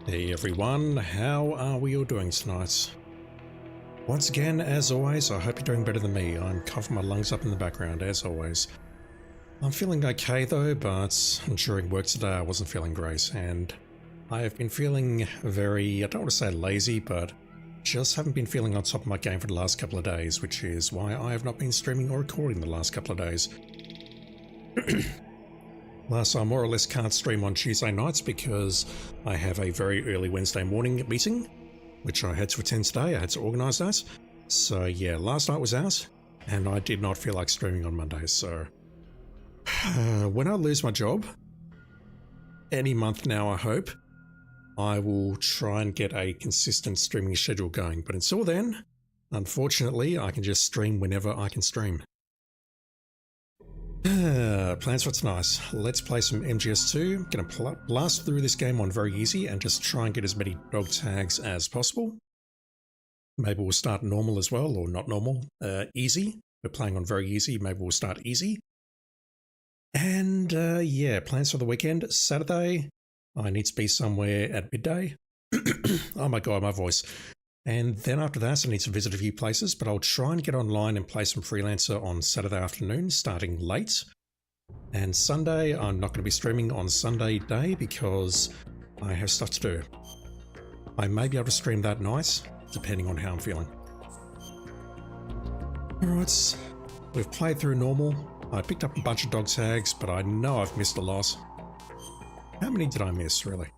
Hey everyone, how are we all doing tonight? Once again, as always, I hope you're doing better than me. I'm coughing my lungs up in the background, as always. I'm feeling okay though, but during work today I wasn't feeling great, and I have been feeling very, I don't want to say lazy, but just haven't been feeling on top of my game for the last couple of days, which is why I have not been streaming or recording the last couple of days. Last, I more or less can't stream on Tuesday nights because I have a very early Wednesday morning meeting, which I had to attend today. I had to organise that. So yeah, last night was out, and I did not feel like streaming on Monday. So when I lose my job, any month now I hope, I will try and get a consistent streaming schedule going. But until then, unfortunately, I can just stream whenever I can stream. Plans for tonight. Let's play some MGS2. Gonna blast through this game on very easy and just try and get as many dog tags as possible. Maybe we'll start normal as well, or not normal. Easy. We're playing on very easy. Maybe we'll start easy. And yeah, plans for the weekend. Saturday, I need to be somewhere at midday. Oh my god, my voice. And then after that, I need to visit a few places, but I'll try and get online and play some Freelancer on Saturday afternoon, starting late. And Sunday, I'm not going to be streaming on Sunday day because I have stuff to do. I may be able to stream that night, depending on how I'm feeling. Alright, we've played through normal. I picked up a bunch of dog tags, but I know I've missed a lot. How many did I miss, really?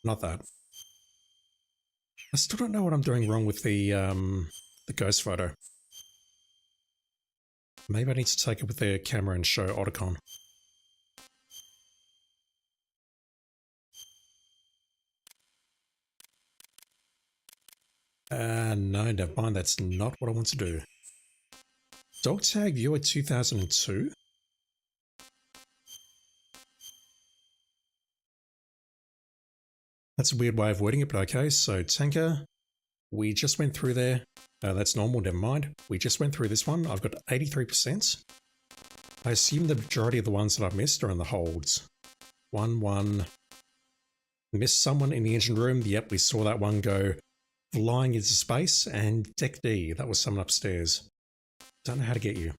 Not that. I still don't know what I'm doing wrong with the ghost photo. Maybe I need to take it with the camera and show Oticon. No, never mind. That's not what I want to do. Dog tag viewer 2002? That's a weird way of wording it, but okay. So tanker, we just went through there. That's normal, never mind. We just went through this one. I've got 83%. I assume the majority of the ones that I've missed are in the holds. 1-1. Missed someone in the engine room. Yep, we saw that one go flying into space. And Deck D, that was someone upstairs. Don't know how to get you.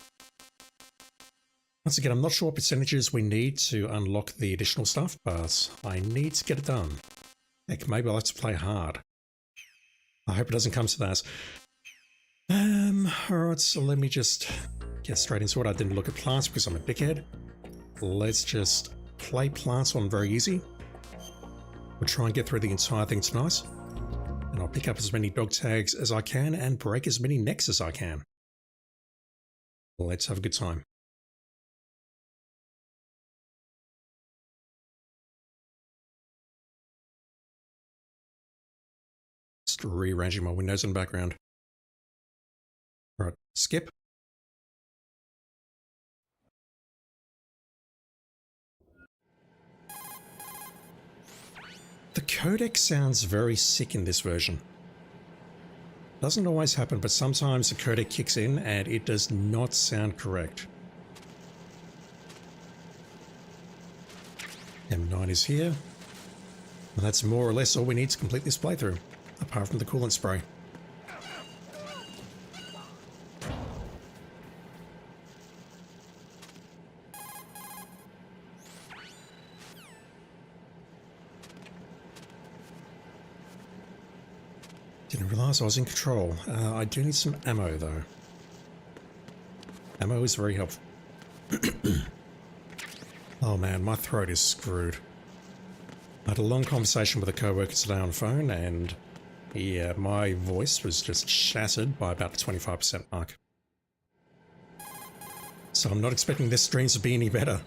Once again, I'm not sure what percentages we need to unlock the additional stuff, but I need to get it done. Heck, maybe I'll have to play hard. I hope it doesn't come to that. Alright, so let me just get straight into it. I didn't look at plants because I'm a dickhead. Let's just play plants on very easy. We'll try and get through the entire thing tonight. And I'll pick up as many dog tags as I can and break as many necks as I can. Let's have a good time. Just rearranging my windows in the background. Right, skip. The codec sounds very sick in this version. Doesn't always happen, but sometimes the codec kicks in and it does not sound correct. M9 is here. And that's more or less all we need to complete this playthrough, apart from the coolant spray. Didn't realise I was in control. I do need some ammo though. Ammo is very helpful. Oh man, my throat is screwed. I had a long conversation with a co-worker today on the phone and yeah, my voice was just shattered by about the 25% mark. So I'm not expecting this stream to be any better.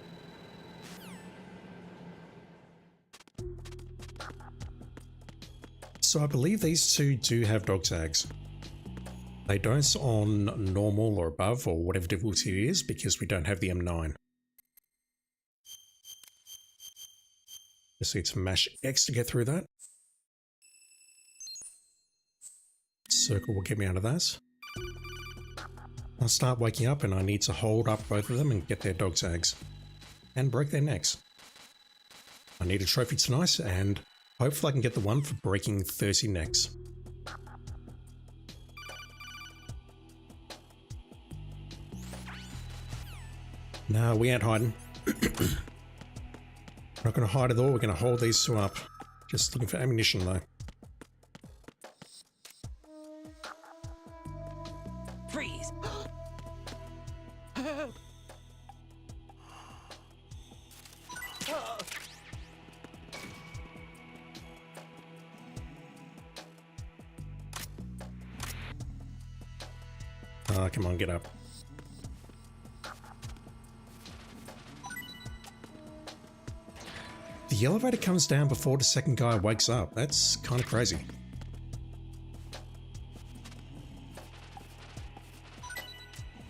So I believe these two do have dog tags. They don't on normal or above or whatever difficulty it is because we don't have the M9. Just need to mash X to get through that. Circle will get me out of that. I'll start waking up and I need to hold up both of them and get their dog tags. And break their necks. I need a trophy tonight and Hopefully I can get the one for breaking 30 necks. No, we ain't hiding. We're not going to hide at all. We're going to hold these two up. Just looking for ammunition though. Freeze. Ah, come on, get up. The elevator comes down before the second guy wakes up. That's kind of crazy.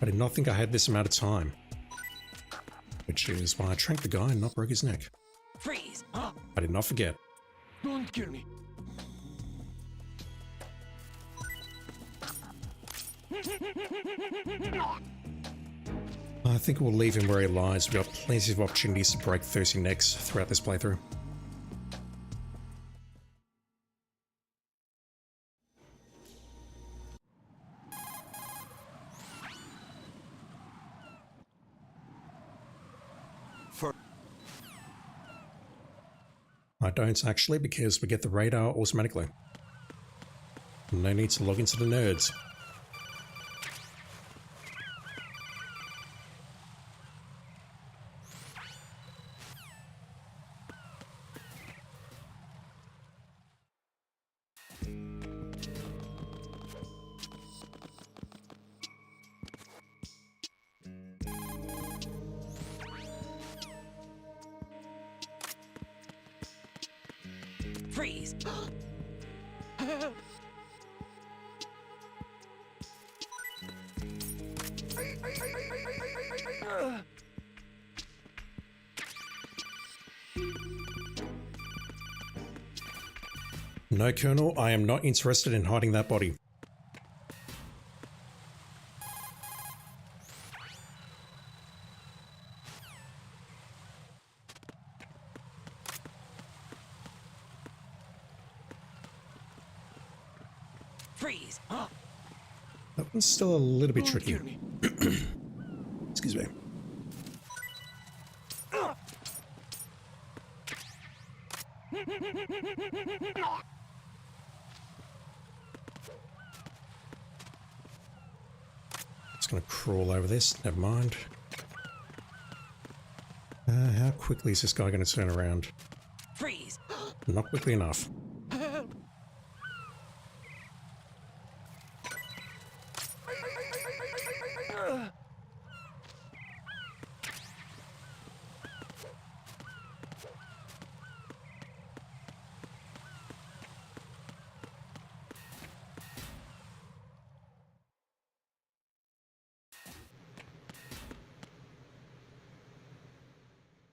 I did not think I had this amount of time. Which is why I tranked the guy and not broke his neck. Freeze. I did not forget. Don't kill me. I think we'll leave him where he lies. We've got plenty of opportunities to break 30 necks throughout this playthrough. I don't actually, because we get the radar automatically. No need to log into the nerds. Freeze. No, Colonel, I am not interested in hiding that body. Freeze. That one's still a little bit Don't tricky. kill me. Excuse me. Just gonna crawl over this, never mind. How quickly is this guy gonna turn around? Freeze. Not quickly enough.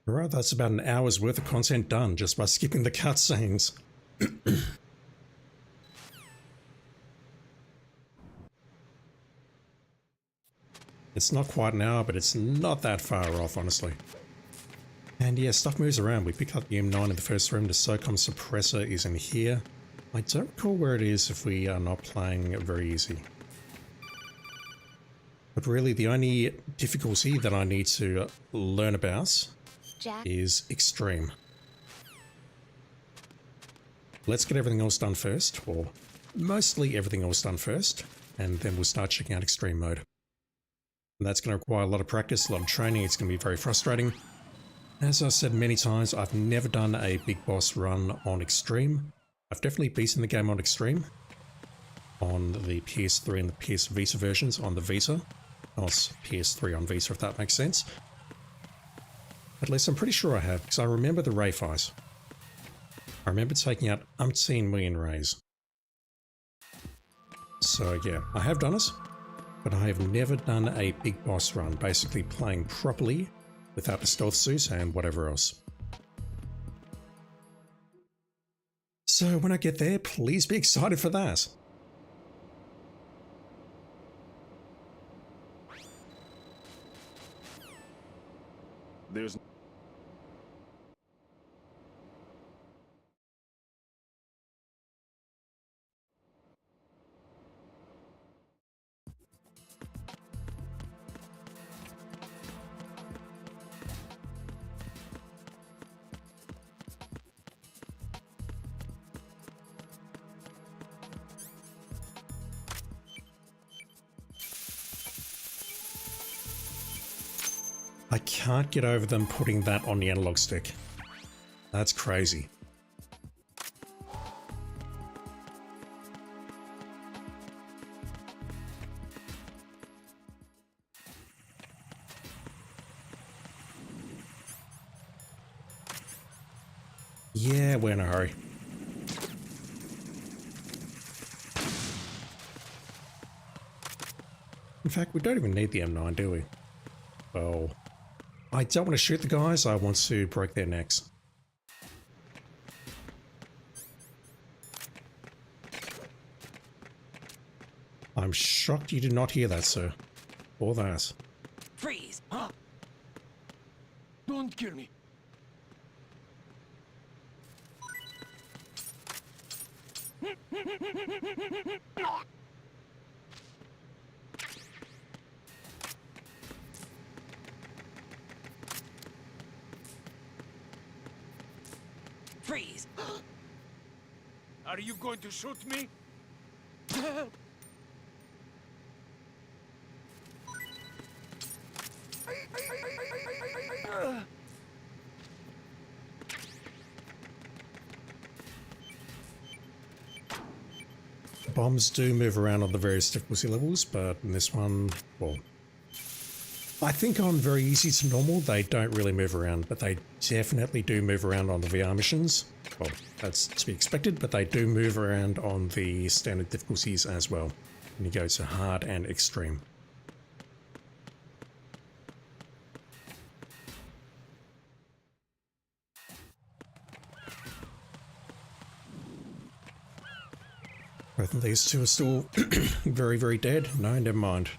Alright, that's about an hour's worth of content done just by skipping the cutscenes. It's not quite an hour, but it's not that far off, honestly. And yeah, stuff moves around. We pick up the M9 in the first room. The SOCOM suppressor is in here. I don't recall where it is if we are not playing very easy. But really, the only difficulty that I need to learn about Jack? is extreme. Let's get everything else done first, or mostly everything else done first, and then we'll start checking out extreme mode. And that's going to require a lot of practice, a lot of training. It's going to be very frustrating. As I've said many times, I've never done a big boss run on extreme. I've definitely beaten the game on extreme on the PS3 and the PS Vita versions on the Vita. Not PS3 on Vita, if that makes sense. At least I'm pretty sure I have, because I remember the Ray fight. I remember taking out umpteen million Rays. So yeah, I have done it, but I have never done a big boss run, basically playing properly without the stealth suit and whatever else. So when I get there, please be excited for that. There's I can't get over them putting that on the analog stick. That's crazy. Yeah, we're in a hurry. In fact, we don't even need the M9, do we? Well, I don't want to shoot the guys, I want to break their necks. I'm shocked you did not hear that, sir. Or that. Freeze. Huh? Don't kill me. Freeze. Are you going to shoot me? Bombs do move around on the various difficulty levels, but in this one, well, I think on very easy to normal, they don't really move around, but they definitely do move around on the VR missions. Well, that's to be expected, but they do move around on the standard difficulties as well, when you go to hard and extreme. Both of these two are still very, very dead. No, never mind.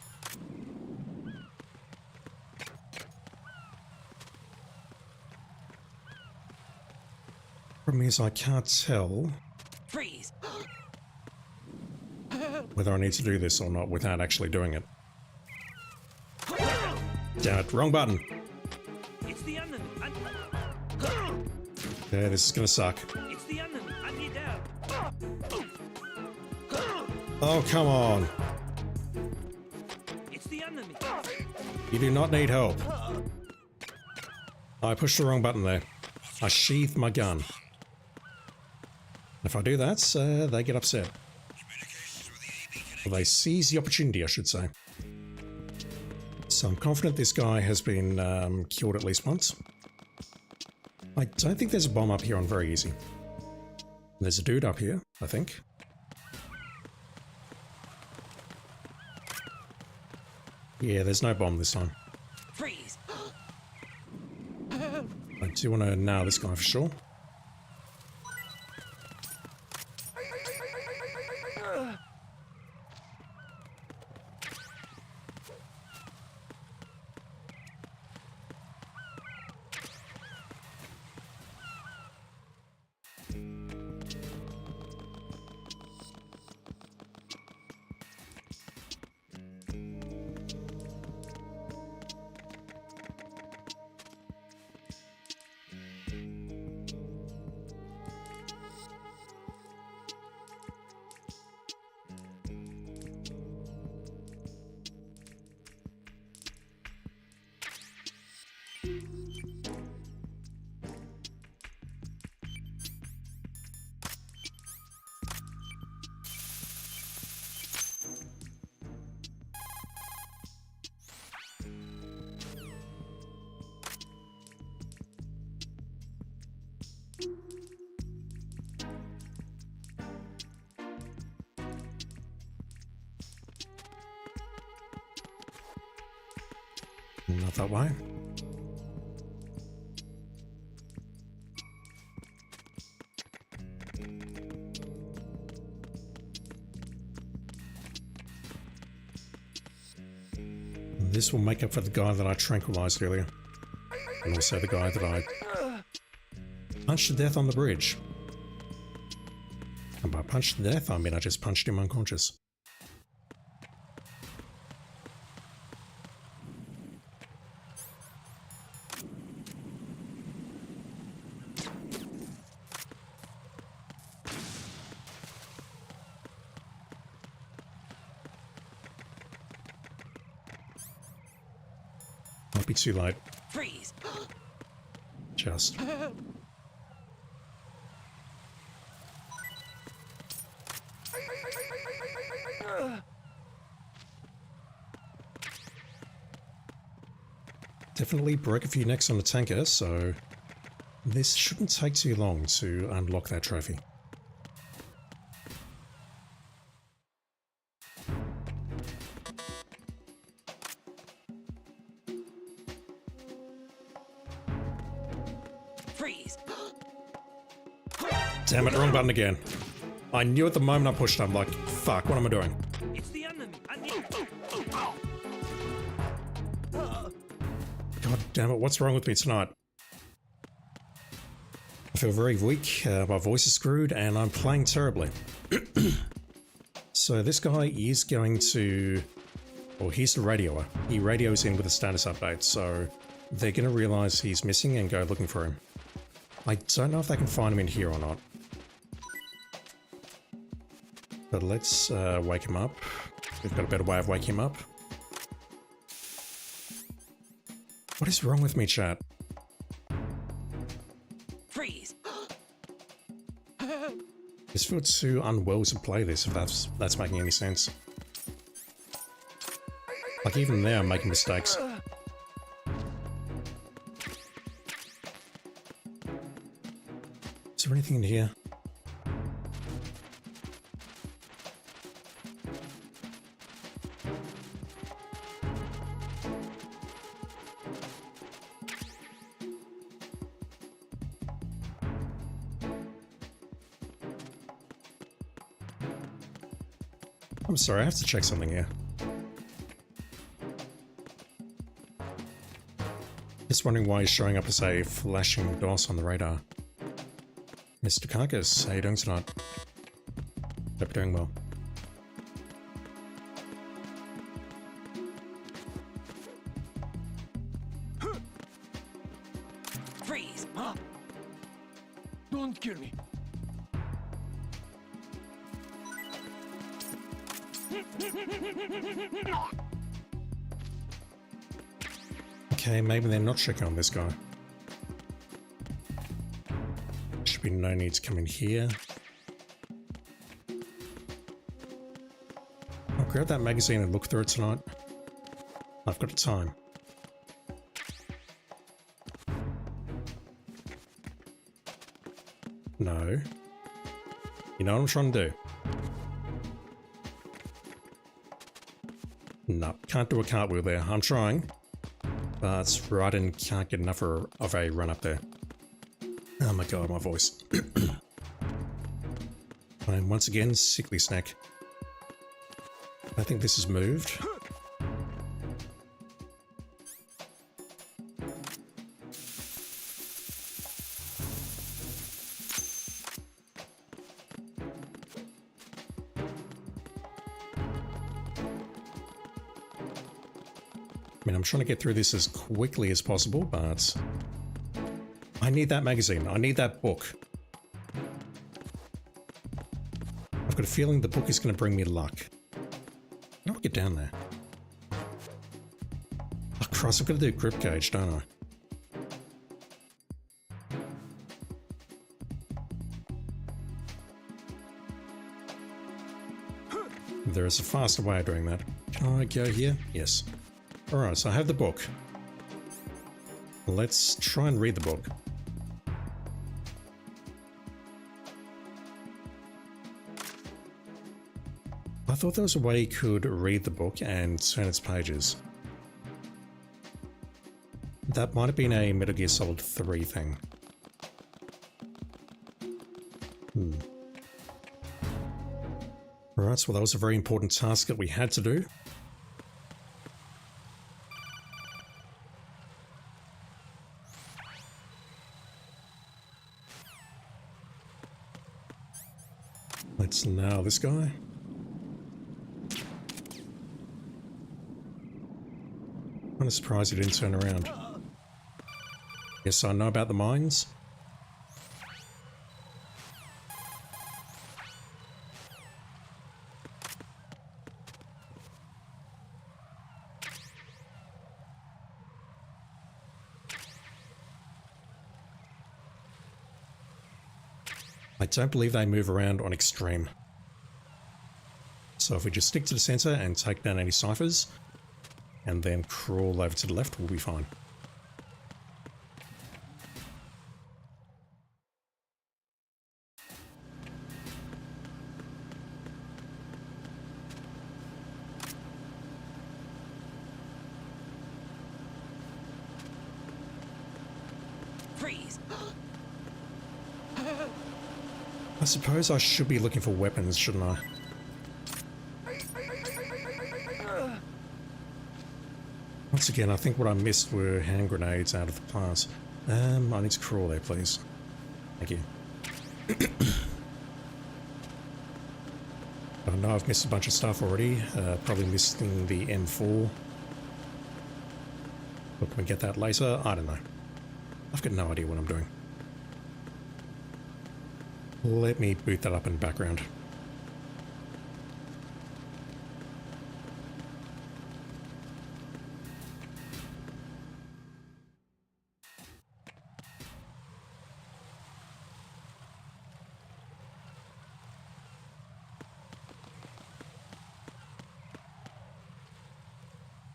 Problem is I can't tell Freeze. whether I need to do this or not without actually doing it. Damn it, wrong button. It's the enemy. Yeah, this is gonna suck. It's the enemy. I need help. Oh, come on. It's the enemy. You do not need help. I pushed the wrong button there. I sheathed my gun. If I do that, they get upset. Well, they seize the opportunity, I should say. So I'm confident this guy has been killed at least once. I don't think there's a bomb up here on very easy. There's a dude up here, I think. Yeah, there's no bomb this time. Freeze. I do want to nail this guy for sure. Not that way. This will make up for the guy that I tranquilized earlier. And also the guy that I punched to death on the bridge. And by punched to death, I mean I just punched him unconscious. Might be too late. Freeze! Just. Definitely broke a few necks on the tanker, so this shouldn't take too long to unlock that trophy. Freeze! Damn it, wrong button again. I knew at the moment I pushed, I'm like, fuck, what am I doing? It's the unknown. God damn it, what's wrong with me tonight? I feel very weak, my voice is screwed, and I'm playing terribly. So this guy is going to... Well, he's the radioer. He radios in with a status update, so they're going to realise he's missing and go looking for him. I don't know if they can find him in here or not. But let's wake him up. We've got a better way of waking him up. What is wrong with me, chat? Freeze! Just feel too unwell to play this, if that's making any sense. Like, even there, I'm making mistakes. Is there anything in here? I'm sorry, I have to check something here. Just wondering why he's showing up as a flashing DOS on the radar. Mr. Carcass, how you doing tonight? Hope you're doing well. Freeze! Don't kill me. Okay, maybe they're not checking on this guy. Should be no need to come in here. I'll grab that magazine and look through it tonight. I've got time. No. You know what I'm trying to do? No, can't do a cartwheel there. I'm trying. But Raiden can't get enough of a run up there. Oh my god, my voice. And once again, sickly snack. I think this has moved. I mean, I'm trying to get through this as quickly as possible, but I need that magazine. I need that book. I've got a feeling the book is going to bring me luck. How do I get down there? Oh, Christ, I've got to do grip gauge, don't I? There is a faster way of doing that. Can I go here? Yes. Alright, so I have the book. Let's try and read the book. I thought there was a way you could read the book and turn its pages. That might have been a Metal Gear Solid 3 thing. Alright, so that was a very important task that we had to do. Let's nail this guy. I'm surprised he didn't turn around. Yes, I know about the mines. I don't believe they move around on extreme. So if we just stick to the center and take down any ciphers, and then crawl over to the left, we'll be fine. Freeze. I suppose I should be looking for weapons, shouldn't I? Once again, I think what I missed were hand grenades out of the plants. I need to crawl there, please. Thank you. I know I've missed a bunch of stuff already. Probably missing the M4. But can we get that later? I don't know. I've got no idea what I'm doing. Let me boot that up in the background.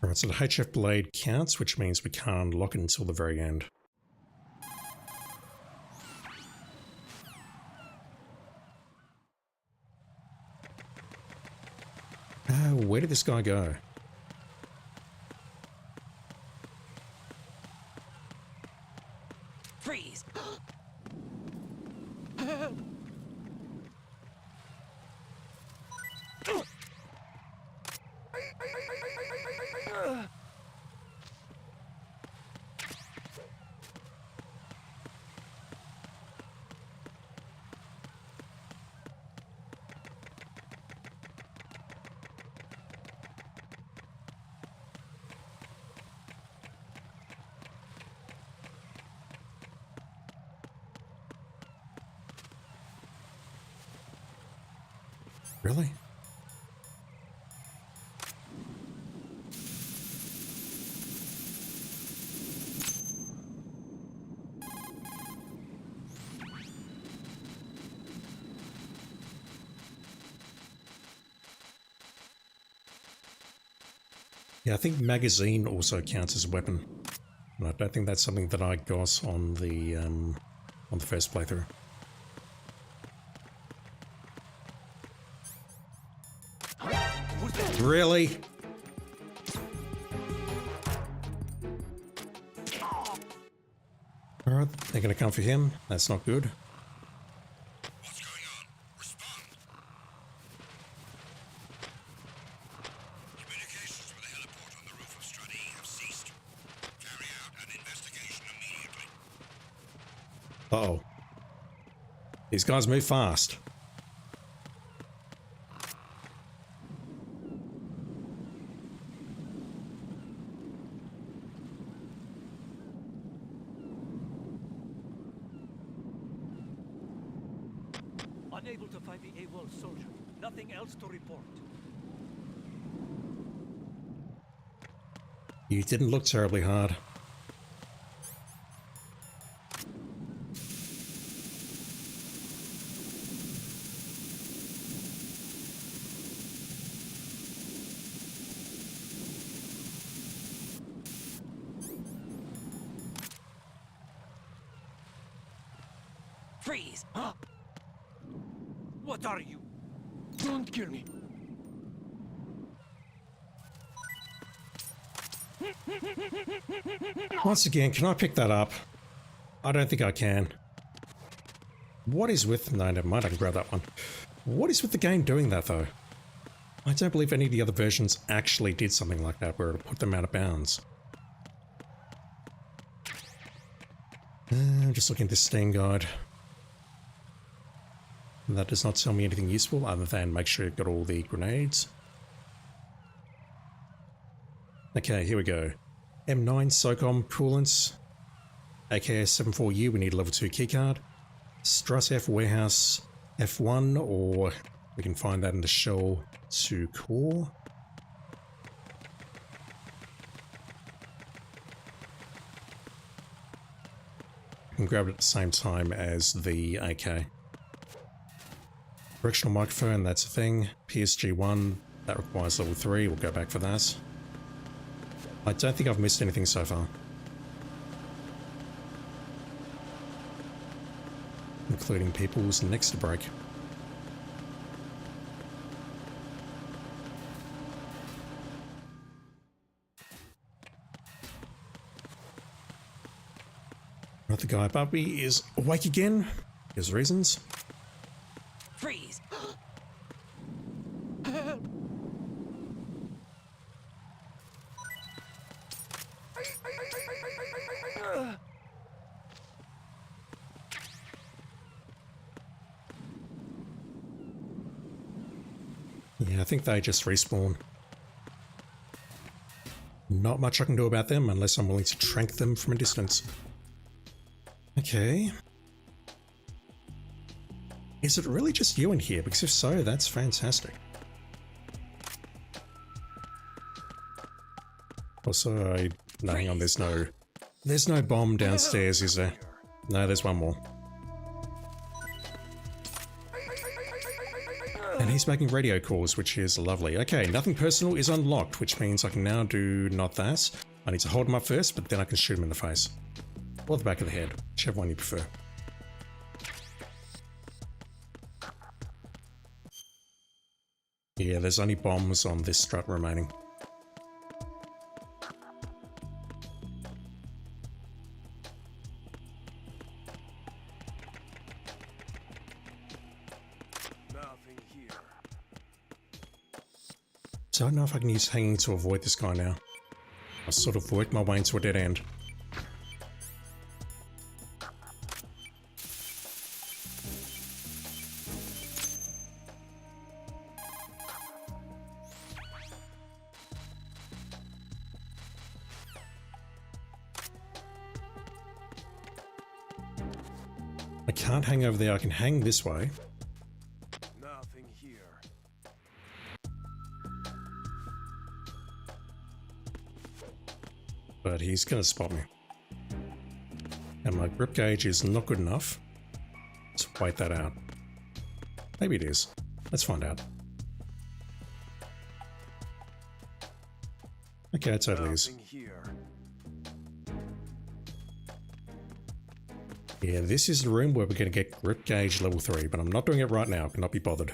Alright, so the HF blade counts, which means we can't lock it until the very end. Where did this guy go? Freeze. Really? Yeah, I think magazine also counts as a weapon. And I don't think that's something that I got on the first playthrough. Really? Alright, they're gonna come for him. That's not good. What's going on? Respond. Communications with the heliport on the roof of Stradi have ceased. Carry out an investigation immediately. Uh-oh. These guys move fast. Unable to find the AWOL soldier. Nothing else to report. You didn't look terribly hard. Freeze. What are you? Don't kill me. Once again, can I pick that up? I don't think I can. What is with... No, never mind, I can grab that one. What is with the game doing that, though? I don't believe any of the other versions actually did something like that, where it put them out of bounds. Just looking at this Steam guide. That does not tell me anything useful, other than make sure you've got all the grenades. Okay, here we go. M9 SOCOM coolants. AKS-74U, we need a level 2 keycard. Struss F warehouse F1, or we can find that in the shell 2 core. I can grab it at the same time as the AK. Directional microphone, that's a thing. PSG1, that requires level 3, we'll go back for that. I don't think I've missed anything so far. Including people's next to break. Right, the guy above me is awake again. There's reasons. Freeze. Yeah, I think they just respawn. Not much I can do about them unless I'm willing to trank them from a distance. Okay. Is it really just you in here? Because if so, that's fantastic. Also, no, hang on, there's no bomb downstairs, is there? No, there's one more. And he's making radio calls, which is lovely. Okay, nothing personal is unlocked, which means I can now do not that. I need to hold him up first, but then I can shoot him in the face. Or the back of the head, whichever one you prefer. Yeah, there's only bombs on this strut remaining. Nothing here. So I don't know if I can use hanging to avoid this guy now. I'll sort of work my way into a dead end. I can't hang over there, I can hang this way. Nothing here. But he's gonna spot me. And my grip gauge is not good enough to wait that out. Maybe it is. Let's find out. Okay, it totally is. Nothing here. Yeah, this is the room where we're gonna get grip gauge level 3, but I'm not doing it right now, cannot be bothered.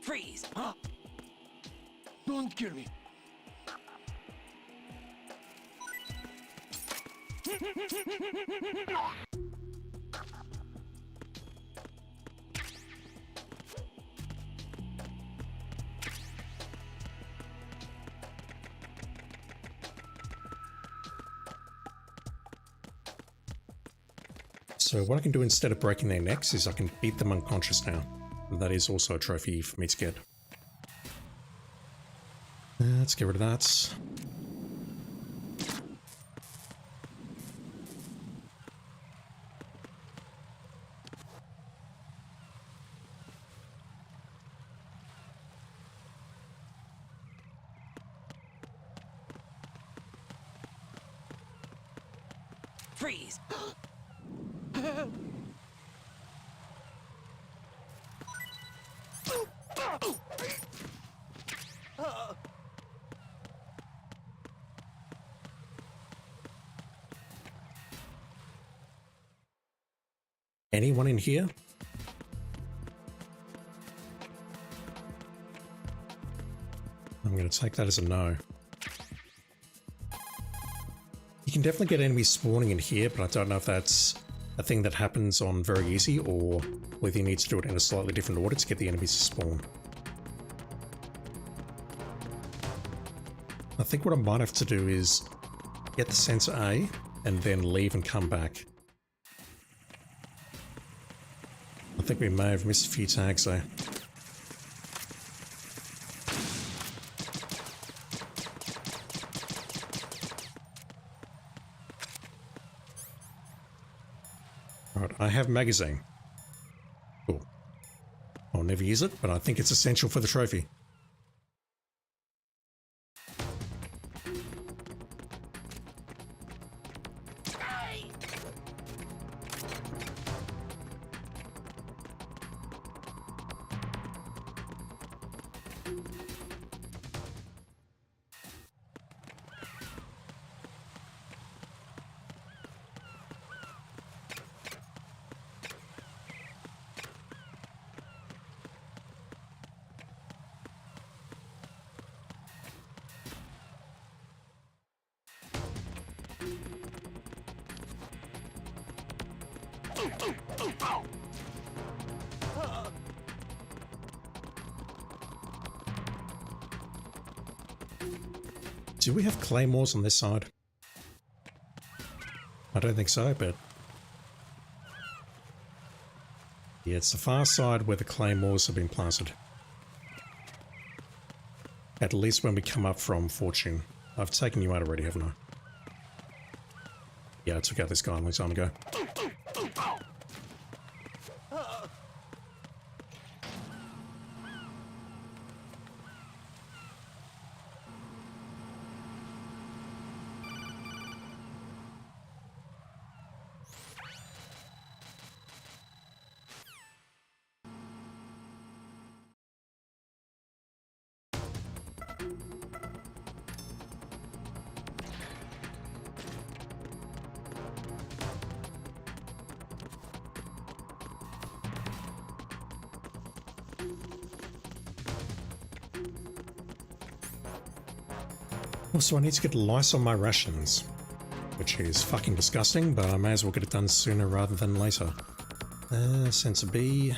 Freeze. Don't kill me. So what I can do instead of breaking their necks is I can beat them unconscious now. And that is also a trophy for me to get. Let's get rid of that. Freeze. Anyone in here? I'm going to take that as a no. You can definitely get enemies spawning in here, but I don't know if that's a thing that happens on very easy or whether you need to do it in a slightly different order to get the enemies to spawn. I think what I might have to do is get the sensor A and then leave and come back. I think we may have missed a few tags there. Right, I have magazine. Cool. I'll never use it, but I think it's essential for the trophy. Do we have claymores on this side? I don't think so, but... yeah, it's the far side where the claymores have been planted. At least when we come up from Fortune. I've taken you out already, haven't I? Yeah, I took out this guy a long time ago. Also, I need to get lice on my rations, which is fucking disgusting, but I may as well get it done sooner rather than later. Sensor B.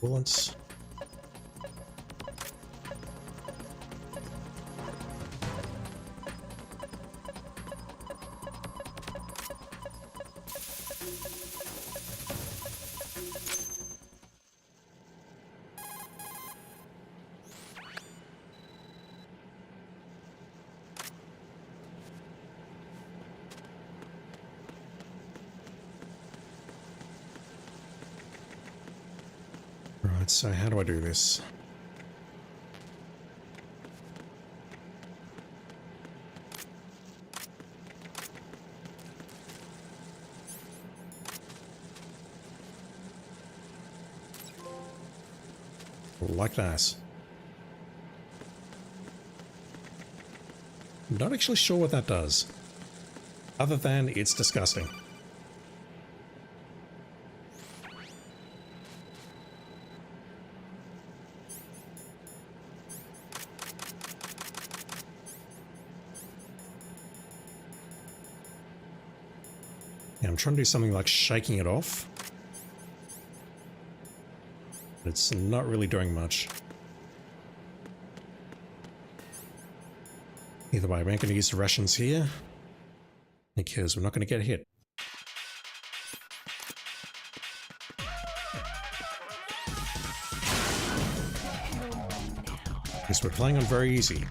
Bullets. Right, so how do I do this? Like that. Not actually sure what that does, other than it's disgusting. Yeah, I'm trying to do something like shaking it off. It's not really doing much. Either way, we ain't going to use the rations here, because we're not going to get hit. Because we're playing on very easy.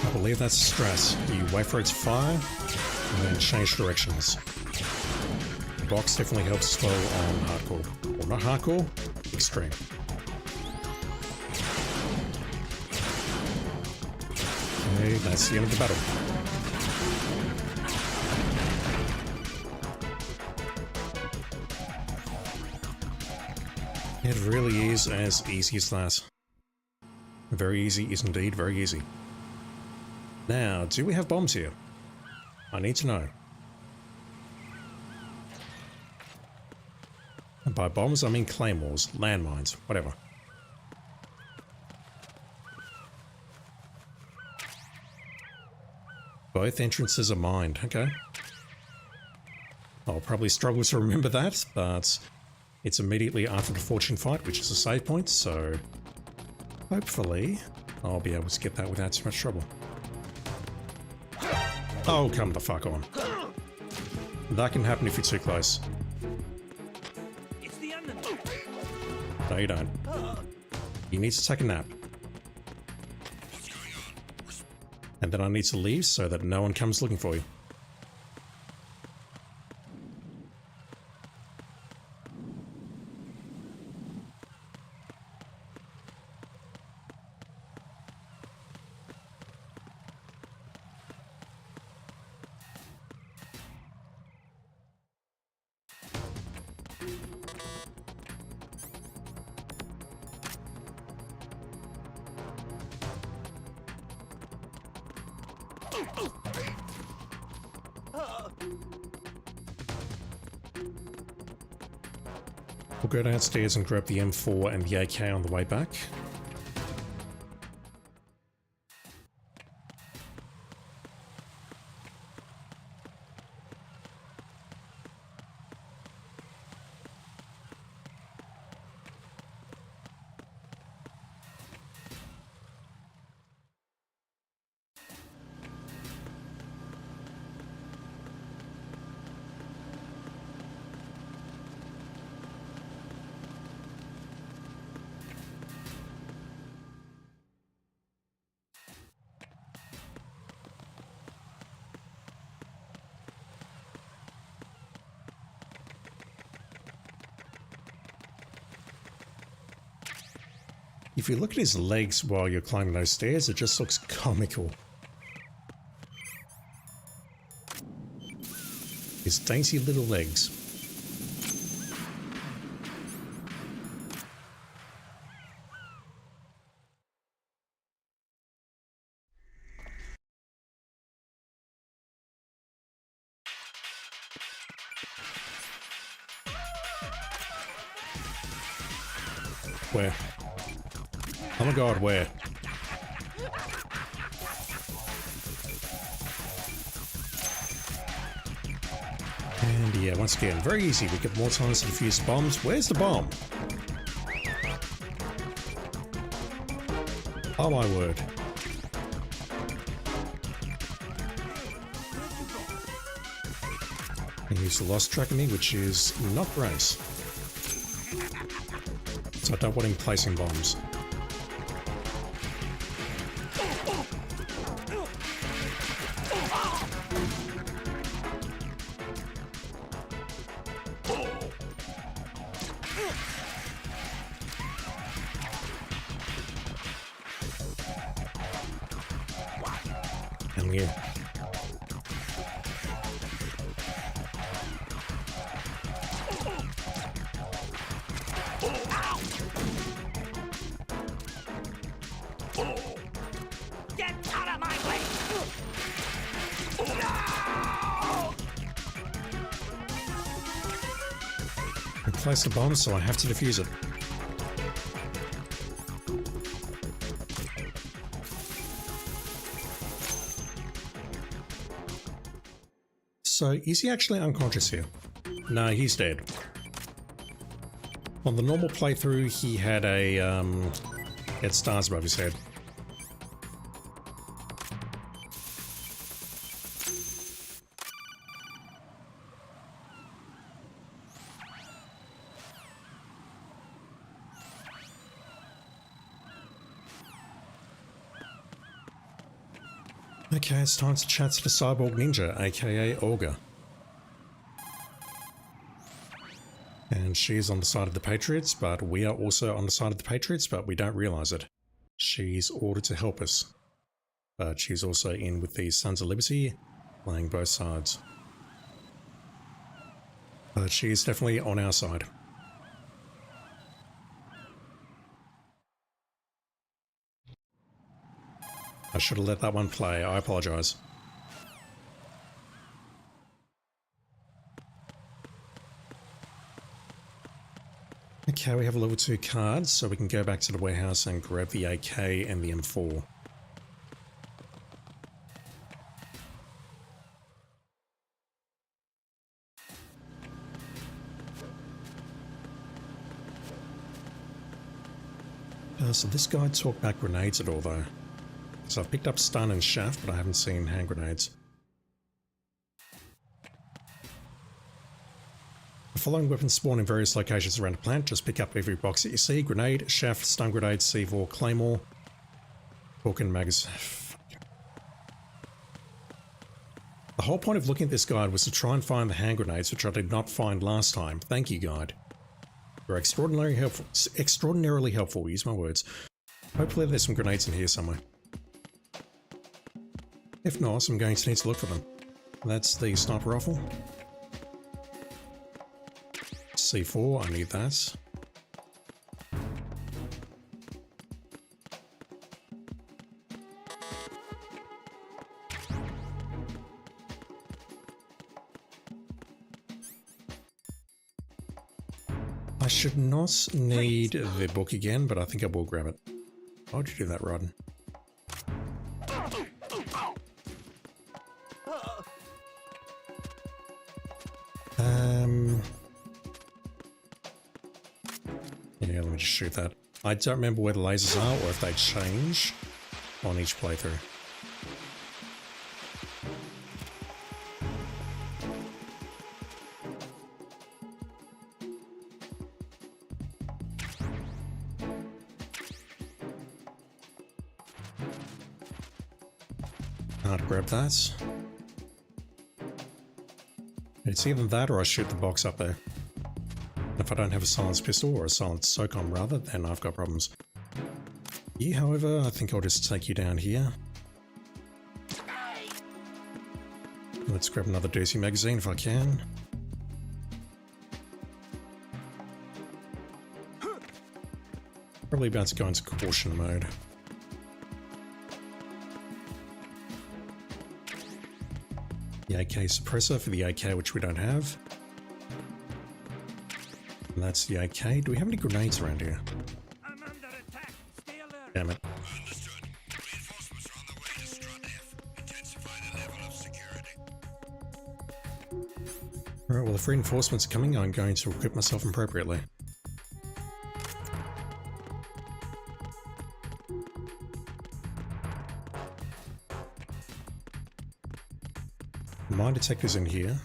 I believe that's stress. You wait for its fire, and then change directions. The box definitely helps as well on hardcore. Or not hardcore, extreme. Okay, that's the end of the battle. It really is as easy as that. Very easy is indeed very easy. Now, do we have bombs here? I need to know. And by bombs, I mean claymores, landmines, whatever. Both entrances are mined, okay. I'll probably struggle to remember that, but it's immediately after the fortune fight, which is a save point, so hopefully I'll be able to get that without too much trouble. Oh, come the fuck on. That can happen if you're too close. It's the enemy. No, you don't. You need to take a nap. And then I need to leave so that no one comes looking for you. We'll go downstairs and grab the M4 and the AK on the way back. If you look at his legs while you're climbing those stairs, it just looks comical. His dainty little legs. Where? Oh my god, where? And yeah, once again, very easy. We get more times to defuse bombs. Where's the bomb? Oh my word. I use the lost track on me, which is not great. So I don't want him placing bombs. And yeah. Get out of my way! I place the bomb, so I have to defuse it. So, is he actually unconscious here? No, he's dead. On the normal playthrough, he had had stars above his head. Okay, it's time to chat to the Cyborg Ninja, aka Olga. And she's on the side of the Patriots, but we are also on the side of the Patriots, but we don't realize it. She's ordered to help us. But she's also in with the Sons of Liberty, playing both sides. But she's definitely on our side. I should have let that one play, I apologize. Okay, we have a level 2 card, so we can go back to the warehouse and grab the AK and the M4. So this guy talked about grenades at all though. So I've picked up stun and shaft, but I haven't seen hand grenades. The following weapons spawn in various locations around the plant. Just pick up every box that you see. Grenade, shaft, stun grenade, C4, claymore, book and magazine. The whole point of looking at this guide was to try and find the hand grenades, which I did not find last time. Thank you, guide. You're extraordinarily helpful, use my words. Hopefully there's some grenades in here somewhere. If not, I'm going to need to look for them. That's the sniper rifle. C4, I need that. I should not need the book again, but I think I will grab it. Why would you do that, Rodden? Yeah, let me just shoot that. I don't remember where the lasers are or if they change on each playthrough. Can't grab that. It's either that or I shoot the box up there. If I don't have a silenced pistol, or a silenced SOCOM rather, then I've got problems. You, however, I think I'll just take you down here. Let's grab another Ducey magazine if I can. Probably about to go into caution mode. The AK suppressor for the AK, which we don't have. And that's the AK. Do we have any grenades around here? I'm under attack. Stay alert. Damn it. Understood. Reinforcements are on the way to Strut F. Intensify the level of security. Alright, well if reinforcements are coming, I'm going to equip myself appropriately. Mine detector's in here.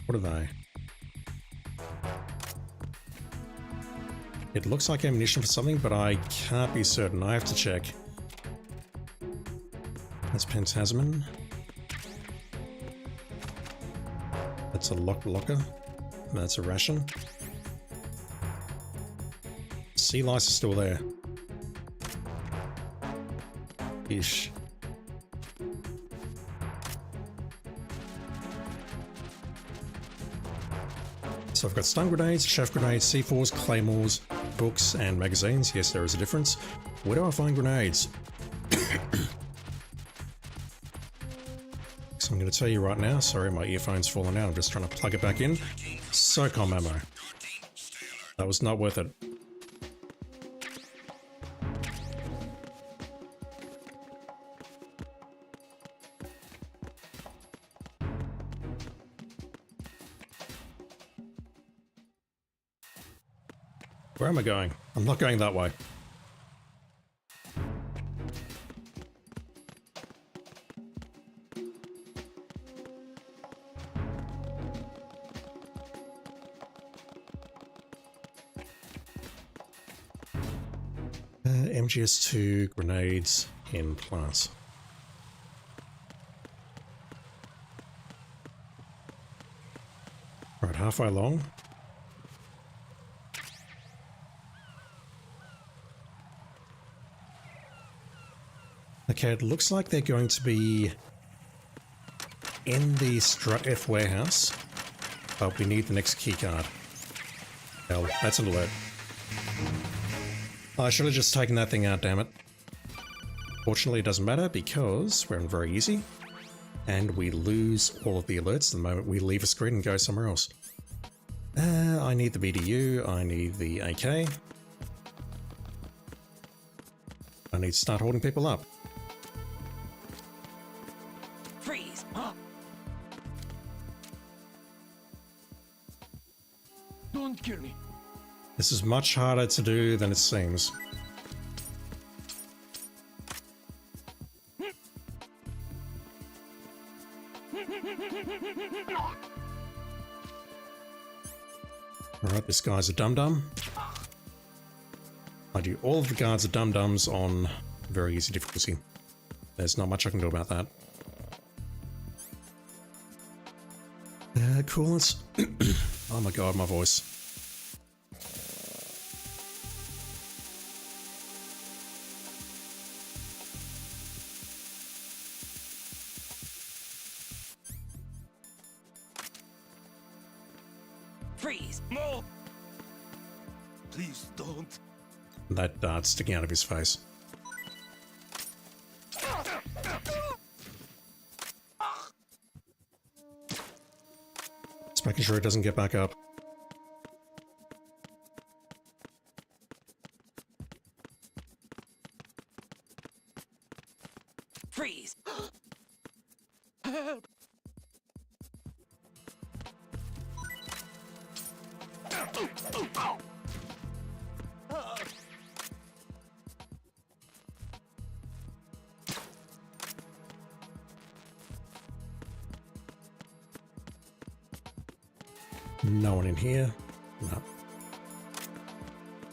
What are they? It looks like ammunition for something, but I can't be certain. I have to check. That's Pentasmin. That's a locker. That's a ration. Sea lice is still there. Ish. So I've got stun grenades, shaft grenades, C4s, claymores, books, and magazines. Yes, there is a difference. Where do I find grenades? So I'm going to tell you right now. Sorry, my earphone's fallen out. I'm just trying to plug it back in. SOCOM ammo. That was not worth it. Where am I going? I'm not going that way. MGS2 grenades in plants. Right, halfway along. Okay, it looks like they're going to be in the Strut F warehouse, but we need the next keycard. Hell, that's an alert. I should have just taken that thing out, damn it. Fortunately, it doesn't matter because we're on very easy. and we lose all of the alerts the moment we leave a screen and go somewhere else. I need the BDU, I need the AK. I need to start holding people up. Freeze! Don't kill me. This is much harder to do than it seems. Alright, this guy's a dum-dum. I do all of the guards are dum-dums on very easy difficulty. There's not much I can do about that. Cool. Oh my god, my voice. Freeze! No! Please don't. That dart sticking out of his face. Just making sure it doesn't get back up. Freeze! Help! No one in here. No.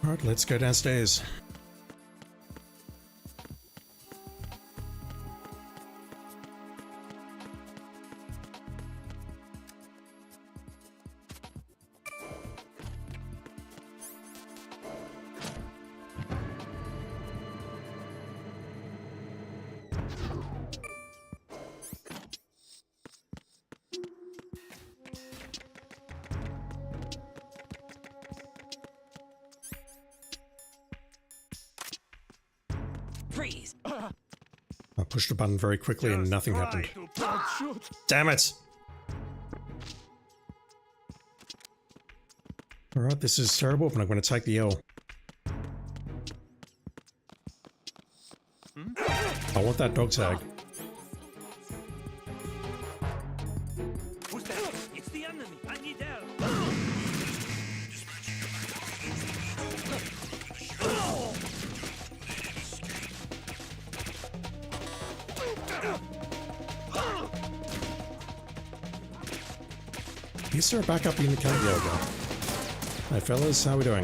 Alright, let's go downstairs. Freeze! I pushed the button very quickly and nothing happened. Don't shoot. Damn it! Alright, this is terrible, but I'm going to take the L. I want that dog tag. Who's that? It's the enemy! I need help! Is there a backup unit coming? There we go. Hey fellas, how we doing?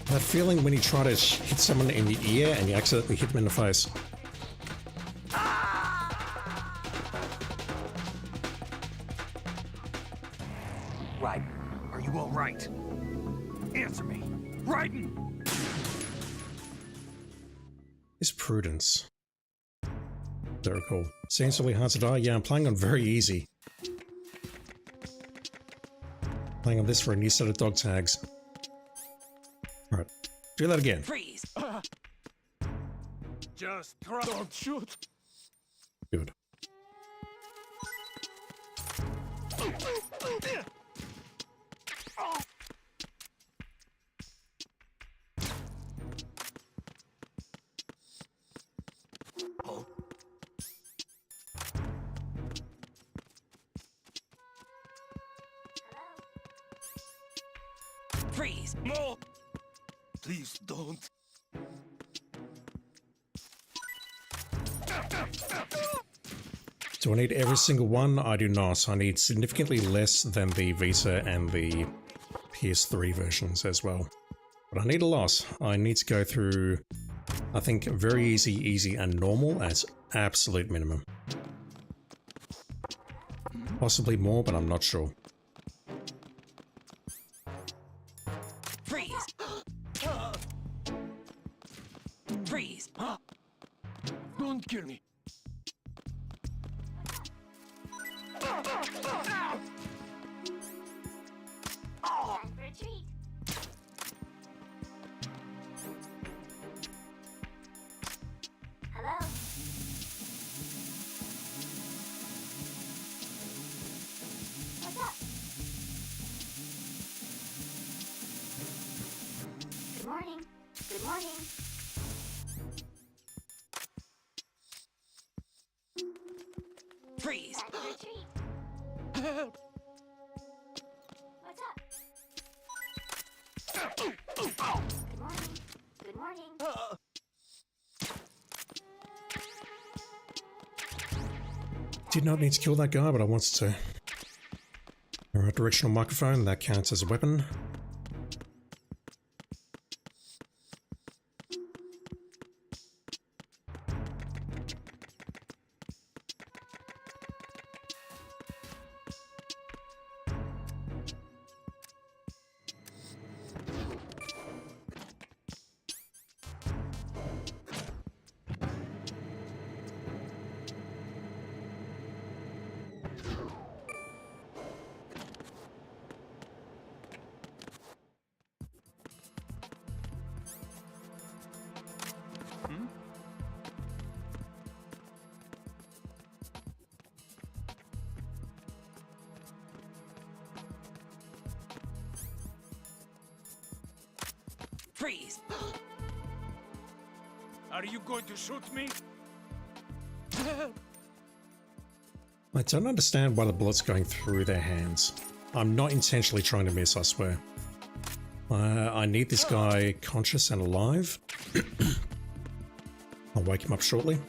That feeling when you try to hit someone in the ear and you accidentally hit them in the face. Right. Are you all right? Answer me. Raiden! Is Prudence. Very cool. Seems really hard to die. Yeah, I'm playing on very easy. Playing on this for a new set of dog tags. Alright, do that again. Freeze! Just try. Don't shoot. Good. Freeze! No! Please don't. Do I need every single one? I do not. I need significantly less than the Vita and the PS3 versions as well. But I need a lot. I need to go through, I think, very easy, easy, and normal as absolute minimum. Possibly more, but I'm not sure. Freeze! Freeze! Don't kill me. Retreat. Freeze! Help! What's up? Good morning. Good morning. Did not need to kill that guy, but I wanted to. Alright, directional microphone, that counts as a weapon. Freeze! Are you going to shoot me? I don't understand why the bullet's going through their hands. I'm not intentionally trying to miss, I swear. I need this guy conscious and alive. I'll wake him up shortly.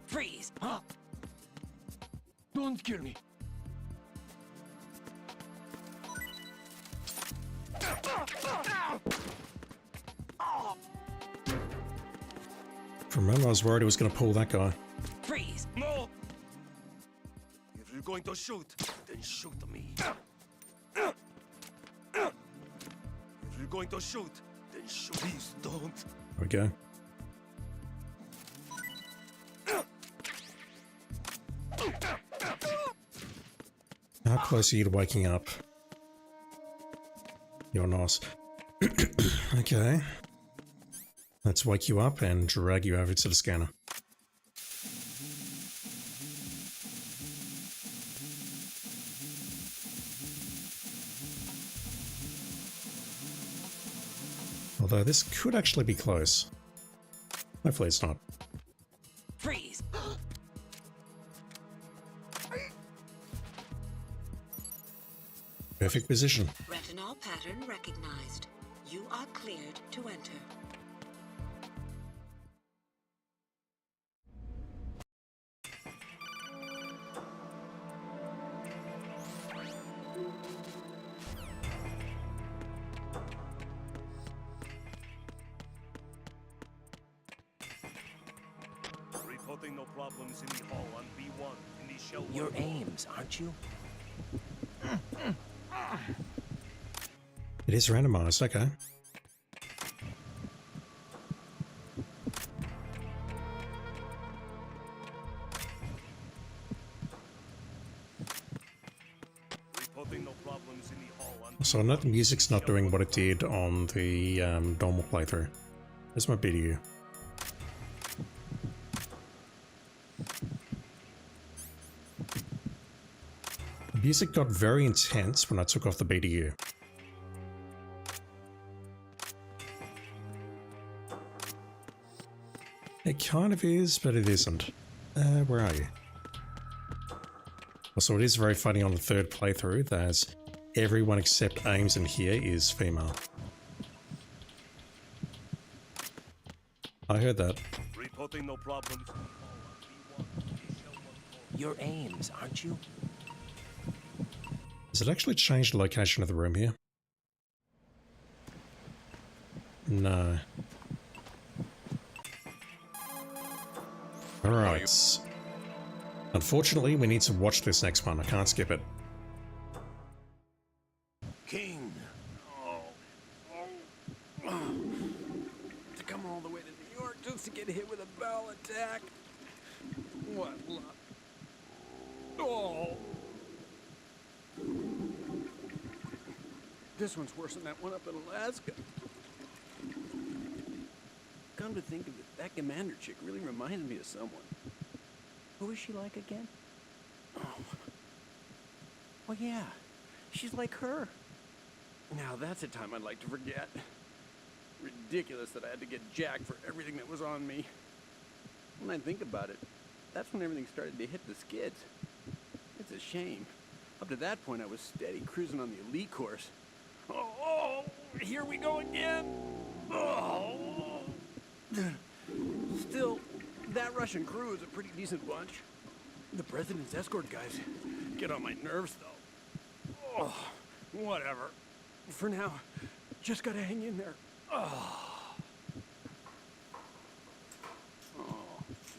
Freeze! Don't kill me. For a moment I was worried he was going to pull that guy. Freeze! No! If you're going to shoot, then shoot me. If you're going to shoot, then shoot. Please don't. There we go. How close are you to waking up? You're not. Okay. Let's wake you up and drag you over to the scanner. Although this could actually be close. Hopefully it's not. Freeze! Perfect position. Retinol pattern recognized. You are cleared to enter. Reporting no problems in the hall on B1 in the shell. You're Ames, aren't you? It is randomized, okay. Reporting no problems in the hall on So I know the music's not doing what it did on the normal playthrough. There's my BDU. The music got very intense when I took off the BDU. It kind of is, but it isn't. Where are you? Also, it is very funny on the third playthrough that everyone except Ames in here is female. I heard that. reporting no problems in the hall on B1 in the shell. You're Ames, aren't you? Does it actually change the location of the room here? No. Alright. Unfortunately, we need to watch this next one. I can't skip it. King. To come all the way to New York just to get hit with a bowel attack. What luck. Oh. This one's worse than that one up in Alaska. Come to think of it, that commander chick really reminds me of someone. Who is she like again? Oh. Well, yeah. She's like her. Now that's a time I'd like to forget. Ridiculous that I had to get jacked for everything that was on me. When I think about it, that's when everything started to hit the skids. It's a shame. Up to that point, I was steady cruising on the elite course. Oh, here we go again. Oh. Still, that Russian crew is a pretty decent bunch. The president's escort guys get on my nerves, though. Oh, whatever. For now, just gotta hang in there. Oh,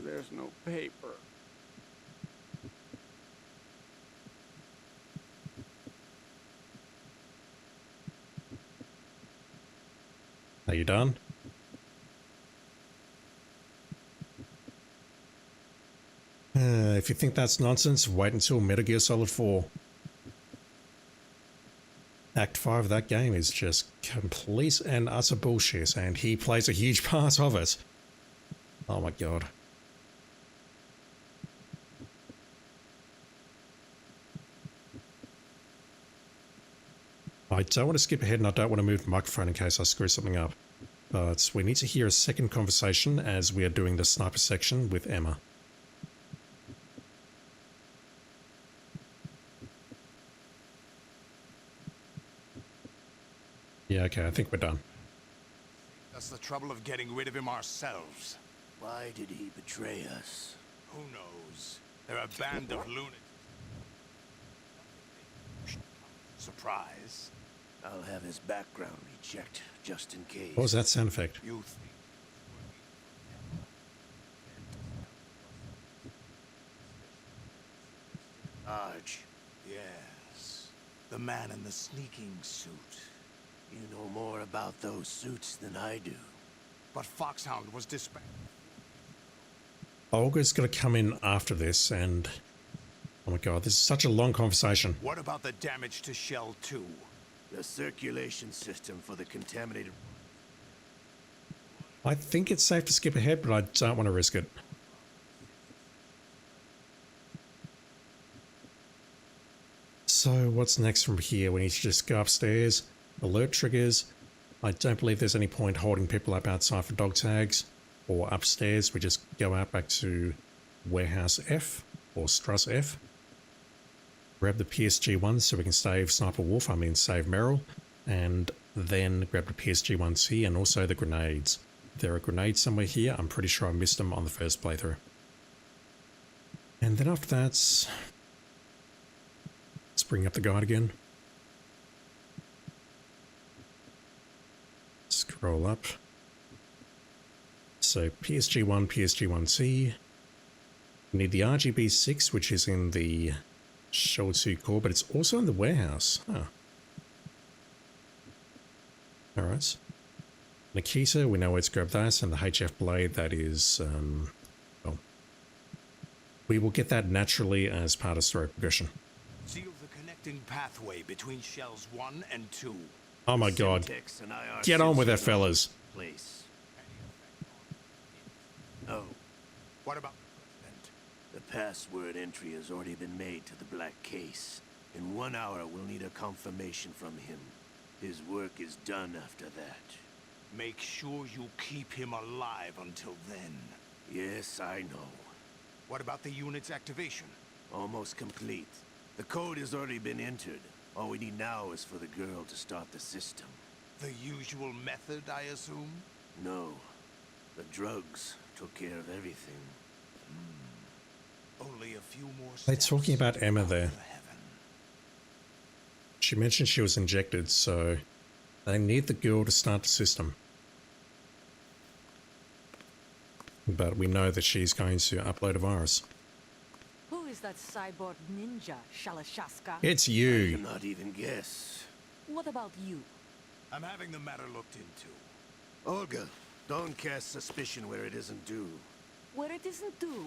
there's no paper. Are you done? If you think that's nonsense, wait until Metal Gear Solid 4. Act 5 of that game is just complete and utter bullshit, and he plays a huge part of it. Oh my god. I don't want to skip ahead and I don't want to move the microphone in case I screw something up. But we need to hear a second conversation as we are doing the sniper section with Emma. Yeah, okay, I think we're done. That's the trouble of getting rid of him ourselves. Why did he betray us? Who knows? They're a band of lunatics. Surprise. I'll have his background rechecked, just in case. What was that sound effect? You think Arch, yes. The man in the sneaking suit. you know more about those suits than I do. But Foxhound was dispatched. Olga's got to come in after this, and oh my god, this is such a long conversation. What about the damage to Shell 2? The circulation system for the contaminated... I think it's safe to skip ahead, but I don't want to risk it. So what's next from here? We need to just go upstairs, alert triggers. I don't believe there's any point holding people up outside for dog tags. Or upstairs, we just go out back to Warehouse F, or Struss F. Grab the PSG-1 so we can save Sniper Wolf, save Merrill. And then grab the PSG-1C and also the grenades. There are grenades somewhere here. I'm pretty sure I missed them on the first playthrough. And then after that, let's bring up the guide again. Scroll up. So PSG-1, PSG-1C. We need the RGB-6, which is in the Shell 2 core, but it's also in the warehouse. Huh. Alright. Nikita, we know where to grab that, and the HF blade, that is, well, we will get that naturally as part of story progression. Seal the connecting pathway between Shells 1 and 2. Oh my god. Semtex and IR Get on with it, sensors fellas. in place. No, What about the president? the password entry has already been made to the black case. In 1 hour, we'll need a confirmation from him. His work is done after that. Make sure you keep him alive until then. Yes, I know. What about the unit's activation? Almost complete. The code has already been entered. All we need now is for the girl to start the system. The usual method, I assume? No. The drugs took care of everything. Only a few more steps. They're talking about Emma there. to heaven. She mentioned she was injected, so they need the girl to start the system. But we know that she's going to upload a virus. Who is that cyborg ninja, Shalashaska? It's I you. cannot even guess. What about you? I'm having the matter looked into. Olga, don't cast suspicion where it isn't due. Where it isn't due,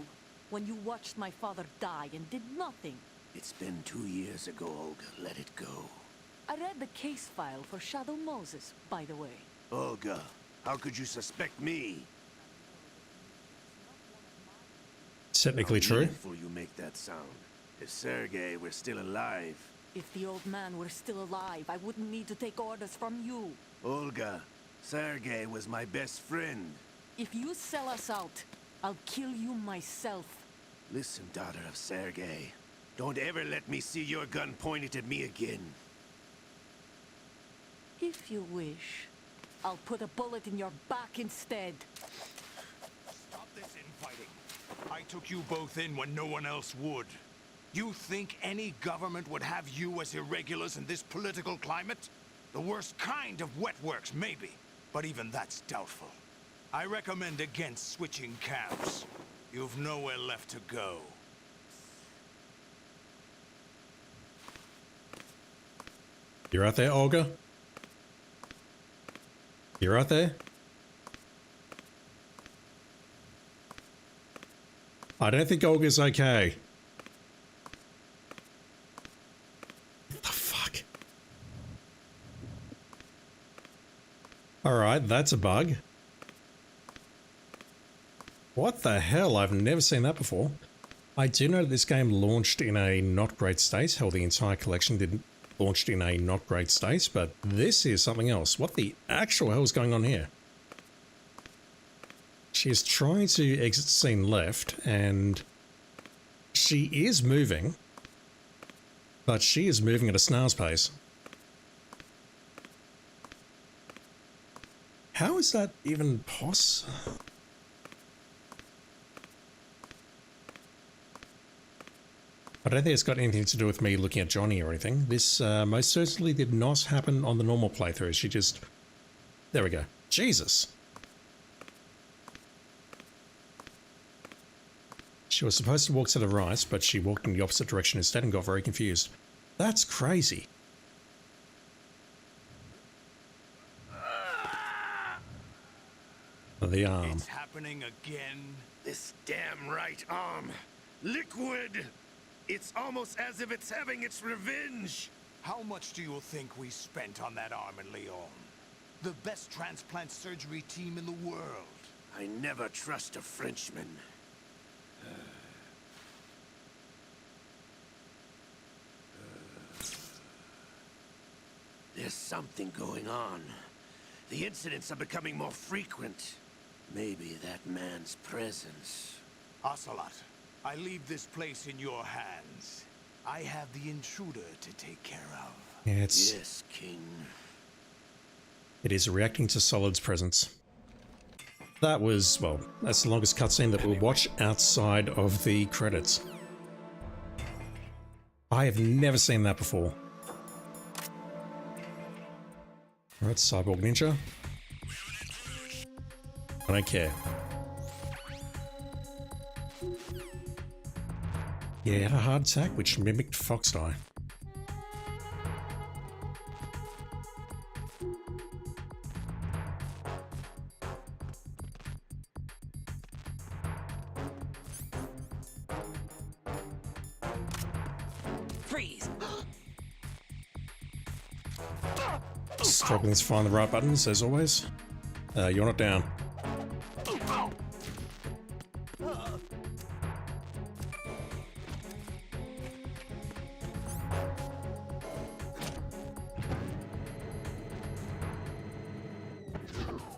when you watched my father die and did nothing. It's been 2 years ago, Olga. Let it go. I read the case file for Shadow Moses, by the way. Olga, how could you suspect me? Technically How true. meaningful you make that sound. If Sergei were still alive, If the old man were still alive, I wouldn't need to take orders from you. Olga, Sergei was my best friend. If you sell us out, I'll kill you myself. Listen, daughter of Sergei. Don't ever let me see your gun pointed at me again. If you wish, I'll put a bullet in your back instead. Stop this infighting. I took you both in when no one else would. You think any government would have you as irregulars in this political climate? The worst kind of wet works, maybe. But even that's doubtful. I recommend against switching camps. You've nowhere left to go. You're out there, Olga? You're out there? I don't think Olga's okay. What the fuck? Alright, that's a bug. What the hell? I've never seen that before. I do know that this game launched in a not great state. Hell, the entire collection didn't launched in a not great state, but this is something else. What the actual hell is going on here? She is trying to exit scene left, and she is moving, but she is moving at a snail's pace. How is that even possible? I don't think it's got anything to do with me looking at Johnny or anything. This most certainly did not happen on the normal playthrough. She just... There we go. Jesus. She was supposed to walk to the right, but she walked in the opposite direction instead and got very confused. That's crazy. The arm. It's happening again. This damn right arm. Liquid! It's almost as if it's having its revenge. How much do you think we spent on that arm in Lyon? The best transplant surgery team in the world. I never trust a Frenchman. There's something going on. The incidents are becoming more frequent. Maybe that man's presence. Ocelot, I leave this place in your hands. I have the intruder to take care of. Yeah, it's... Yes, King. It is reacting to Solid's presence. That was, well, that's the longest cutscene that we'll watch outside of the credits. I have never seen that before. Alright, Cyborg Ninja. I don't care. Yeah, it had a hard attack which mimicked Fox Eye. Freeze! Struggling to find the right buttons, as always. You're not down.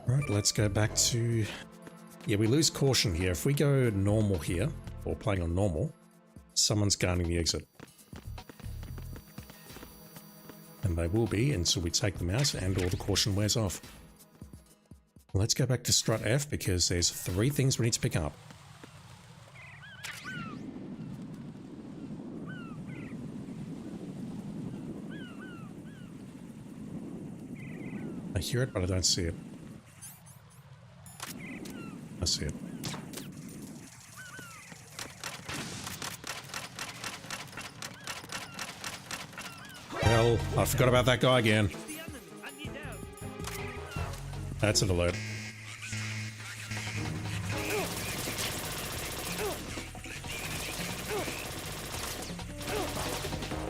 Right, let's go back to... Yeah, we lose caution here. If we go normal here, or playing on normal, someone's guarding the exit. And they will be until we take them out and all the caution wears off. Let's go back to Strut F because there's 3 things we need to pick up. I hear it, but I don't see it. I see it. Hell, I forgot about that guy again. That's an alert.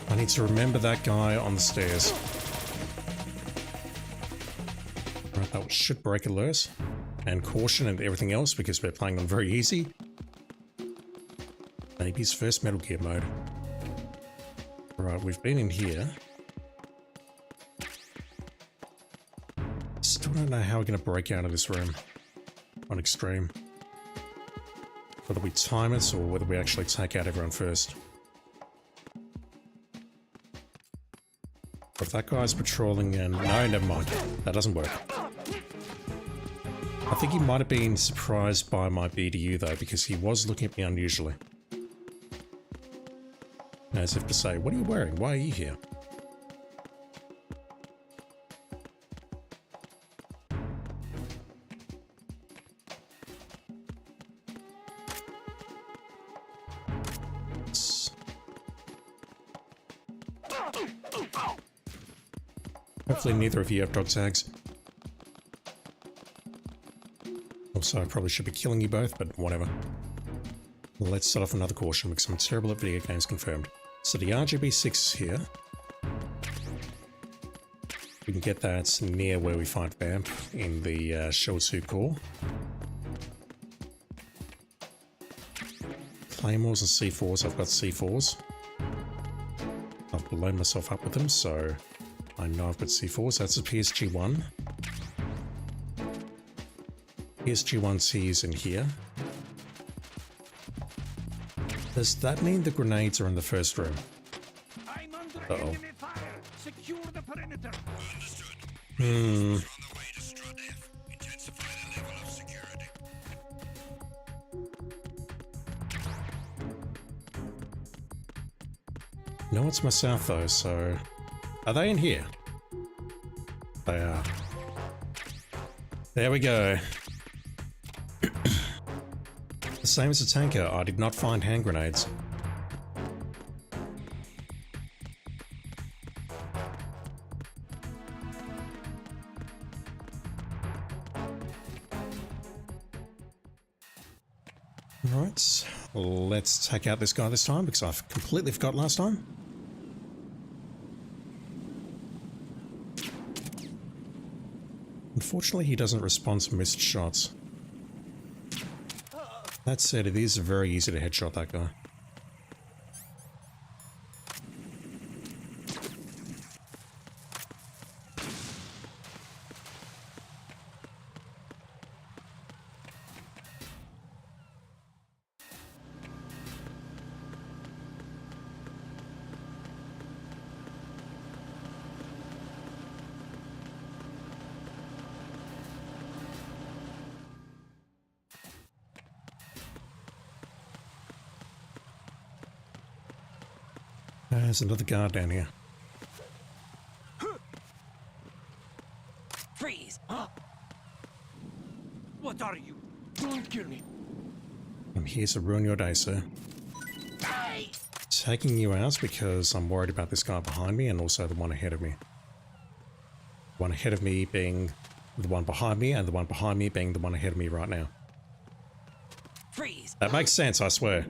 I need to remember that guy on the stairs. Right, that should break alert. And caution and everything else because we're playing on very easy. Maybe his first Metal Gear mode. Right, we've been in here. Still don't know how we're going to break out of this room on extreme. Whether we time it or whether we actually take out everyone first. But if that guy's patrolling and... No, never mind. That doesn't work. I think he might have been surprised by my BDU though, because he was looking at me unusually. As if to say, what are you wearing? Why are you here? Hopefully neither of you have dog tags. Also, I probably should be killing you both, but whatever. Let's set off another caution because I'm terrible at video games confirmed. So the RGB6 is here. We can get that near where we fight Vamp in the Shell Suit Core. Claymores and C4s, I've got C4s. I've blown myself up with them, so I know I've got C4s. That's a PSG-1. PSG-1C is in here. Does that mean the grenades are in the first room? I'm under Uh-oh. enemy fire. Secure the perimeter. Understood. Hmm. On the way to Strut F. Intensify the level of security. No, it's my south though, so... Are they in here? They are. There we go. The same as the tanker, I did not find hand grenades. Alright, let's take out this guy this time because I completely forgot last time. Unfortunately, he doesn't respond to missed shots. That said, it is very easy to headshot that guy. There's another guard down here. Freeze! Huh? What are you? Don't kill me. I'm here to ruin your day, sir. Hey! Taking you out because I'm worried about this guy behind me and also the one ahead of me. One ahead of me being the one behind me and the one behind me being the one ahead of me right now. Freeze! That makes sense, I swear.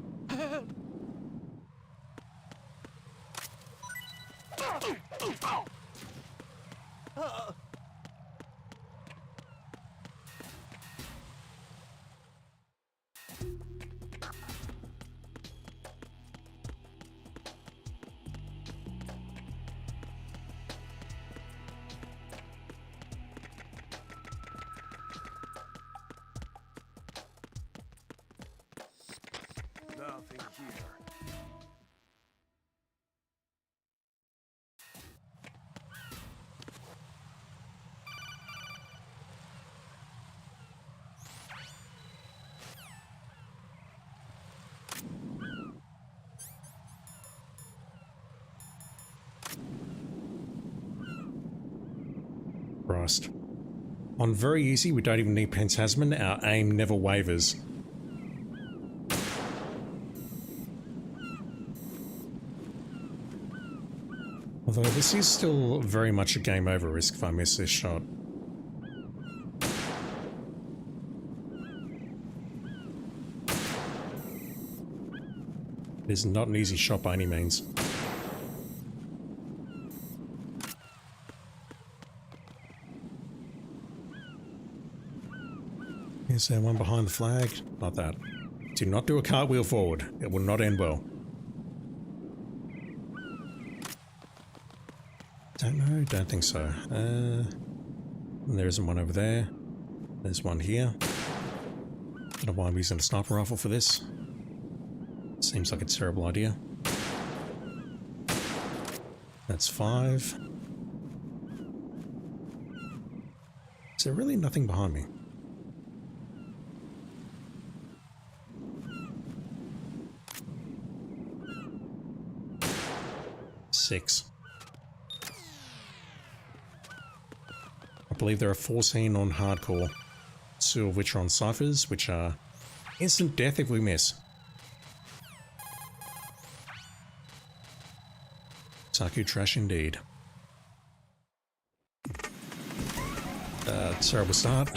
Nothing here. Christ. On very easy, we don't even need Pentasman, our aim never wavers. Although this is still very much a game over risk if I miss this shot. It is not an easy shot by any means. Is there one behind the flag? Not that. Do not do a cartwheel forward. It will not end well. Don't know, don't think so. There isn't one over there. There's one here. Don't know why I'm using a sniper rifle for this. Seems like a terrible idea. That's 5. Is there really nothing behind me? Six. I believe there are 14 on hardcore, 2 of which are on ciphers, which are instant death if we miss. Taku trash indeed. Terrible start.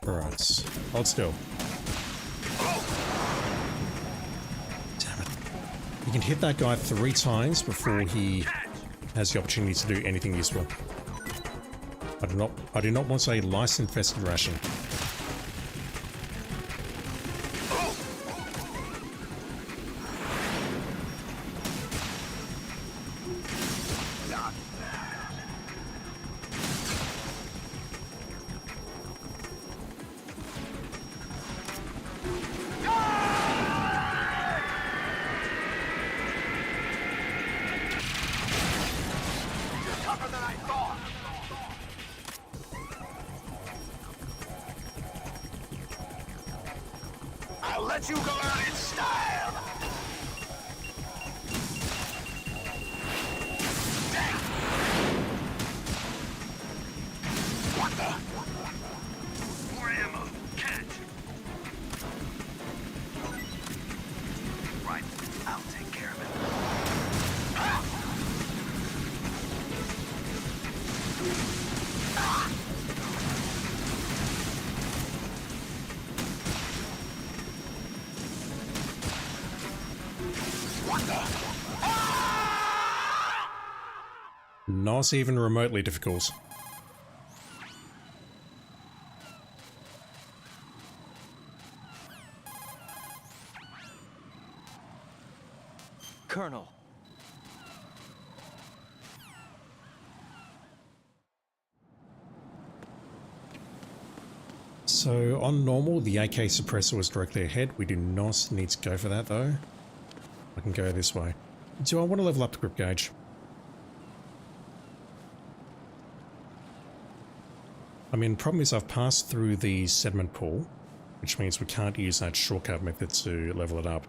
Alright, hold still. Damn it. You can hit that guy 3 times before he has the opportunity to do anything useful. I do not want a lice-infested ration. I'll let you go out in style! What the? More ammo. Catch! Right, I'll take care of it. Not even remotely difficult. Colonel. So on normal, the AK suppressor was directly ahead. We do not need to go for that though. I can go this way. Do I want to level up the grip gauge? I mean, problem is I've passed through the sediment pool, which means we can't use that shortcut method to level it up.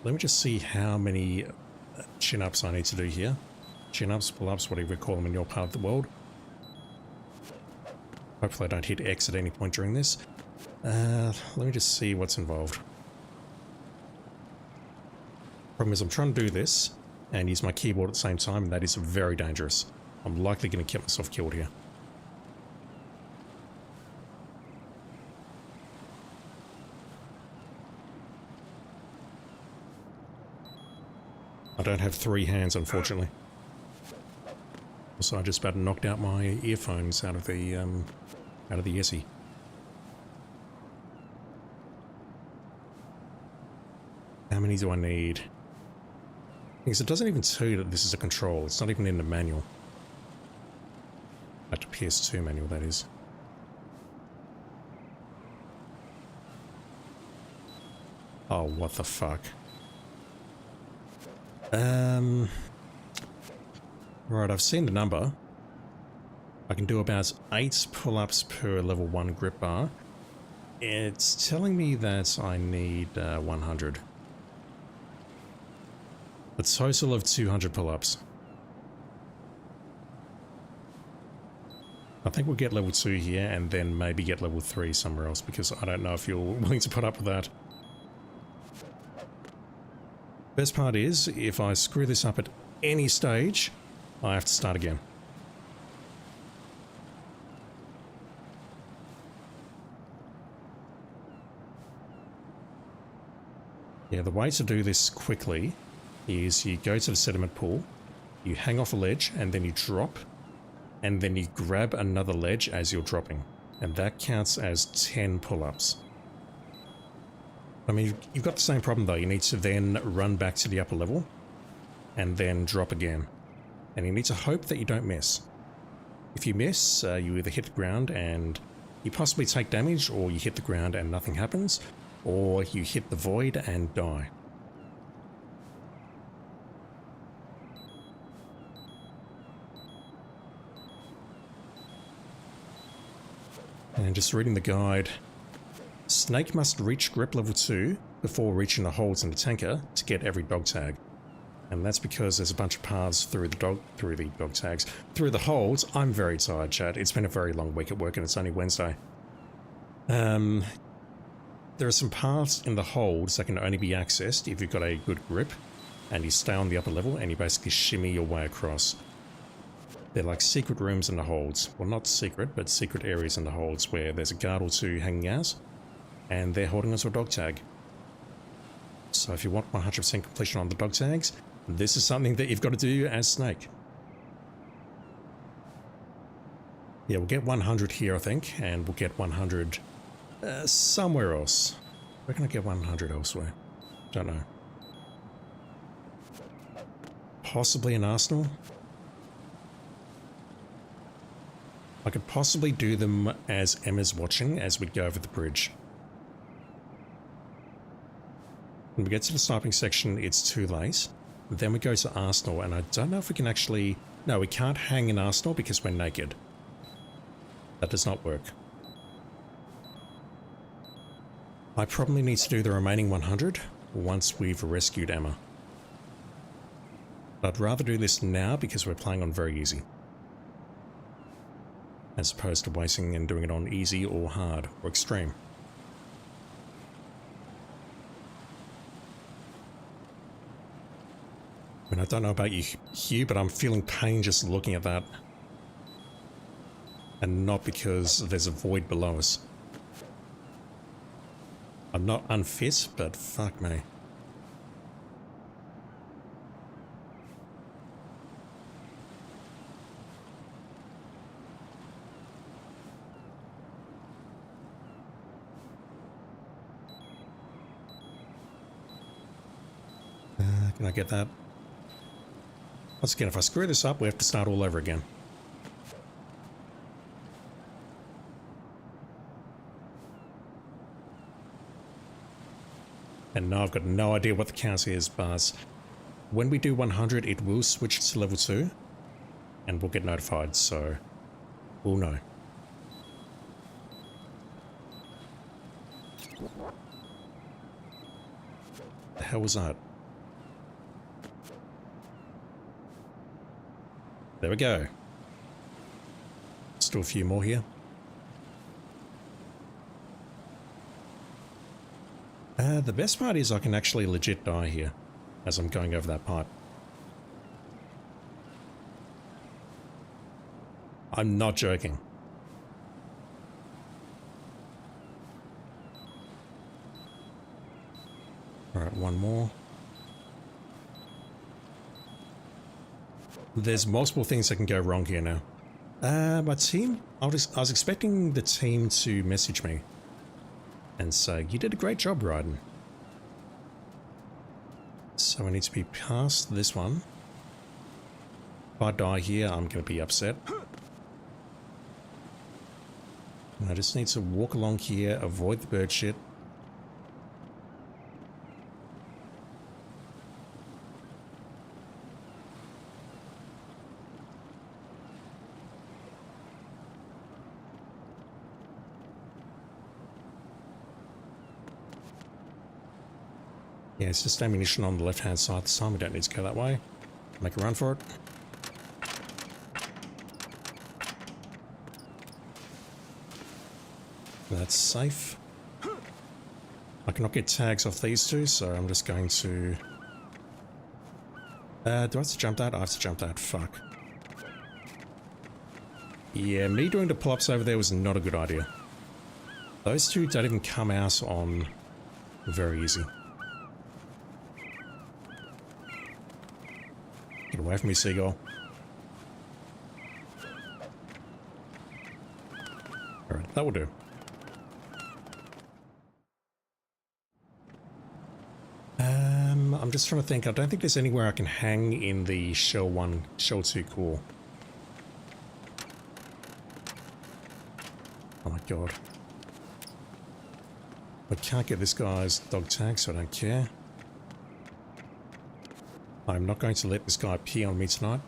Let me just see how many chin-ups I need to do here. Chin-ups, pull-ups, whatever you call them in your part of the world. Hopefully I don't hit X at any point during this. Let me just see what's involved. Problem is I'm trying to do this and use my keyboard at the same time, and that is very dangerous. I'm likely going to get myself killed here. I don't have 3 hands, unfortunately. Also, I just about knocked out my earphones out of the Yeti. How many do I need? Because it doesn't even tell you that this is a control. It's not even in the manual. At the PS2 manual, that is. Oh, what the fuck? Right, I've seen the number. I can do about 8 pull-ups per level 1 grip bar. It's telling me that I need 100. A total of 200 pull-ups. I think we'll get level 2 here and then maybe get level 3 somewhere else, because I don't know if you're willing to put up with that. Best part is, if I screw this up at any stage, I have to start again. Yeah, the way to do this quickly is you go to the sediment pool, you hang off a ledge, and then you drop, and then you grab another ledge as you're dropping. And that counts as 10 pull-ups. I mean, you've got the same problem though. You need to then run back to the upper level. and then drop again. And you need to hope that you don't miss. If you miss, you either hit the ground and you possibly take damage, or you hit the ground and nothing happens, or you hit the void and die. And just reading the guide, Snake must reach grip level 2 before reaching the holds in the tanker to get every dog tag. And that's because there's a bunch of paths through the holds. I'm very tired, chat. It's been a very long week at work and it's only Wednesday. There are some paths in the holds that can only be accessed if you've got a good grip and you stay on the upper level and you basically shimmy your way across. They're like secret rooms in the holds. Well, not secret, but secret areas in the holds where there's a guard or two hanging out and they're holding onto a dog tag. So if you want 100% completion on the dog tags, this is something that you've got to do as Snake. Yeah, we'll get 100 here, I think, and we'll get 100 somewhere else. Where can I get 100 elsewhere? Don't know. Possibly an Arsenal? I could possibly do them as Emma's watching as we go over the bridge. When we get to the sniping section, it's too late. Then we go to Arsenal, and I don't know if we can actually... No, we can't hang in Arsenal because we're naked. That does not work. I probably need to do the remaining 100 once we've rescued Emma. But I'd rather do this now because we're playing on very easy, as opposed to waiting and doing it on easy or hard or extreme. I mean, I don't know about you, Hugh, but I'm feeling pain just looking at that. And not because there's a void below us. I'm not unfit, but fuck me. Can I get that? Once again, if I screw this up, we have to start all over again. And now I've got no idea what the count is, but when we do 100, it will switch to level 2, and we'll get notified, so we'll know. The hell was that? There we go. Still a few more here. The best part is I can actually legit die here as I'm going over that pipe. I'm not joking. Alright, one more. There's multiple things that can go wrong here now. My team, I was expecting the team to message me and say, you did a great job, Raiden. So I need to be past this one. If I die here, I'm going to be upset. And I just need to walk along here, avoid the bird shit. Yeah, it's just ammunition on the left-hand side this time. We don't need to go that way. Make a run for it. That's safe. I cannot get tags off these two, so I'm just going to... do I have to jump that? I have to jump that. Fuck. Yeah, me doing the pull-ups over there was not a good idea. Those two don't even come out on very easy. Get away from me, seagull. Alright, that will do. I'm just trying to think. I don't think there's anywhere I can hang in the Shell 1, Shell 2 core. Oh my god. I can't get this guy's dog tag, so I don't care. I'm not going to let this guy pee on me tonight.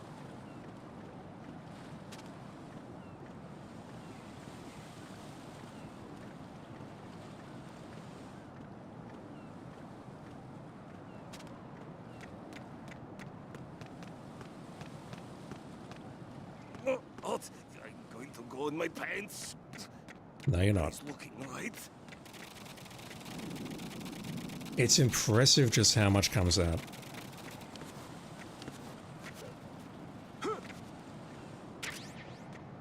Oh, I'm going to go in my pants. No, you're not. It's looking right. It's impressive just how much comes out.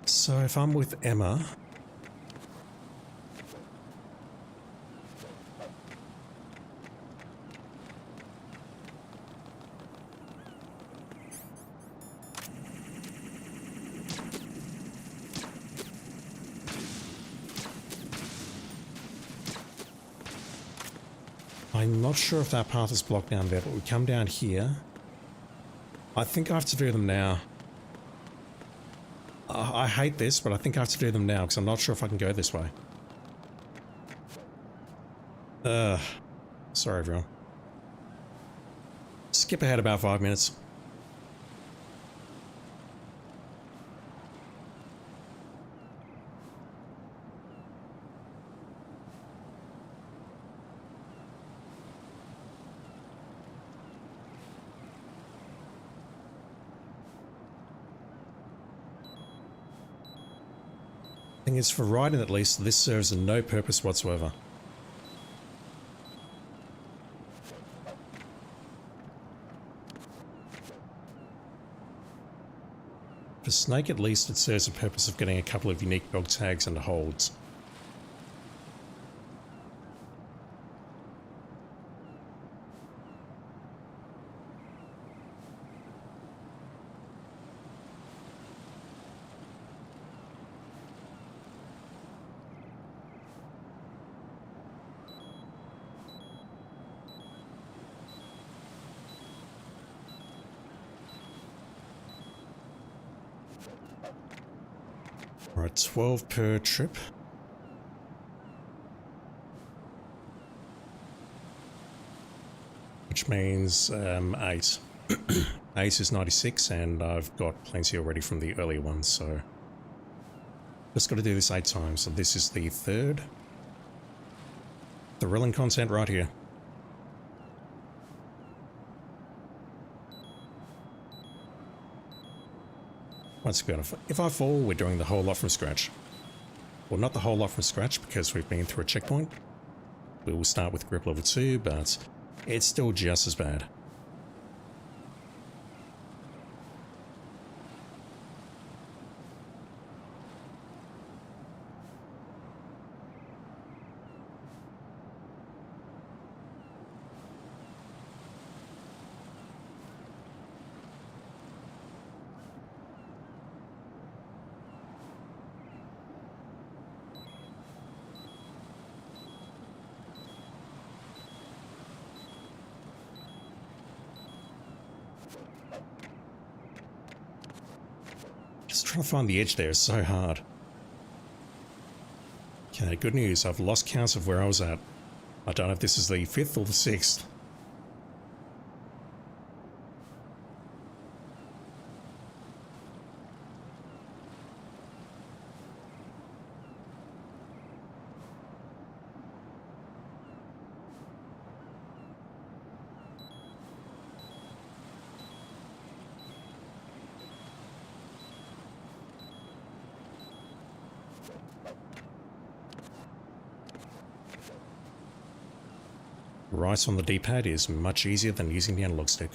So if I'm with Emma... I'm not sure if that path is blocked down there, but we come down here. I think I have to do them now. I hate this, but I think I have to do them now because I'm not sure if I can go this way. Sorry everyone. Skip ahead about 5 minutes. Thing is, for riding at least, this serves no purpose whatsoever. For Snake at least, it serves the purpose of getting a couple of unique dog tags and holds. Alright, 12 per trip. Which means 8. 8 is 96, and I've got plenty already from the earlier ones, so... Just got to do this 8 times, so this is the 3rd. Thrilling content right here. Once again, if I fall, we're doing the whole lot from scratch. Well, not the whole lot from scratch, because we've been through a checkpoint. We will start with grip level 2, but it's still just as bad. Just trying to find the edge there is so hard. Okay, good news. I've lost count of where I was at. I don't know if this is the 5th or the 6th. Right on the D-pad is much easier than using the analog stick.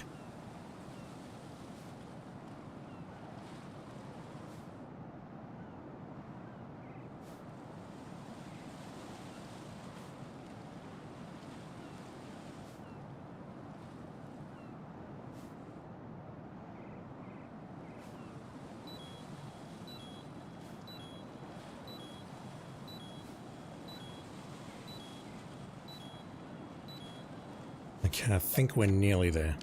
Okay, I think we're nearly there.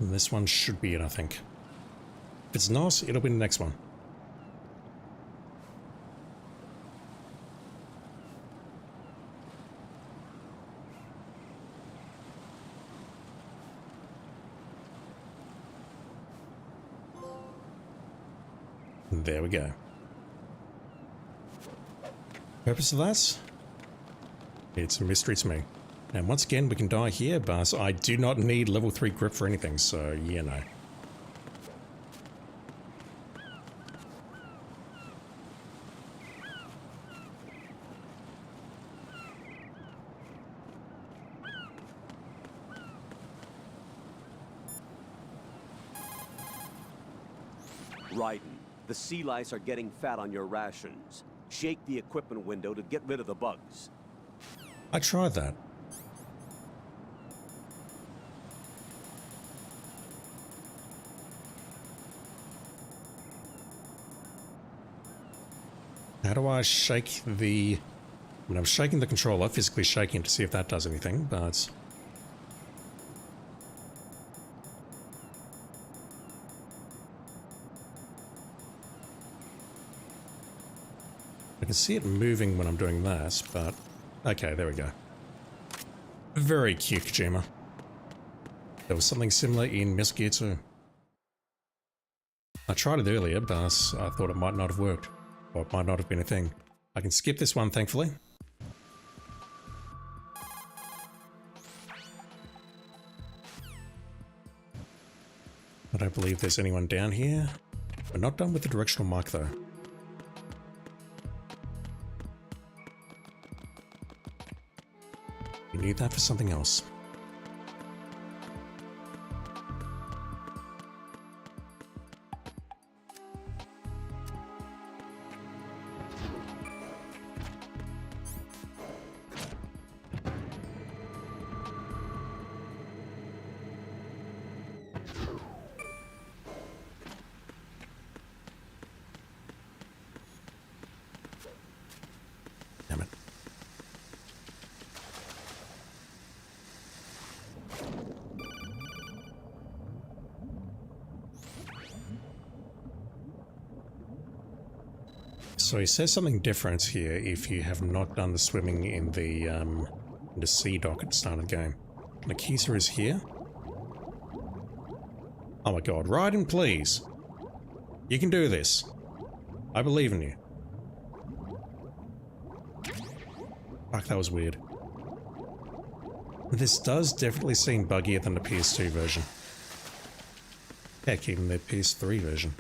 And this one should be it, I think. If it's not, it'll be the next one. There we go. Purpose of that? It's a mystery to me. And once again, we can die here, but I do not need level 3 grip for anything, so yeah, no. Raiden, the sea lice are getting fat on your rations. Shake the equipment window to get rid of the bugs. I tried that. How do I shake the... I mean, I'm shaking the controller, physically shaking to see if that does anything, but... I can see it moving when I'm doing that, but... Okay, there we go. Very cute, Kojima. There was something similar in Metal Gear 2. I tried it earlier, but I thought it might not have worked. Or it might not have been a thing. I can skip this one, thankfully. I don't believe there's anyone down here. We're not done with the directional mark, though. We need that for something else. Damn it. So he says something different here if you have not done the swimming in the sea dock at the start of the game. Nikisa is here. Oh my god, Raiden, please. You can do this. I believe in you. Fuck, that was weird. This does definitely seem buggier than the PS2 version. Heck, even the PS3 version.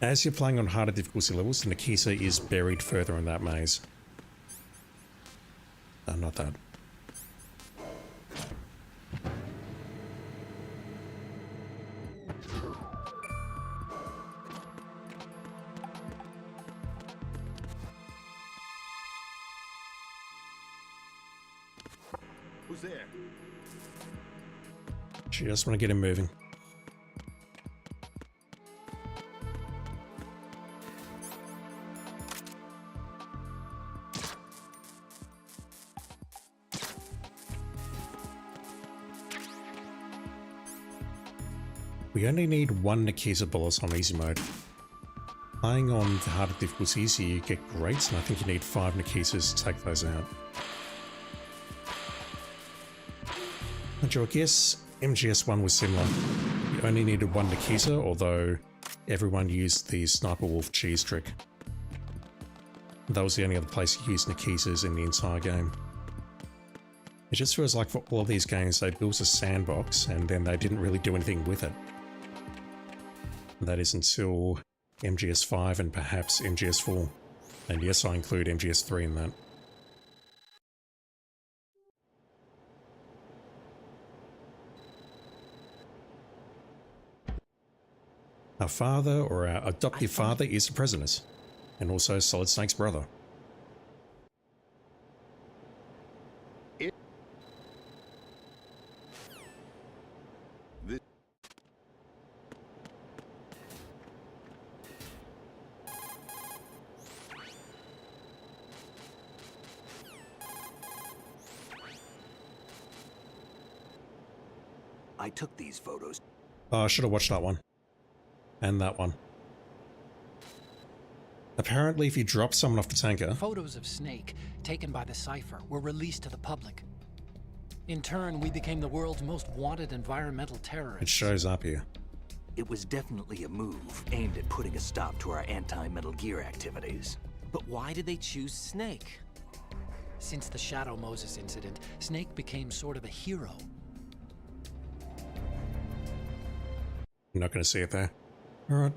As you're playing on harder difficulty levels, Nikisa is buried further in that maze. Not that. Who's there? Just want to get him moving. We only need one Nikisa bullet on easy mode. Playing on the harder difficulties, you get greats, and I think you need 5 Nikisas to take those out. And I guess MGS1 was similar. You only needed 1 Nikisa, although everyone used the Sniper Wolf cheese trick. That was the only other place you used Nikisas in the entire game. It just feels like for all of these games, they built a sandbox and then they didn't really do anything with it. That is until MGS5 and perhaps MGS4. And yes, I include MGS3 in that. Our father, or our adoptive father, is the president, and also Solid Snake's brother. I took these photos. Oh, I should have watched that one. And that one. Apparently, if you drop someone off the tanker... Photos of Snake, taken by the Cypher, were released to the public. In turn, we became the world's most wanted environmental terrorists. It shows up here. It was definitely a move aimed at putting a stop to our anti-Metal Gear activities. But why did they choose Snake? Since the Shadow Moses incident, Snake became sort of a hero. I'm not going to see it there. Alright.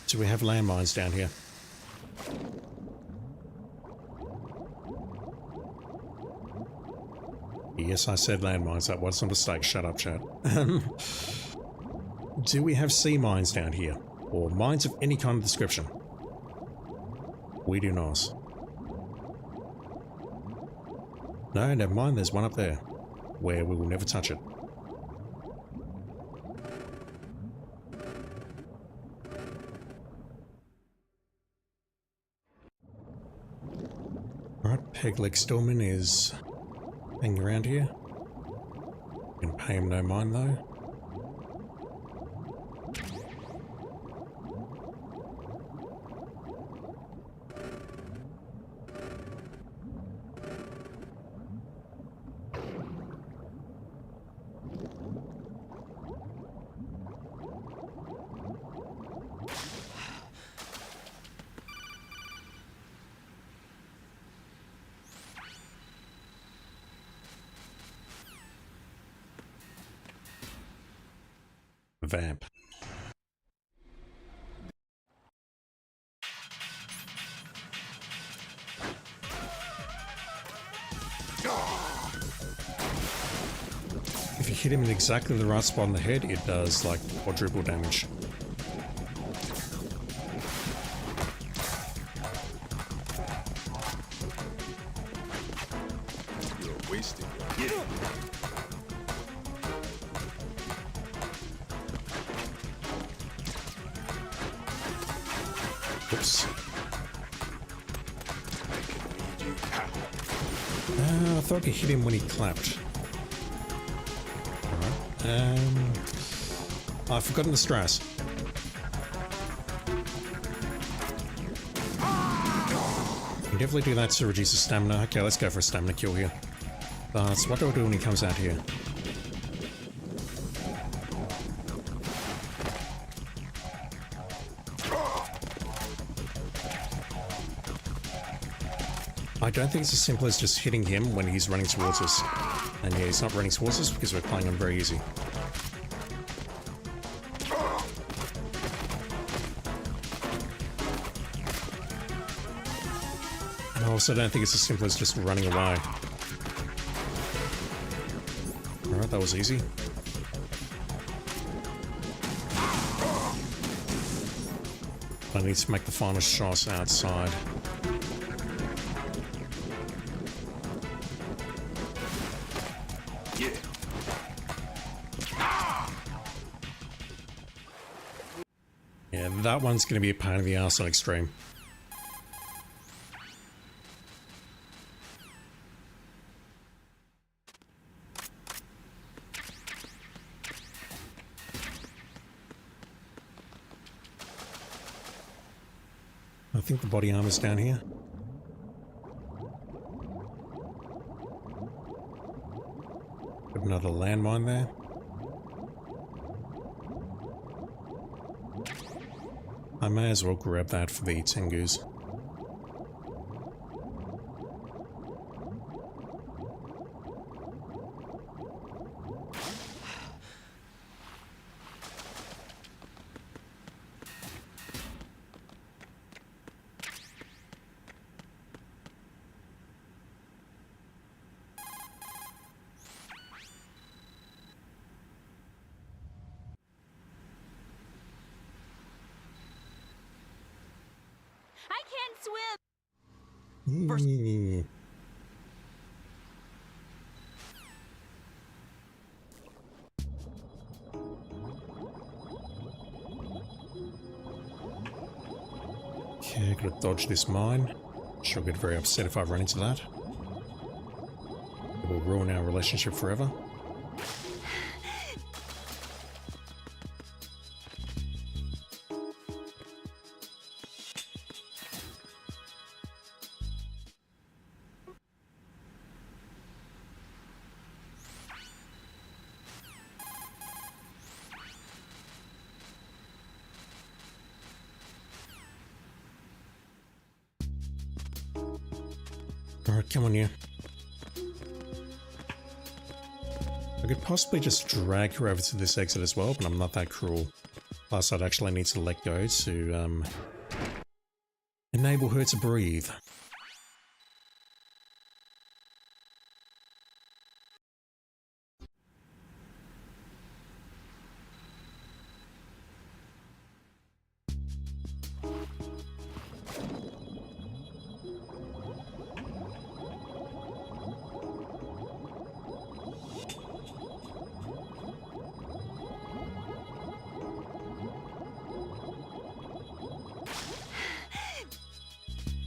Do we have landmines down here? Yes, I said landmines. That was a mistake. Shut up, chat. Do we have sea mines down here? Or mines of any kind of description? We do not. No, never mind. There's one up there. Where we will never touch it. Alright, Pegleg Stillman is hanging around here. Can pay him no mind though. Vamp. If you hit him in exactly the right spot on the head, it does like quadruple damage. You're wasting your hit. Oops. I thought I could hit him when he clapped. Alright. I've forgotten the Strass. You can definitely do that to reduce his stamina. Okay, let's go for a stamina kill here. So what do I do when he comes out here? I don't think it's as simple as just hitting him when he's running towards us. And yeah, he's not running towards us because we're playing him very easy. And I also don't think it's as simple as just running away. Alright, that was easy. I need to make the final shot outside. that one's going to be a pain in the ass on extreme. I think the body armor's down here. Put another landmine there. I may as well grab that for the Tengus. I can't swim. Okay, gotta dodge this mine. She'll get very upset if I run into that. It will ruin our relationship forever. Alright, come on, you. I could possibly just drag her over to this exit as well, but I'm not that cruel. Plus, I'd actually need to let go to enable her to breathe.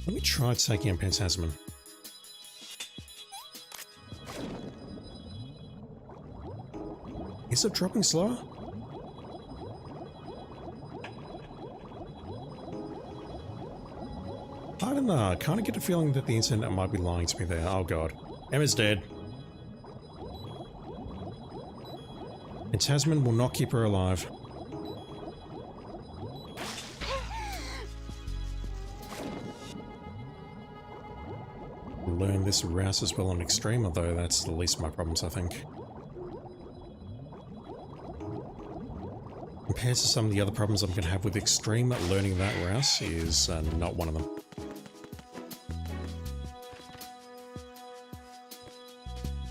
Let me try taking on Pentasman. Is it dropping slower? I don't know, I kind of get the feeling that the internet might be lying to me there. Oh god. Emma's dead. And Tasman will not keep her alive. Learn this route as well on extreme, although that's the least of my problems, I think. Compared to some of the other problems I'm going to have with extreme, learning that route is not one of them.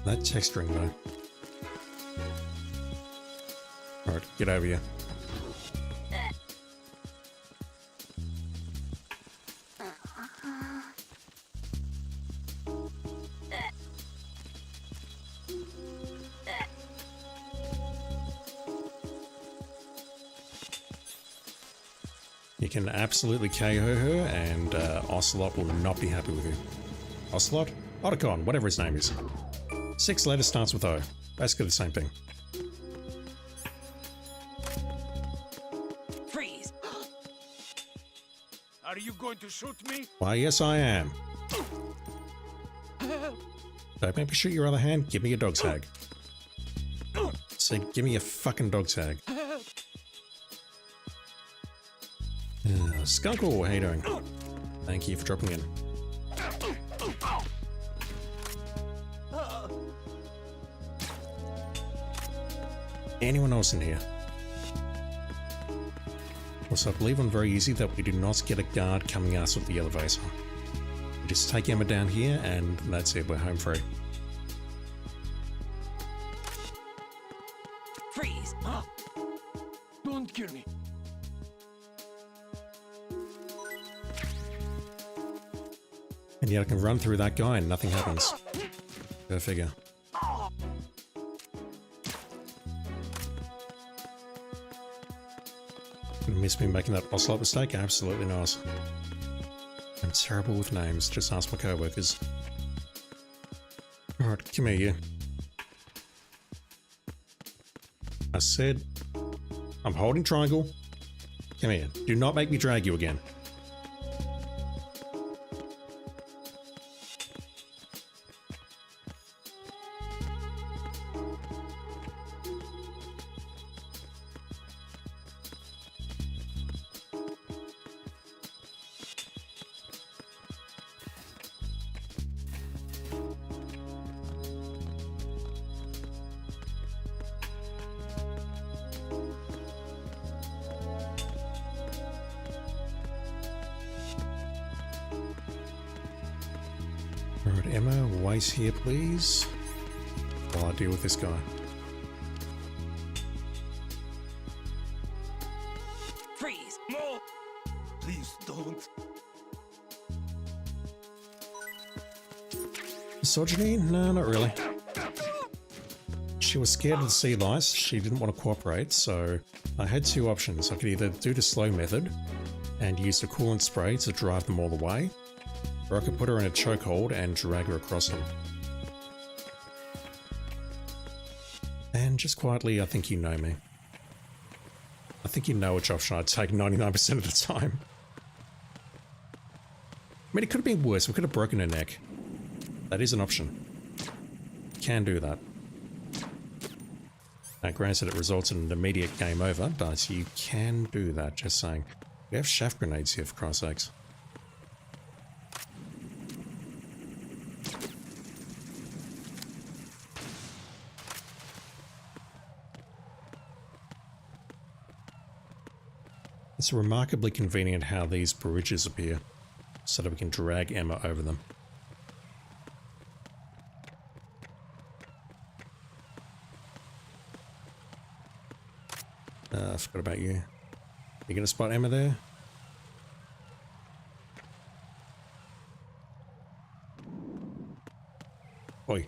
That texturing though. Alright, get over here. You can absolutely KO her, and Ocelot will not be happy with you. Ocelot? Otacon, whatever his name is. 6 letters starts with O. Basically the same thing. Freeze! Are you going to shoot me? Why, yes I am. Don't make me shoot your other hand, give me your dog tag. Say, give me your fucking dog tag. Skunkle, how you doing? Thank you for dropping in. Anyone else in here? Also, I believe on very easy that we do not get a guard coming at us with the elevator. We just take Emma down here and that's it, we're home free. Freeze! Don't kill me. And yet I can run through that guy and nothing happens. Go figure. I'm gonna Missed me making that ocelot mistake? Absolutely nice. I'm terrible with names, just ask my co-workers. Alright, come here, you. I said, I'm holding triangle. Come here. Do not make me drag you again. Alright, Emma, wait here, please, while I deal with this guy. Freeze! No! Please don't. Misogyny? No, not really. She was scared of the sea lice. She didn't want to cooperate, so I had two options. I could either do the slow method and use the coolant spray to drive them all away, or I could put her in a chokehold and drag her across them. And just quietly, I think you know me. I think you know which option I'd take 99% of the time. I mean, it could have been worse. We could have broken her neck. That is an option. Can do that. Now, granted, it results in an immediate game over, but you can do that, just saying. We have shaft grenades here, for Christ's sakes. It's remarkably convenient how these bridges appear, so that we can drag Emma over them. I forgot about you. You gonna spot Emma there? Oi.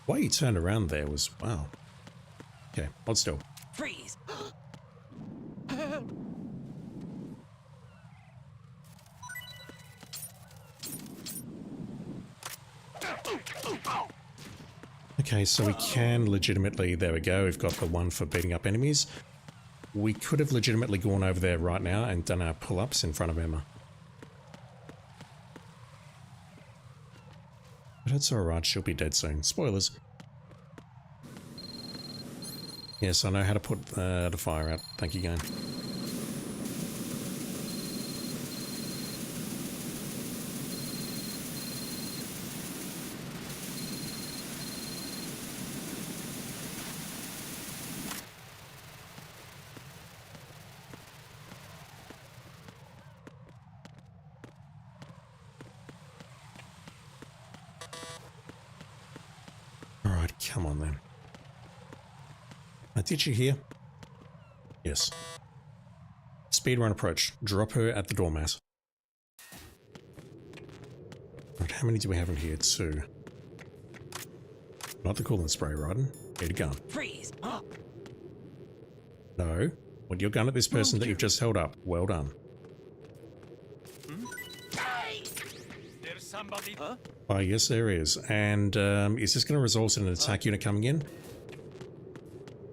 Why you turned around there was... wow. Okay, hold still. Freeze! Okay, so we can legitimately... there we go, we've got the one for beating up enemies. We could have legitimately gone over there right now and done our pull-ups in front of Emma. But it's alright, she'll be dead soon. Spoilers. Yes, I know how to put the fire out. Thank you, game. Alright, come on then. Did you hear? Yes. Speedrun approach. Drop her at the doormat. Right, how many do we have in here? 2. Not the coolant spray, Raiden. Need a gun. Freeze! No. Point your gun at this person that you've just held up. Well done. There's somebody. Huh? Oh, yes, there is. And is this going to result in an attack unit coming in?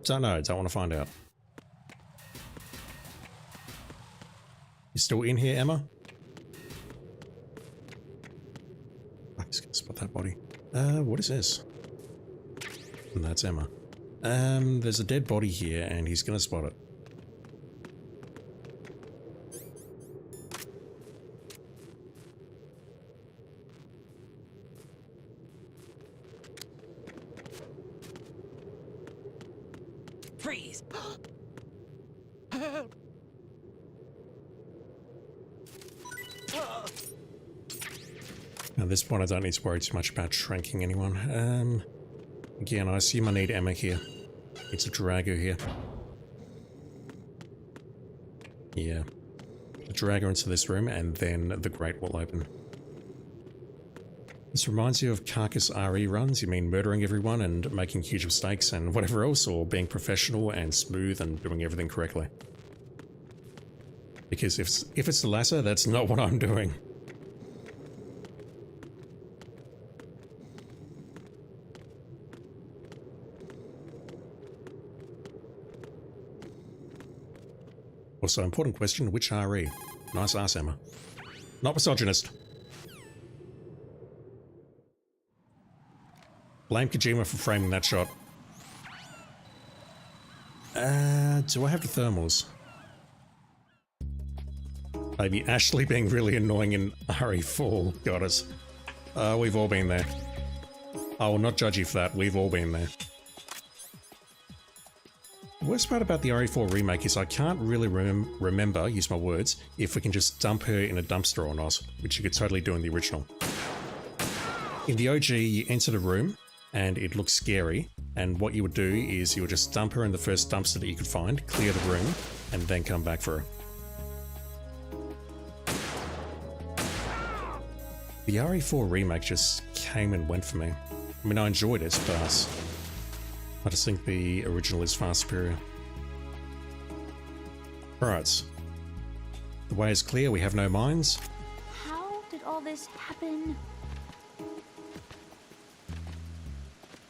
Don't know. Don't want to find out. You still in here, Emma? I'm just going to spot that body. What is this? And that's Emma. There's a dead body here, and he's going to spot it. Freeze! At this point, I don't need to worry too much about shrinking anyone. Again, I assume I need Emma here. It's a drag her here. Yeah. Drag her into this room, and then the grate will open. This reminds you of Carcass RE runs. You mean murdering everyone and making huge mistakes and whatever else, or being professional and smooth and doing everything correctly? Because if it's the latter, that's not what I'm doing. Also, important question, which RE? Nice ass, Emma. Not misogynist. Blame Kojima for framing that shot. Do I have the thermals? Maybe Ashley being really annoying in RE4. Got us. We've all been there. I will not judge you for that. We've all been there. The worst part about the RE4 remake is I can't really remember, use my words, if we can just dump her in a dumpster or not, which you could totally do in the original. In the OG, you enter the room, and it looks scary, and what you would do is you would just dump her in the first dumpster that you could find, clear the room, and then come back for her. The RE4 remake just came and went for me. I mean, I enjoyed it, but I just think the original is far superior. Alright. The way is clear, we have no minds. How did all this happen?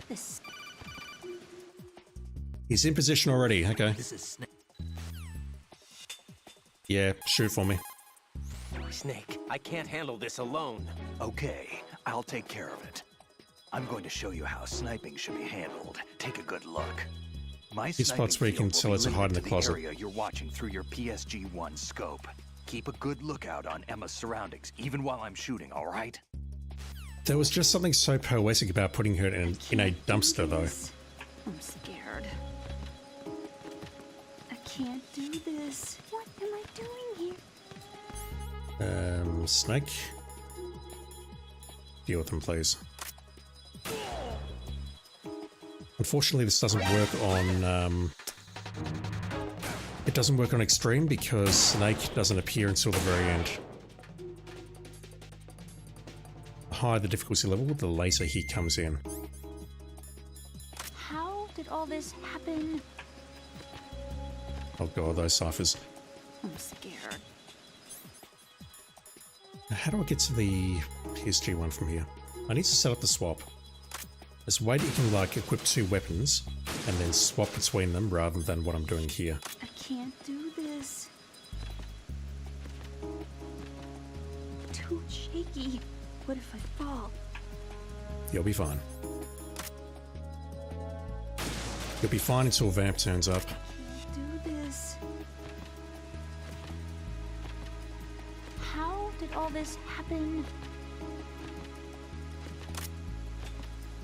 This. He's in position already, okay. This is Snake. Yeah, shoot for me. Snake, I can't handle this alone. Okay, I'll take care of it. I'm going to show you how sniping should be handled. Take a good look. My These spots where you can tell it's a hide in the closet. Area you're watching through your PSG-1 scope. Keep a good lookout on Emma's surroundings, even while I'm shooting, all right? There was just something so poetic about putting her in a dumpster, though. I'm scared. I can't do this. What am I doing here? Snake. Deal with them, please. Unfortunately, this doesn't work on, it doesn't work on Extreme because Snake doesn't appear until the very end. The higher the difficulty level, the later he comes in. How did all this happen? Oh god, those ciphers. I'm scared. Now, how do I get to the PSG one from here? I need to set up the swap. There's a way that you can, like, equip two weapons and then swap between them rather than what I'm doing here. I can't do this. Too shaky. What if I fall? You'll be fine. You'll be fine until Vamp turns up. I can't do this. How did all this happen?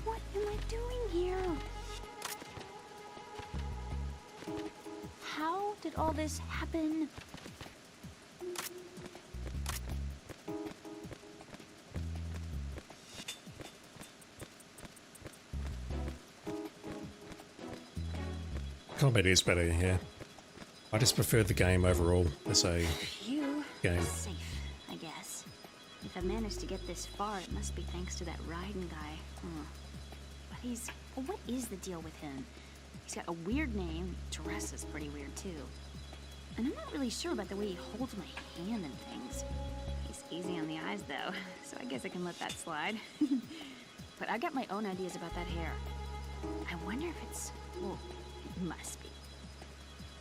What am I doing here? How did all this happen? Combat is better here. I just prefer the game overall as a Phew. game. Safe, I guess. If I managed to get this far, it must be thanks to that Raiden guy. But well, what is the deal with him? He's got a weird name. Dress is pretty weird too. And I'm not really sure about the way he holds my hand and things. He's easy on the eyes though, so I guess I can let that slide. But I got my own ideas about that hair. I wonder if it's... Well, it must be.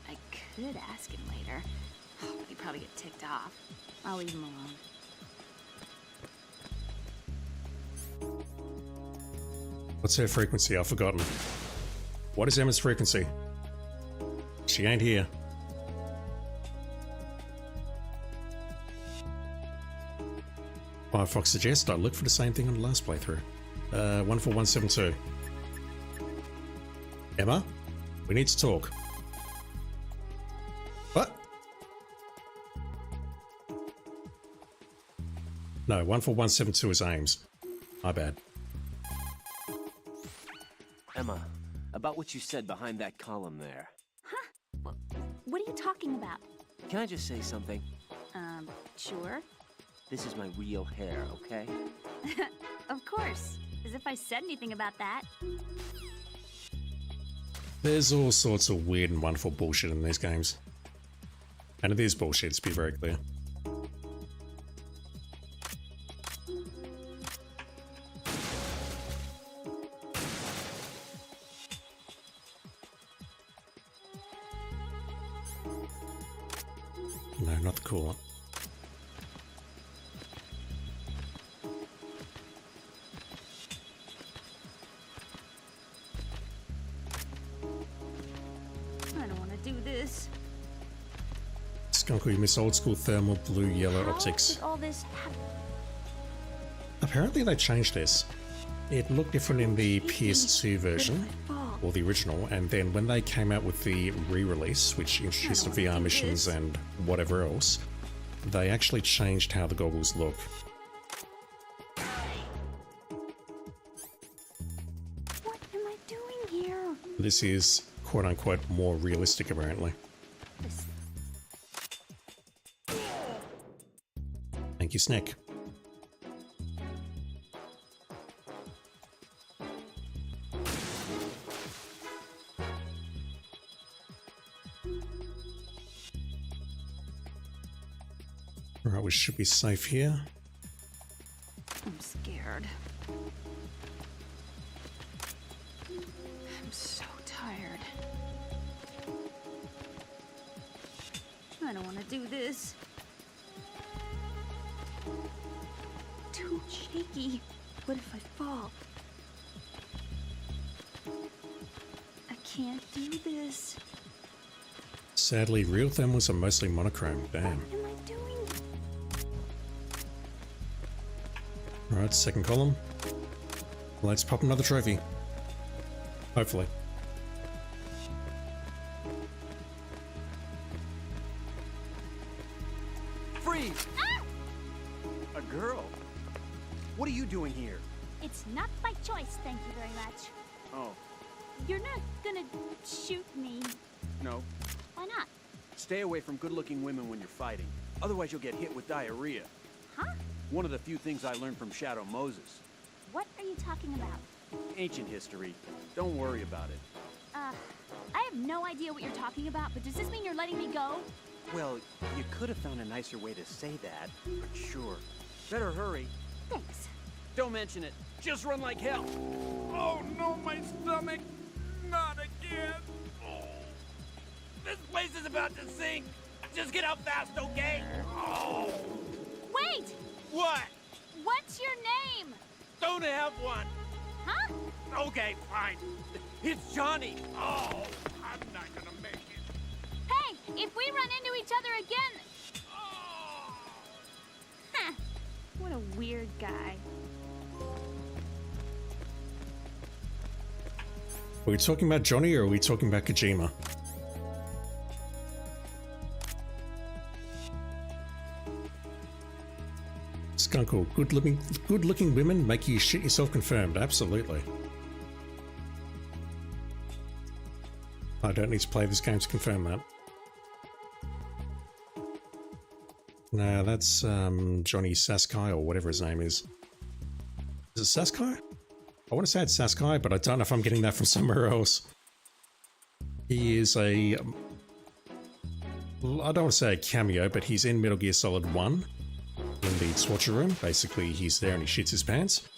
I could ask him later, but he'd probably get ticked off. I'll leave him alone. What's her frequency? I've forgotten. What is Emma's frequency? She ain't here. Firefox suggests I look for the same thing on the last playthrough. 14172. Emma, we need to talk. What? No, 14172 is Ames. My bad. Emma, about what you said behind that column there. Huh? What are you talking about? Can I just say something? Sure. This is my real hair, okay? Of course. As if I said anything about that. There's all sorts of weird and wonderful bullshit in these games. And it is bullshit, to be very clear. No, not the cool one. I don't want to do this. Skunkle, you miss old school thermal blue yellow How optics. did all this happen? Apparently they changed this. It looked different in the PS2 version, or the original, and then when they came out with the re-release, which introduced the VR missions and whatever else, they actually changed how the goggles look. What am I doing here? This is quote-unquote more realistic, apparently. Thank you, Snick. Alright, we should be safe here. I'm scared. I'm so tired. I don't want to do this. Too shaky. What if I fall? I can't do this. Sadly, real thermals are mostly monochrome. Damn. What am I doing? Alright, second column. Let's pop another trophy. Hopefully. Freeze! Ah! A girl? What are you doing here? It's not by choice, thank you very much. Oh, You're not gonna shoot me. no. Why not? Stay away from good-looking women when you're fighting. Otherwise you'll get hit with diarrhea. Huh? One of the few things I learned from Shadow Moses. What are you talking about? Ancient history. Don't worry about it. I have no idea what you're talking about, but does this mean you're letting me go? Well, you could have found a nicer way to say that, but sure. Better hurry. Thanks. Don't mention it. Just run like hell. Oh no, my stomach! Not again! Oh. This place is about to sink. Just get out fast, okay? Oh. Wait! What? What's your name? Don't have one. Huh? Okay, fine. It's Johnny. Oh, I'm not gonna make it. Hey, if we run into each other again... Huh. What a weird guy. Are we talking about Johnny or are we talking about Kojima? Skunkle, good-looking women make you shit yourself confirmed. Absolutely. I don't need to play this game to confirm that. No, that's Johnny Saskai or whatever his name is. Is it Saskai? I want to say it's Saskai, but I don't know if I'm getting that from somewhere else. He is a... I don't want to say a cameo, but he's in Metal Gear Solid 1 in the torture room. Basically, he's there and he shits his pants.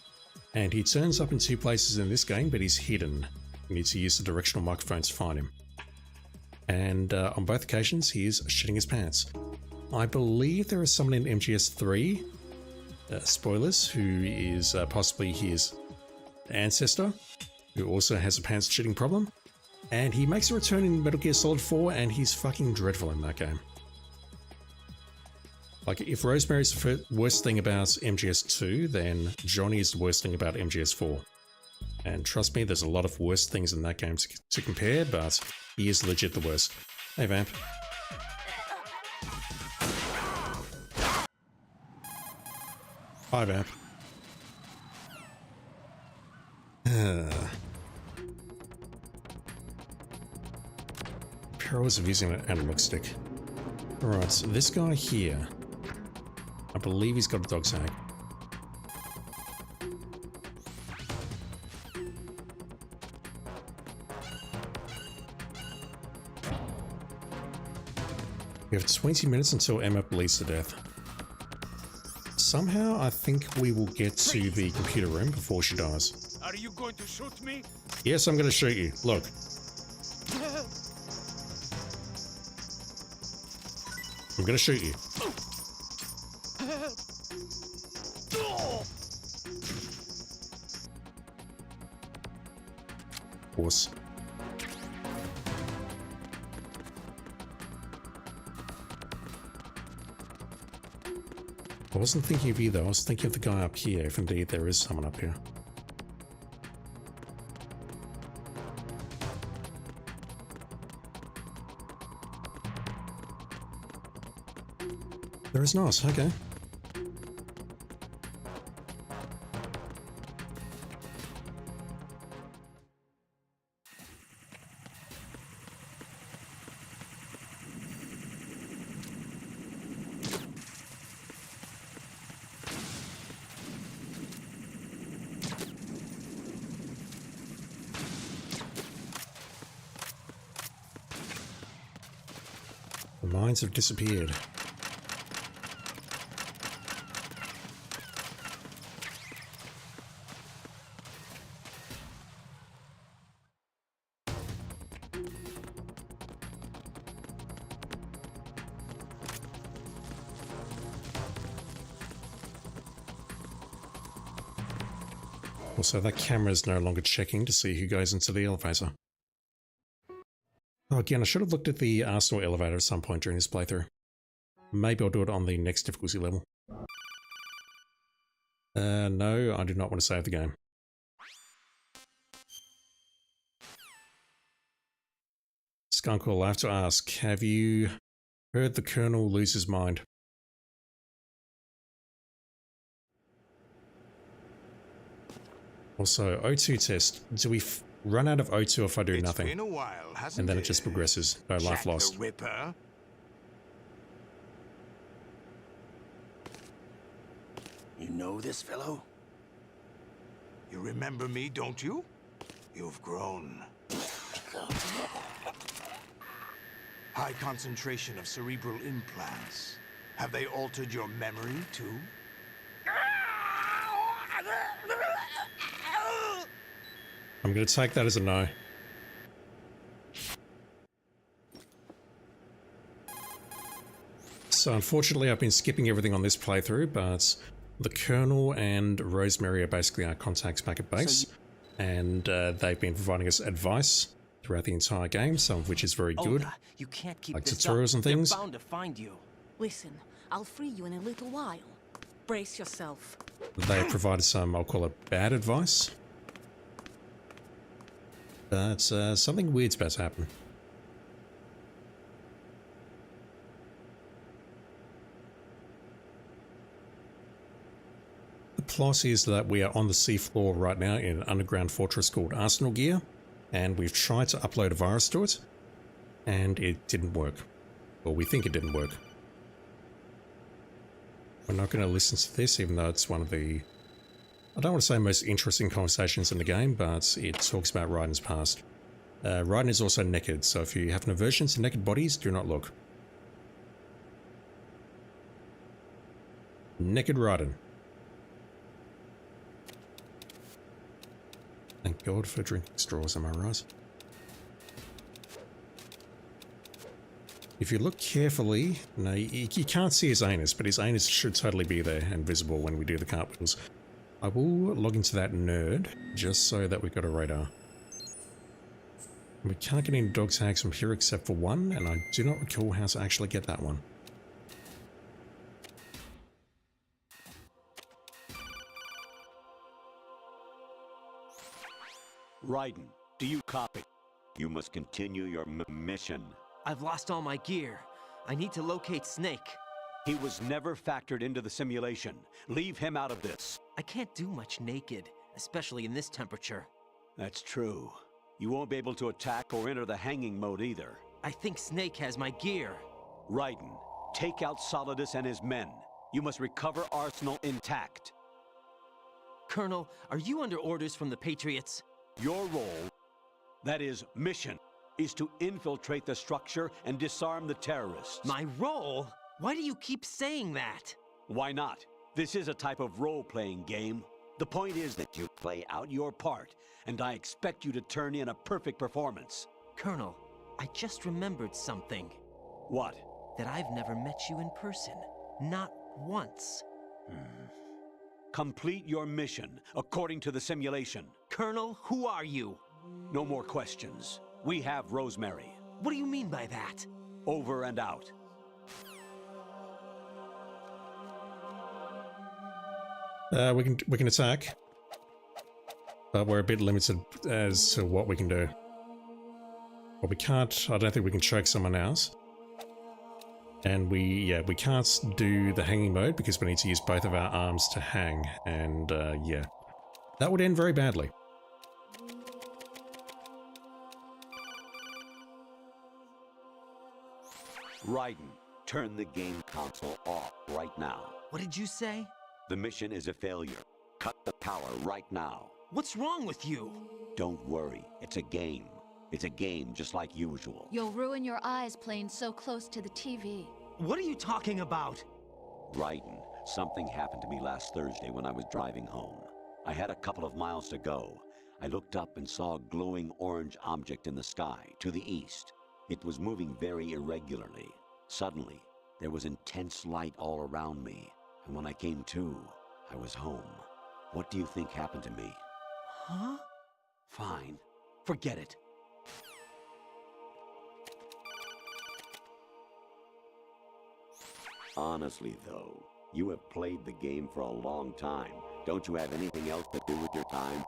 And he turns up in two places in this game, but he's hidden. You need to use the directional microphone to find him. And on both occasions, he is shitting his pants. I believe there is someone in MGS3, spoilers, who is possibly his ancestor, who also has a pants shitting problem. And he makes a return in Metal Gear Solid 4, and he's fucking dreadful in that game. Like, if Rosemary's the worst thing about MGS2, then Johnny is the worst thing about MGS4. And trust me, there's a lot of worse things in that game to compare, but he is legit the worst. Hey, Vamp. Hi, Vamp. Perils of using an analog stick. Alright, so this guy here, I believe he's got a dog tag. We have 20 minutes until Emma bleeds to death. Somehow, I think we will get to the computer room before she dies. Are you going to shoot me? Yes, I'm going to shoot you. Look. I'm going to shoot you. Of course. I wasn't thinking of you though, I was thinking of the guy up here, if indeed there is someone up here. There is not, okay. The mines have disappeared. Also, that camera is no longer checking to see who goes into the elevator. Oh, again, I should have looked at the Arsenal elevator at some point during this playthrough. Maybe I'll do it on the next difficulty level. No, I do not want to save the game. Skunkle, I have to ask, have you heard the Colonel lose his mind? Also, O2 test. Do we run out of O2 if I do nothing? It's been a while, hasn't and then it just progresses. No life lost. The Ripper. You know this fellow? You remember me, don't you? You've grown. High concentration of cerebral implants. Have they altered your memory, too? I'm going to take that as a no. So unfortunately I've been skipping everything on this playthrough, but the Colonel and Rosemary are basically our contacts back at base, and they've been providing us advice throughout the entire game, some of which is very good, you can't keep like this tutorials up. and things. They're bound to find you. Listen, I'll free you in a little while. Brace yourself. They have provided some, I'll call it bad advice. But something weird's about to happen. The plot is that we are on the seafloor right now in an underground fortress called Arsenal Gear, and we've tried to upload a virus to it, and it didn't work. Well, we think it didn't work. We're not going to listen to this, even though it's one of the, I don't want to say most interesting conversations in the game, but it talks about Raiden's past. Raiden is also naked, so if you have an aversion to naked bodies, do not look. Naked Raiden. Thank God for drinking straws, am I right? If you look carefully, no, you can't see his anus, but his anus should totally be there and visible when we do the cartwheels. I will log into that nerd, just so that we've got a radar. We can't get any dog tags from here except for one, and I do not recall how to actually get that one. Raiden, do you copy? You must continue your mission. I've lost all my gear. I need to locate Snake. He was never factored into the simulation. Leave him out of this. I can't do much naked, especially in this temperature. That's true. You won't be able to attack or enter the hanging mode either. I think Snake has my gear. Raiden, take out Solidus and his men. You must recover Arsenal intact. Colonel, are you under orders from the Patriots? Your role, that is mission, is to infiltrate the structure and disarm the terrorists. My role? Why do you keep saying that? Why not? This is a type of role-playing game. The point is that you play out your part, and I expect you to turn in a perfect performance. Colonel, I just remembered something. What? That I've never met you in person. Not once. Complete your mission, according to the simulation. Colonel, who are you? No more questions. We have Rosemary. What do you mean by that? Over and out. We can attack, but we're a bit limited as to what we can do. But we can't. I don't think we can choke someone else. And we can't do the hanging mode because we need to use both of our arms to hang. And yeah, that would end very badly. Raiden, turn the game console off right now. What did you say? The mission is a failure. Cut the power right now. What's wrong with you? Don't worry, it's a game. It's a game just like usual. You'll ruin your eyes playing so close to the TV. What are you talking about? Raiden, something happened to me last Thursday when I was driving home. I had a couple of miles to go. I looked up and saw a glowing orange object in the sky to the east. It was moving very irregularly. Suddenly, there was intense light all around me. And when I came to, I was home. What do you think happened to me? Huh? Fine. Forget it. Honestly, though, you have played the game for a long time. Don't you have anything else to do with your time?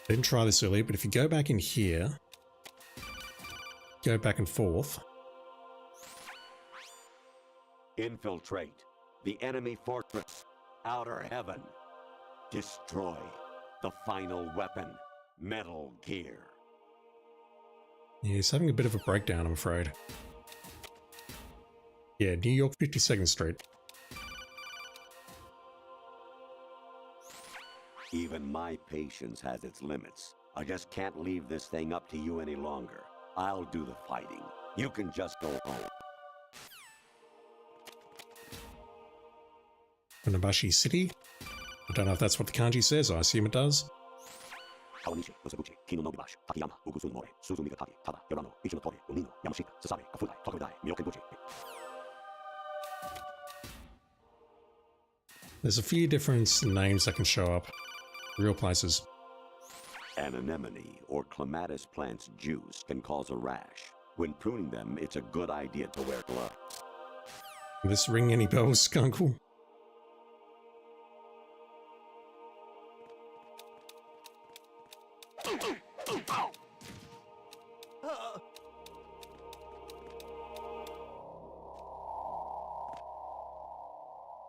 Didn't try this earlier, but if you go back in here, go back and forth. Infiltrate the enemy fortress, Outer Heaven. Destroy the final weapon, Metal Gear. Yeah, he's having a bit of a breakdown, I'm afraid. Yeah, New York 52nd Street. Even my patience has its limits. I just can't leave this thing up to you any longer. I'll do the fighting. You can just go home. Funabashi City? I don't know if that's what the kanji says, I assume it does. There's a few different names that can show up. Real places. An anemone or clematis plant's juice can cause a rash. When pruning them, it's a good idea to wear gloves. This ring any bells, Skunkle?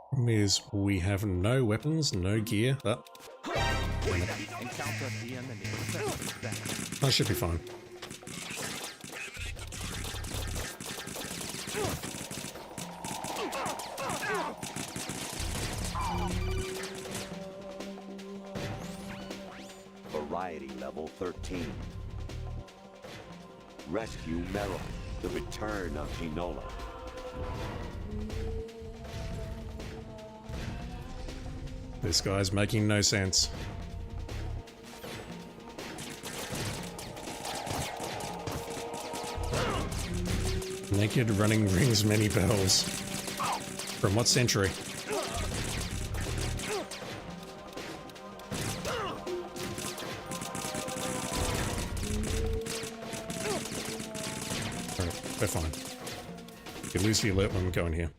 Problem is, we have no weapons, no gear. I should be fine. Variety level 13. Rescue Meryl, the return of Ginola. This guy's making no sense. Naked running rings many bells. From what century? Alright, we're fine. You lose the alert when we go in here.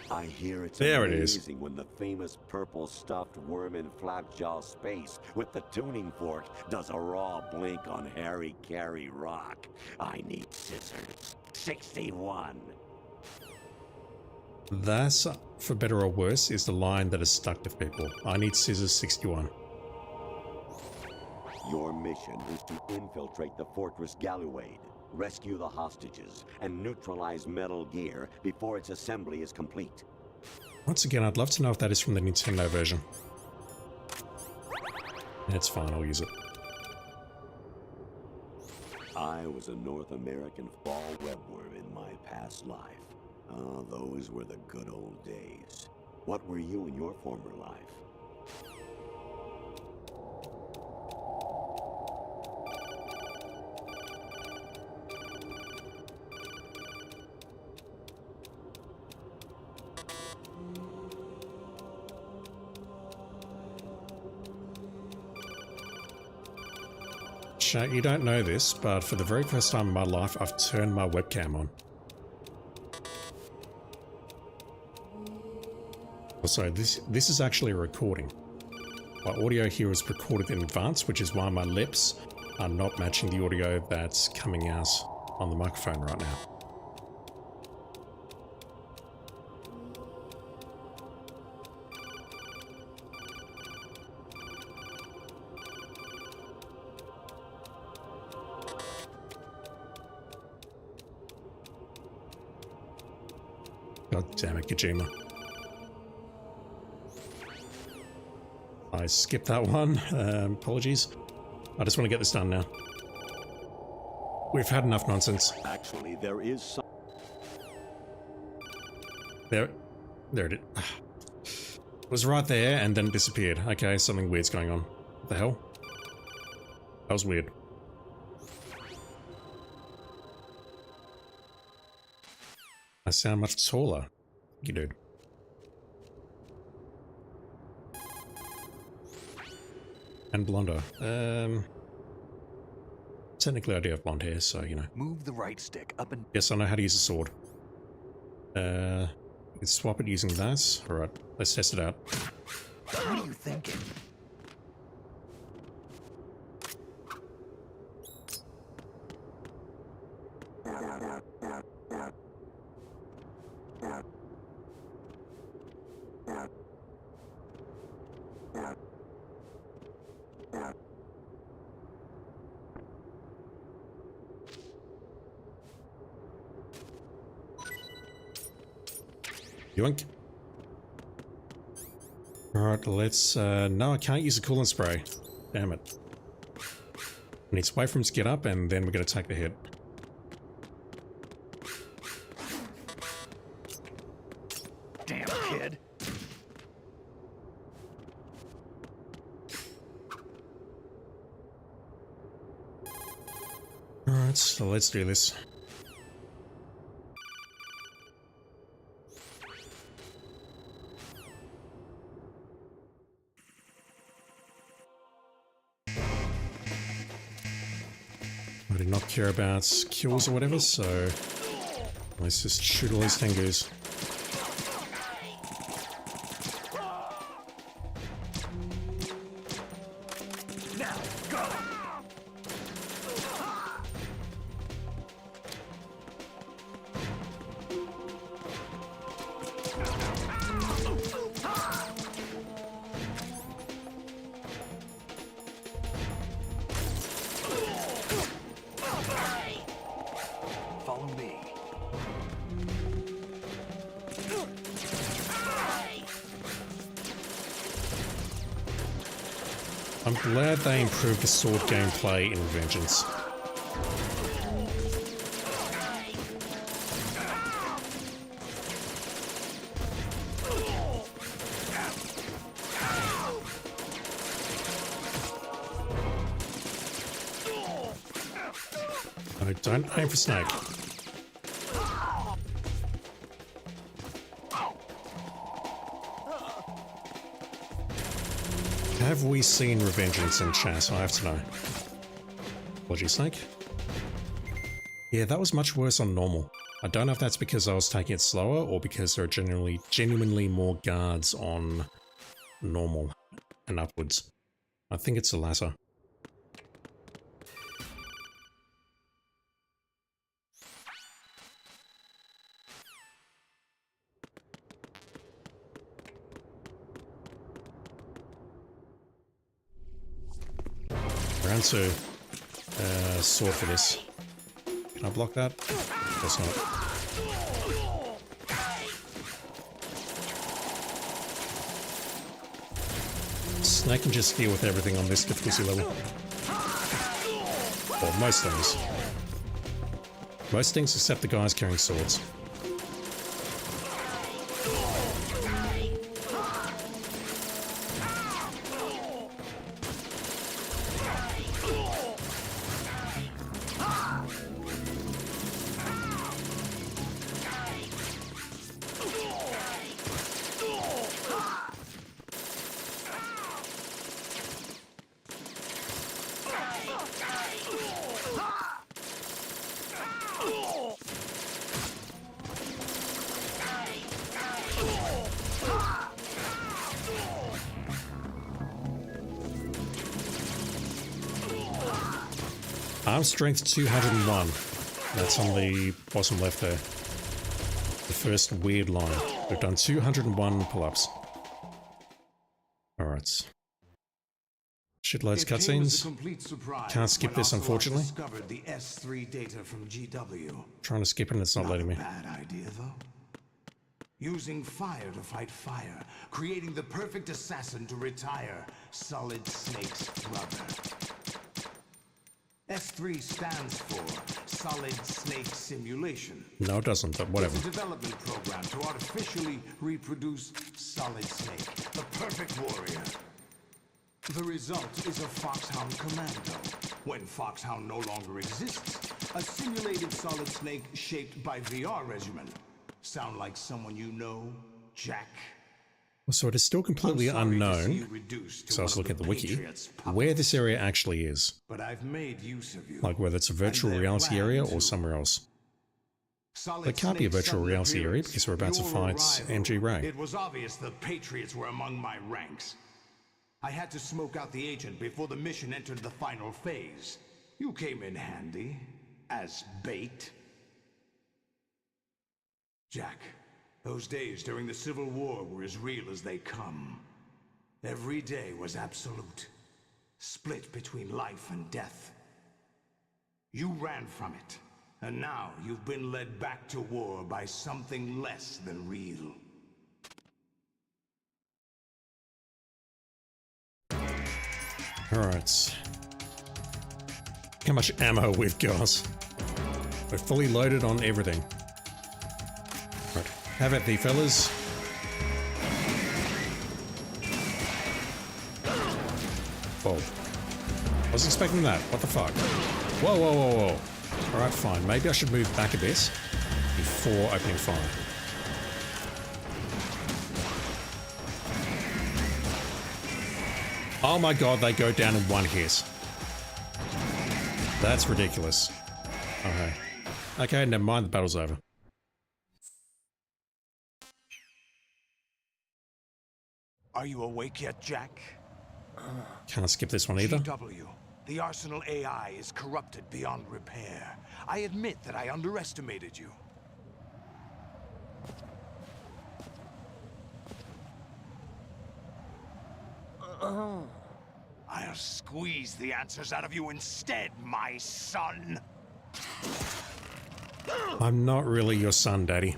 I hear it's there amazing when the famous purple stuffed worm in Flapjaw Space with the tuning fork does a raw blink on Harry Carey Rock. I need scissors. 61. That's, for better or worse, is the line that is stuck to people. I need scissors 61. Your mission is to infiltrate the Fortress Galluade, rescue the hostages, and neutralize Metal Gear before its assembly is complete. Once again, I'd love to know if that is from the Nintendo version. It's fine, I'll use it. I was a North American fall webworm in my past life. Ah, those were the good old days. What were you in your former life? Chat, you don't know this, but for the very first time in my life, I've turned my webcam on. Also, this is actually a recording. My audio here is recorded in advance, which is why my lips are not matching the audio that's coming out on the microphone right now. God damn it, Kojima. I skipped that one. Apologies. I just want to get this done now. We've had enough nonsense. Actually, there is some... There it is. It was right there and then disappeared. Okay, something weird's going on. What the hell? That was weird. I sound much taller. You dude. And blonder. Technically I do have blonde hair, so you know. Move the right stick up and... Yes, I know how to use a sword. Let's swap it using that. Alright, let's test it out. What are you thinking? Yoink. Alright, let's... no, I can't use a coolant spray. Damn it. I need to wait for him to get up, and then we're going to take the hit. Damn kid. Alright, so let's do this. I did not care about kills or whatever, so let's just shoot all these Tengus. Now, go! Follow me. I'm glad they improved the sword gameplay in Vengeance. No, don't aim for Snake. Have we seen Revengeance in chat? I have to know. Apologies, Snake. Yeah, that was much worse on normal. I don't know if that's because I was taking it slower or because there are genuinely more guards on normal and upwards. I think it's the latter. around to sword for this. Can I block that? Of course not. Snake can just deal with everything on this difficulty level. Or most things. Most things except the guys carrying swords. Arm strength 201. That's on the bottom left there. The first weird line. We've done 201 pull-ups. Alright. Shitloads cutscenes. Can't skip this, unfortunately. Discovered the S3 data from GW. Trying to skip it and it's not letting me. Bad idea, though. Using fire to fight fire, creating the perfect assassin to retire Solid Snake's brother. S3 stands for Solid Snake Simulation. No, it doesn't, but whatever. It's a development program to artificially reproduce Solid Snake, the perfect warrior. The result is a Foxhound Commando. When Foxhound no longer exists, a simulated Solid Snake shaped by VR regimen. Sound like someone you know, Jack? So it is still completely unknown, so I was looking at the wiki, where this area actually is. But I've made use of you. Like whether it's a virtual reality area or somewhere else. It can't be a virtual reality area because we're about to fight MG Ray. It was obvious the Patriots were among my ranks. I had to smoke out the agent before the mission entered the final phase. You came in handy, as bait. Jack, those days during the Civil War were as real as they come. Every day was absolute, split between life and death. You ran from it, and now you've been led back to war by something less than real. Alright. How much ammo we've got. We're fully loaded on everything. Right. Have at thee, fellas. Whoa. I was expecting that. What the fuck? Whoa, whoa, whoa, whoa. Alright, fine. Maybe I should move back a bit before opening fire. Oh my god, they go down in one hit. That's ridiculous. Okay. Okay, never mind, the battle's over. Are you awake yet, Jack? Can't skip this one either. GW, the Arsenal AI is corrupted beyond repair. I admit that I underestimated you. I'll squeeze the answers out of you instead, my son. I'm not really your son, Daddy.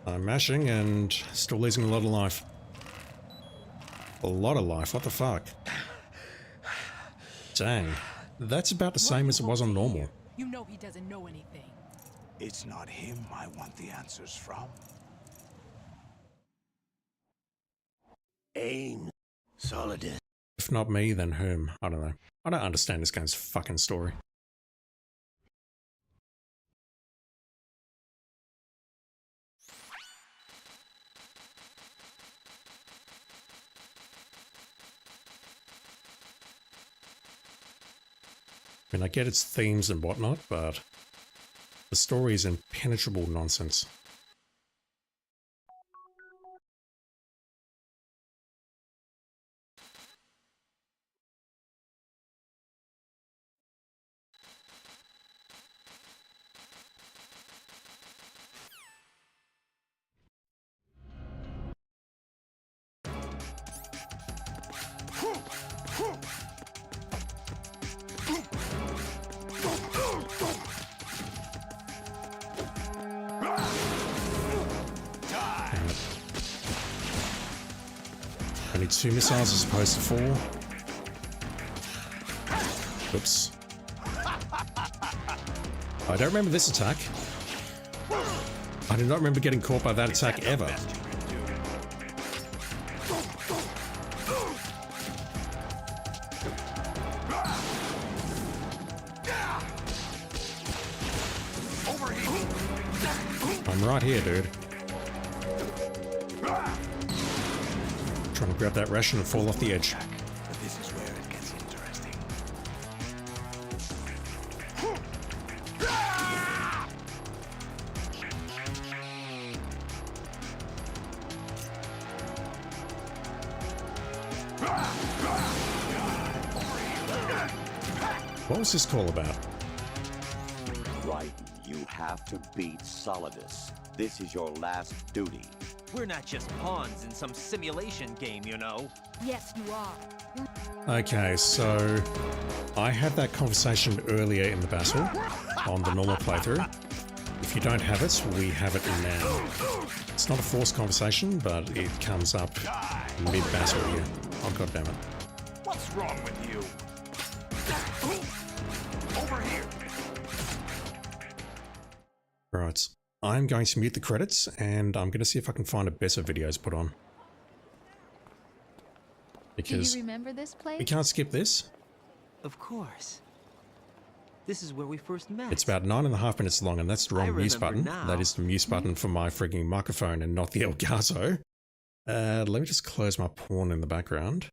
I'm mashing and still losing a lot of life. A lot of life, what the fuck? Dang. That's about the same as it was on normal. You know he doesn't know anything. It's not him I want the answers from. Aim. Solid. If not me, then whom? I don't know. I don't understand this game's fucking story. I mean, I get its themes and whatnot, but the story is impenetrable nonsense. need 2 missiles as opposed to 4. Oops. I don't remember this attack. I do not remember getting caught by that attack ever. I'm right here, dude. Trying to grab that ration and fall off the edge. But this is where it gets interesting. What was this call about? Right, you have to beat Solidus. This is your last duty. We're not just pawns in some simulation game, you know. Yes, you are. Okay, so I had that conversation earlier in the battle on the normal playthrough. If you don't have it, we have it now. It's not a forced conversation, but it comes up mid-battle here. Oh, goddammit. What's wrong with you? Over here. Right, I'm going to mute the credits, and I'm going to see if I can find a better video to put on. Because do you remember this place? we can't skip this. Of course. This is where we first met. It's about 9.5 minutes long, and that's the wrong mute button. now. That is the mute button for my frigging microphone and not the Elgato. Let me just close my porn in the background.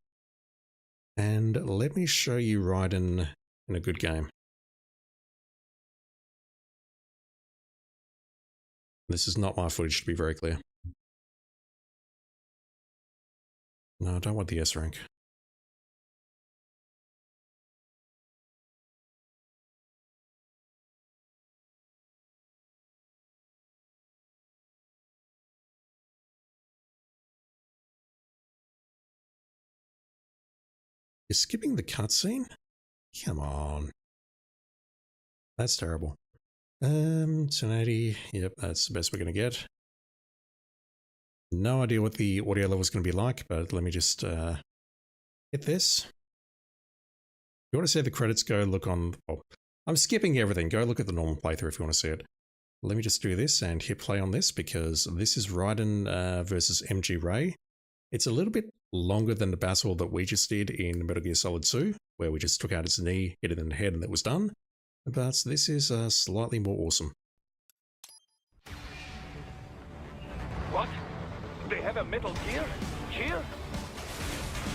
And let me show you Raiden in a good game. This is not my footage, to be very clear. No, I don't want the S rank. You're skipping the cutscene? Come on. That's terrible. 1080. Yep, that's the best we're going to get. No idea what the audio level is going to be like, but let me just hit this. If you want to see the credits, go look on... Oh, I'm skipping everything. Go look at the normal playthrough if you want to see it. Let me just do this and hit play on this, because this is Raiden versus MG Ray. It's a little bit longer than the battle that we just did in Metal Gear Solid 2, where we just took out his knee, hit it in the head, and that was done. But this is slightly more awesome. What? They have a Metal Gear? Here?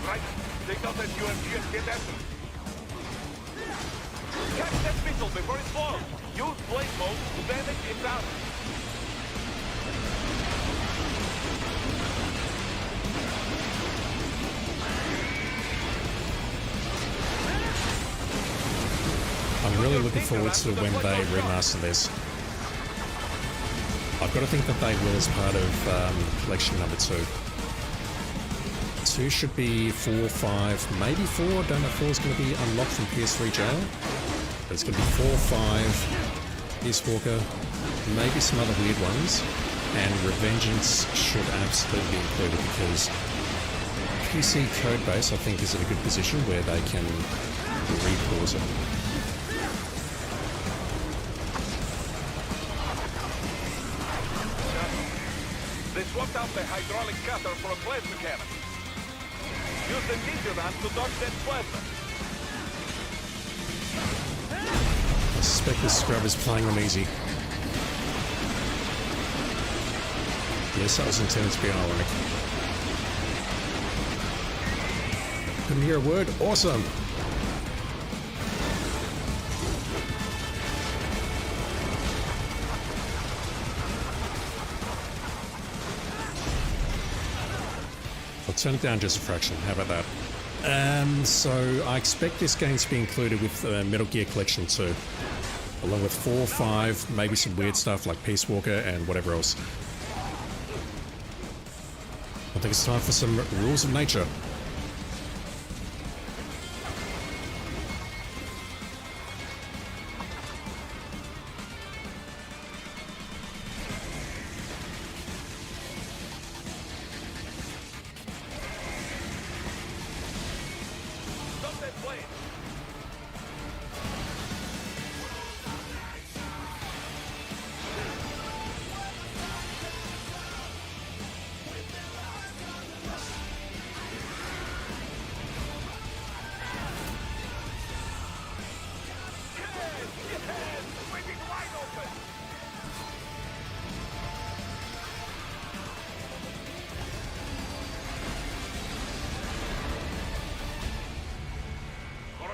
Right. Take out that UMG and get after it. Catch that missile before it blows. Use blade mode to damage it down. I'm really looking forward to when they remaster this. I've got to think that they will as part of collection number 2. 2 should be 4, 5, maybe 4. Don't know if 4 is going to be unlocked from PS3 jail. But it's going to be 4, 5, Peace Walker, maybe some other weird ones. And Revengeance should absolutely be included, because PC Codebase, I think, is in a good position where they can re-pause it. They swapped out the hydraulic cutter for a plasma cannon. Use the ninja gun to dodge that plasma. I suspect this scrub is playing on easy. Yes, that was intended to be ironic. Couldn't hear a word. Awesome! I'll turn it down just a fraction. How about that? So I expect this game to be included with Metal Gear Collection 2, along with 4, 5, maybe some weird stuff like Peace Walker and whatever else. I think it's time for some Rules of Nature.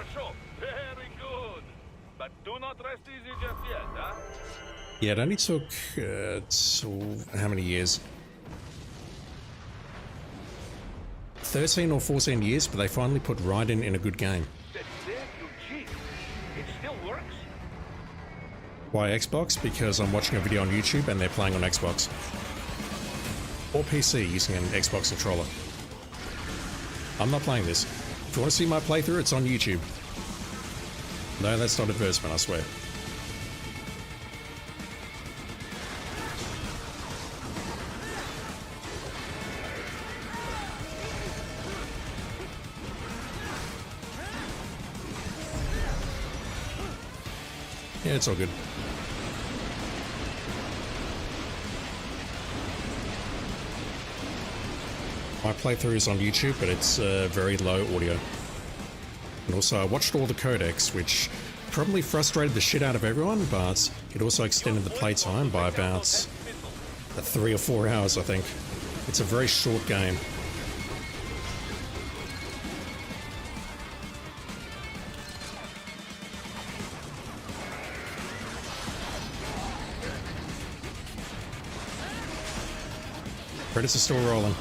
Marshal, very good. But do not rest easy just yet, huh? Yeah, it only took, how many years? 13 or 14 years, but they finally put Raiden in a good game. That damn new Jeep. It still works? Why Xbox? Because I'm watching a video on YouTube and they're playing on Xbox. Or PC using an Xbox controller. I'm not playing this. If you want to see my playthrough, it's on YouTube. No, that's not advertisement, I swear. Yeah, it's all good. My playthrough is on YouTube, but it's very low audio. And also, I watched all the codecs, which probably frustrated the shit out of everyone, but it also extended the playtime by about 3 or 4 hours, I think. It's a very short game. Credits are still rolling.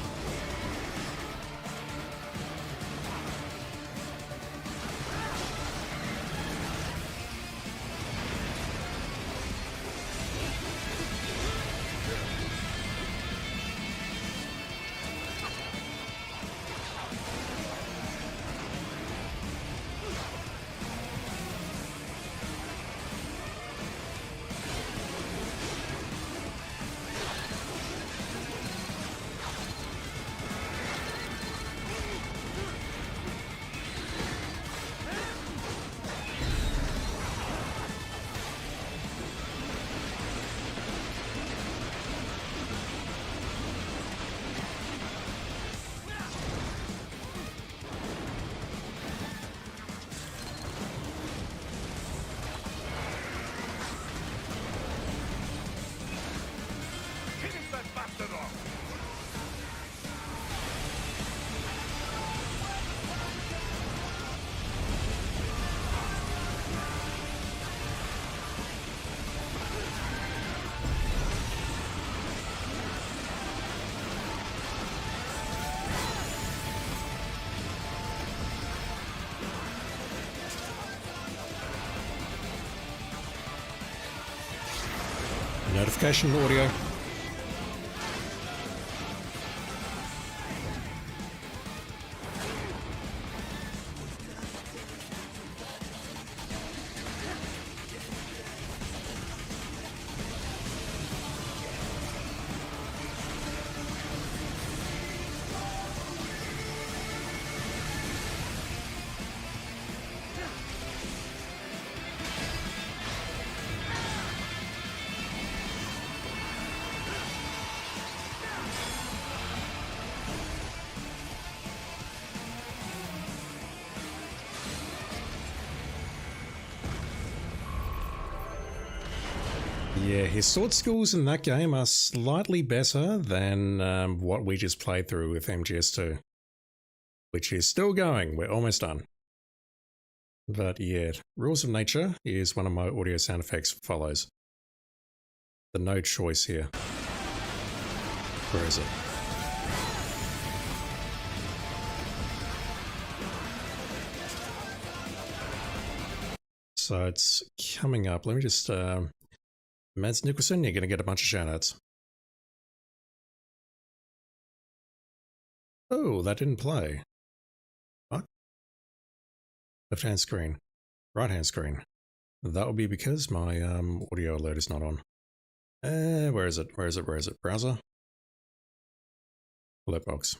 Notification audio. Yeah, his sword skills in that game are slightly better than what we just played through with MGS2. Which is still going, we're almost done. But yeah, Rules of Nature is one of my audio sound effects follows. The no choice here. Where is it? So it's coming up. Let me just... Mads Nicholson, you're going to get a bunch of shoutouts. Oh, that didn't play. What? Left-hand screen. Right-hand screen. That will be because my audio alert is not on. Where is it? Where is it? Where is it? Browser? Alert box.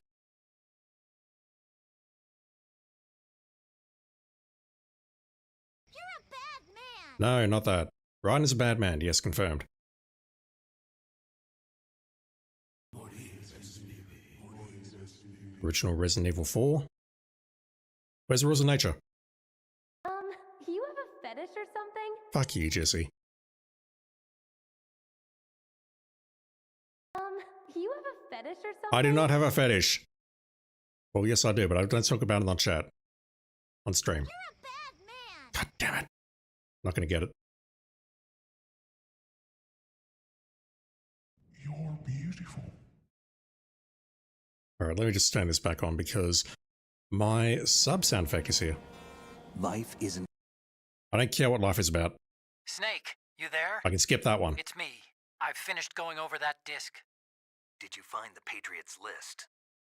You're a bad man! No, not that. Ryan is a bad man, yes, confirmed. Original Resident Evil 4. Where's the Rules of Nature? You have a fetish or something? Fuck you, Jesse. You have a fetish or something? I do not have a fetish. Well, yes I do, but I don't talk about it on chat. On stream. You're a bad God damn it. Not going to get it. You're beautiful. Alright, let me just turn this back on because my sub sound effect is here. Life isn't... I don't care what life is about. Snake, you there? I can skip that one. It's me. I've finished going over that disc. Did you find the Patriots list?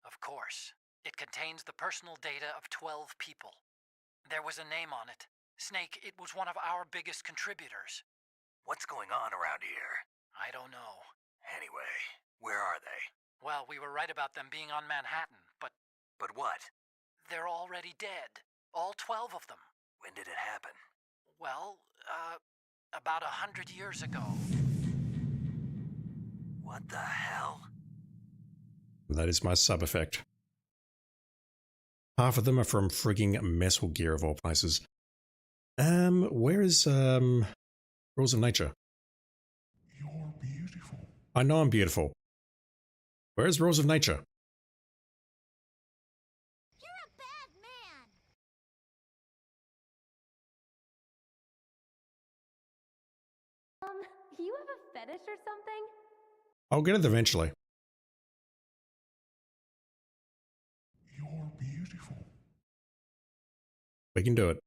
Of course. It contains the personal data of 12 people. There was a name on it. Snake, it was one of our biggest contributors. What's going on around here? I don't know. Anyway, where are they? Well, we were right about them being on Manhattan, but... But what? They're already dead. All 12 of them. When did it happen? Well, about 100 years ago. What the hell? That is my sub effect. Half of them are from frigging Metal Gear of all places. Where is, Rules of Nature? You're beautiful. I know I'm beautiful. Where's Rules of Nature? You're a bad man! You have a fetish or something? I'll get it eventually. You're beautiful. We can do it.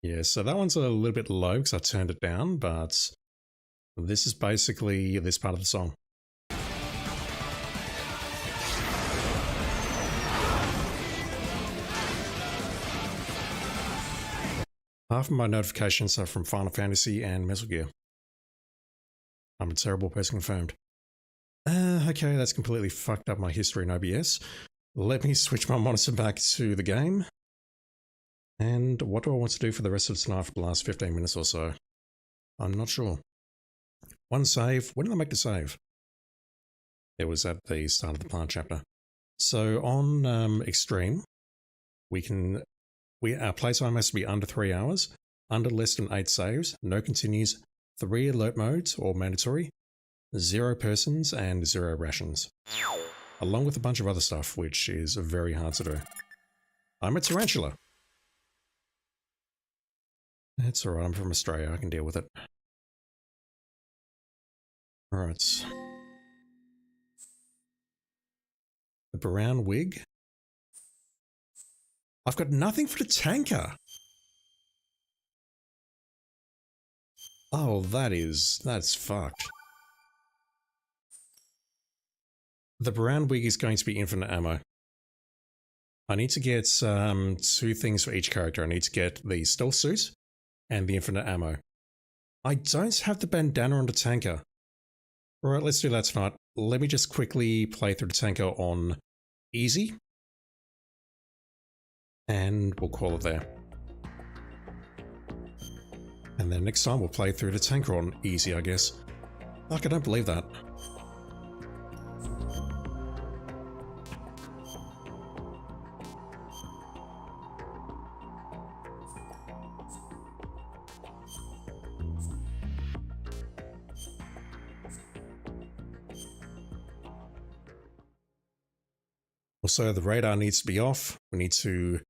Yeah, so that one's a little bit low because I turned it down, but this is basically this part of the song. Half of my notifications are from Final Fantasy and Metal Gear. I'm a terrible person confirmed. Okay, that's completely fucked up my history in OBS. Let me switch my monitor back to the game. And what do I want to do for the rest of tonight for the last 15 minutes or so? I'm not sure. One save. When did I make the save? It was at the start of the plant chapter. So on Extreme, our playtime has to be under 3 hours, under less than 8 saves, no continues, 3 alert modes or mandatory, 0 persons, and 0 rations. Along with a bunch of other stuff, which is very hard to do. I'm a tarantula. It's alright, I'm from Australia, I can deal with it. Alright. The brown wig. I've got nothing for the tanker. Oh, that's fucked. The brown wig is going to be infinite ammo. I need to get 2 things for each character. I need to get the stealth suit and the infinite ammo. I don't have the bandana on the tanker. Alright, let's do that tonight. Let me just quickly play through the tanker on easy. And we'll call it there. And then next time we'll play through the tanker on easy, I guess. Fuck, I don't believe that. Also, the radar needs to be off. We need to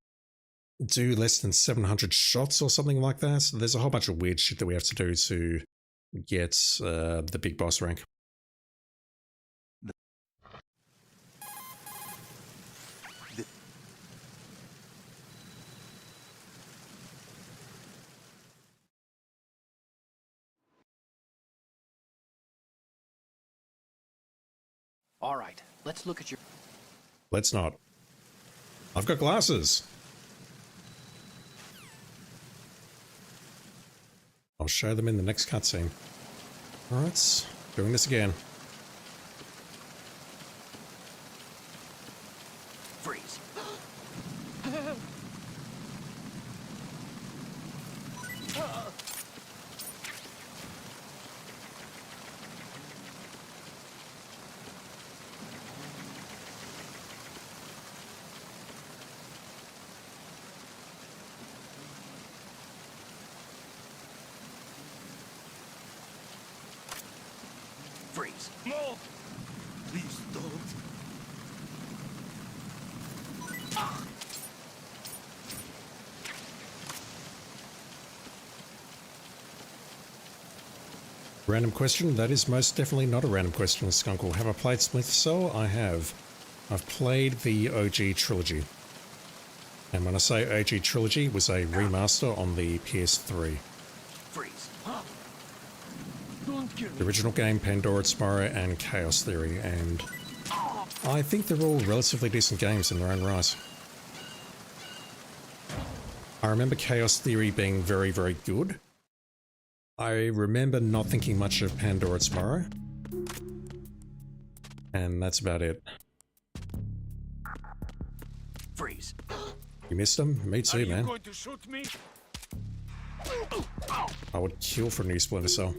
do less than 700 shots or something like that. So there's a whole bunch of weird shit that we have to do to get the big boss rank. All right, let's look at your... Let's not. I've got glasses. I'll show them in the next cutscene. Alright, doing this again. Freeze. Freeze. No! Please don't. Random question? That is most definitely not a random question, Skunkle. Have I played Splinter Cell? I have. I've played the OG trilogy. And when I say OG trilogy, it was a remaster on the PS3. Freeze. The original game, Pandora Spyro, and Chaos Theory, and I think they're all relatively decent games in their own right. I remember Chaos Theory being very, very good. I remember not thinking much of Pandora Spyro. And that's about it. Freeze. You missed them? Me too, man. Going to shoot me? I would kill for a new Splinter Cell.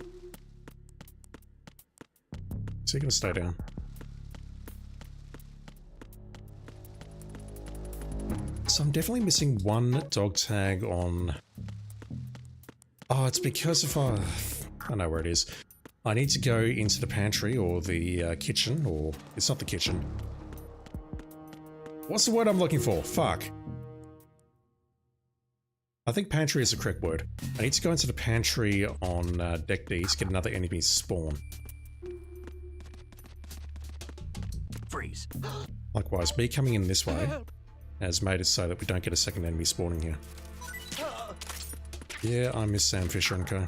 Is he gonna stay down? So I'm definitely missing one dog tag on... Oh, it's because of... I know where it is. I need to go into the pantry or the kitchen, or... It's not the kitchen. What's the word I'm looking for? Fuck. I think pantry is the correct word. I need to go into the pantry on Deck D to get another enemy spawn. Freeze. Likewise, me coming in this way has made it so that we don't get a second enemy spawning here. Yeah, I miss Sam Fisher and co.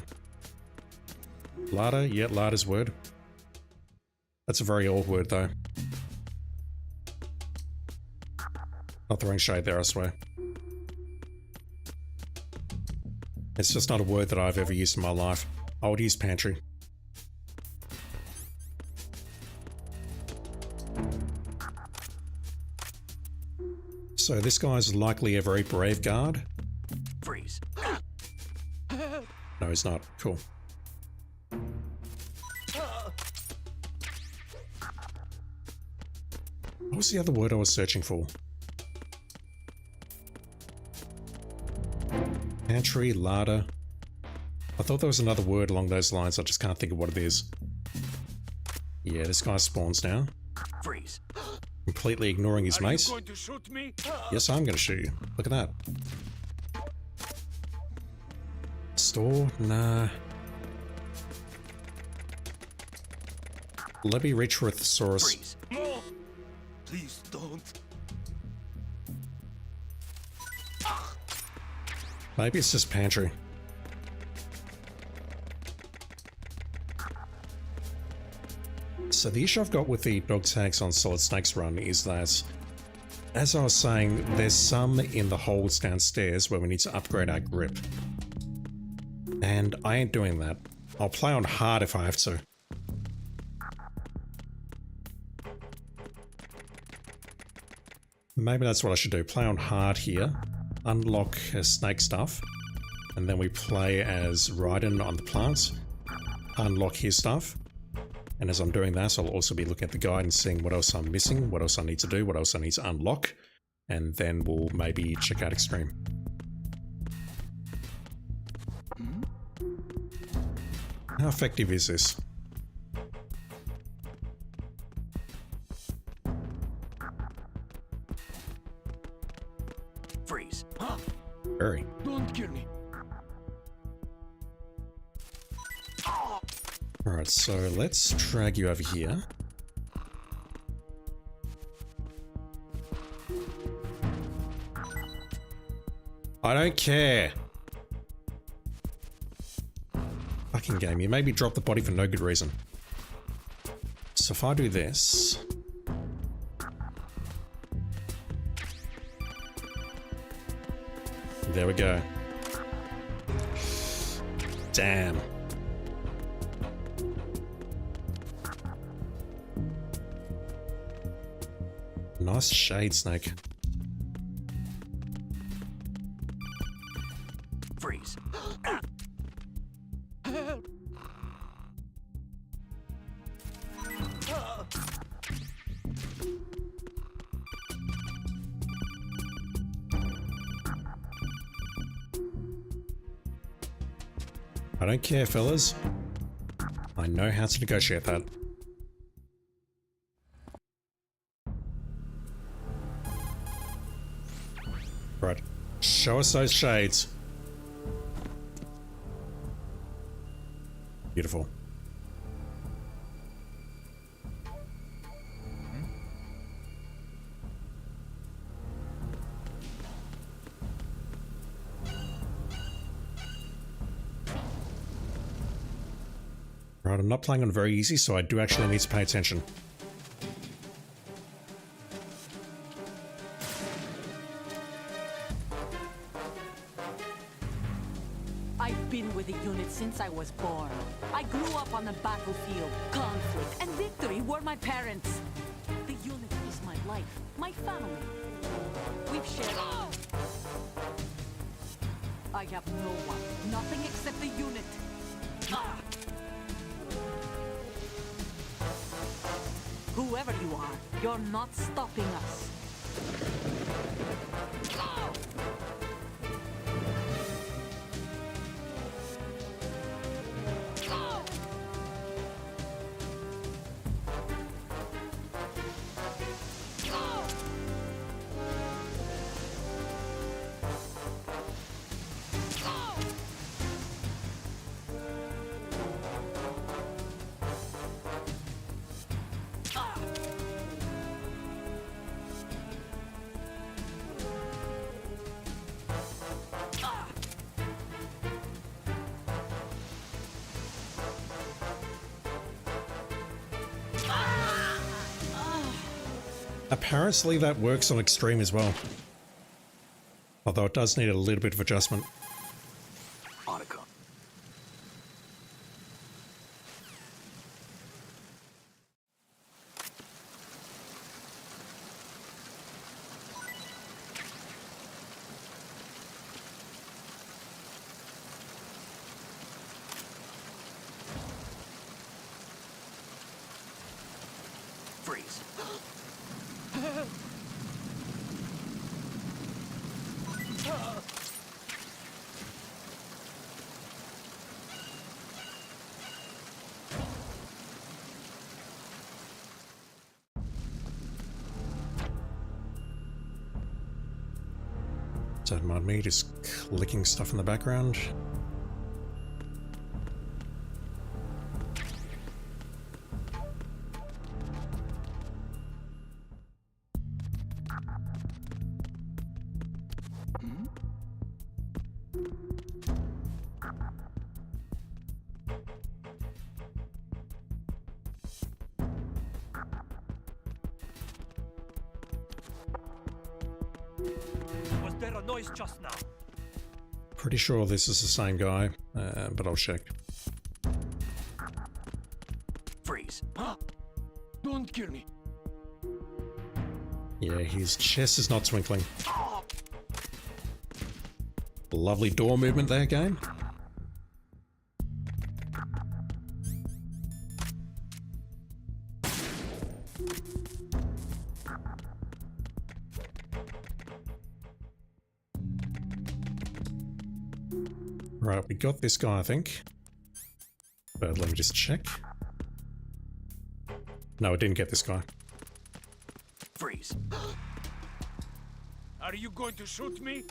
Larder? Yeah, larder's word. That's a very old word though. Not throwing shade there, I swear. It's just not a word that I've ever used in my life. I would use pantry. So this guy's likely a very brave guard. Freeze. No, he's not. Cool. What was the other word I was searching for? Pantry, larder. I thought there was another word along those lines, I just can't think of what it is. Yeah, this guy spawns now. Freeze. Completely ignoring his mate. Going to shoot me? Yes, I'm going to shoot you. Look at that. Store? Nah. Let me reach for a thesaurus. Freeze. No. Please don't. Maybe it's just pantry. So the issue I've got with the dog tags on Solid Snake's run is that, as I was saying, there's some in the holes downstairs where we need to upgrade our grip. And I ain't doing that. I'll play on hard if I have to. Maybe that's what I should do. Play on hard here. Unlock snake stuff. And then we play as Raiden on the plants. Unlock his stuff. And as I'm doing that, I'll also be looking at the guide and seeing what else I'm missing, what else I need to do, what else I need to unlock. And then we'll maybe check out Extreme. How effective is this? Freeze. Very. Don't kill me. Alright, so let's drag you over here. I don't care. Fucking game, you made me drop the body for no good reason. So if I do this... There we go. Damn. Nice shade, Snake. Freeze. I don't care, fellas. I know how to negotiate that. Right. Show us those shades. Beautiful. Right, I'm not playing on very easy, so I do actually need to pay attention. I've been with the unit since I was born. I grew up on the battlefield. Conflict and victory were my parents. The unit is my life, my family. We've shared... I have no one, nothing except the unit. Ah! Whoever you are, you're not stopping us. Apparently that works on extreme as well. Although it does need a little bit of adjustment. Otacon. Freeze. Don't mind me just clicking stuff in the background. Was there a noise just now? Pretty sure this is the same guy, but I'll check. Freeze. Huh? Don't kill me. Yeah, his chest is not twinkling. Lovely door movement there, game. Right, we got this guy, I think. But let me just check. No, I didn't get this guy. Freeze. Are you going to shoot me?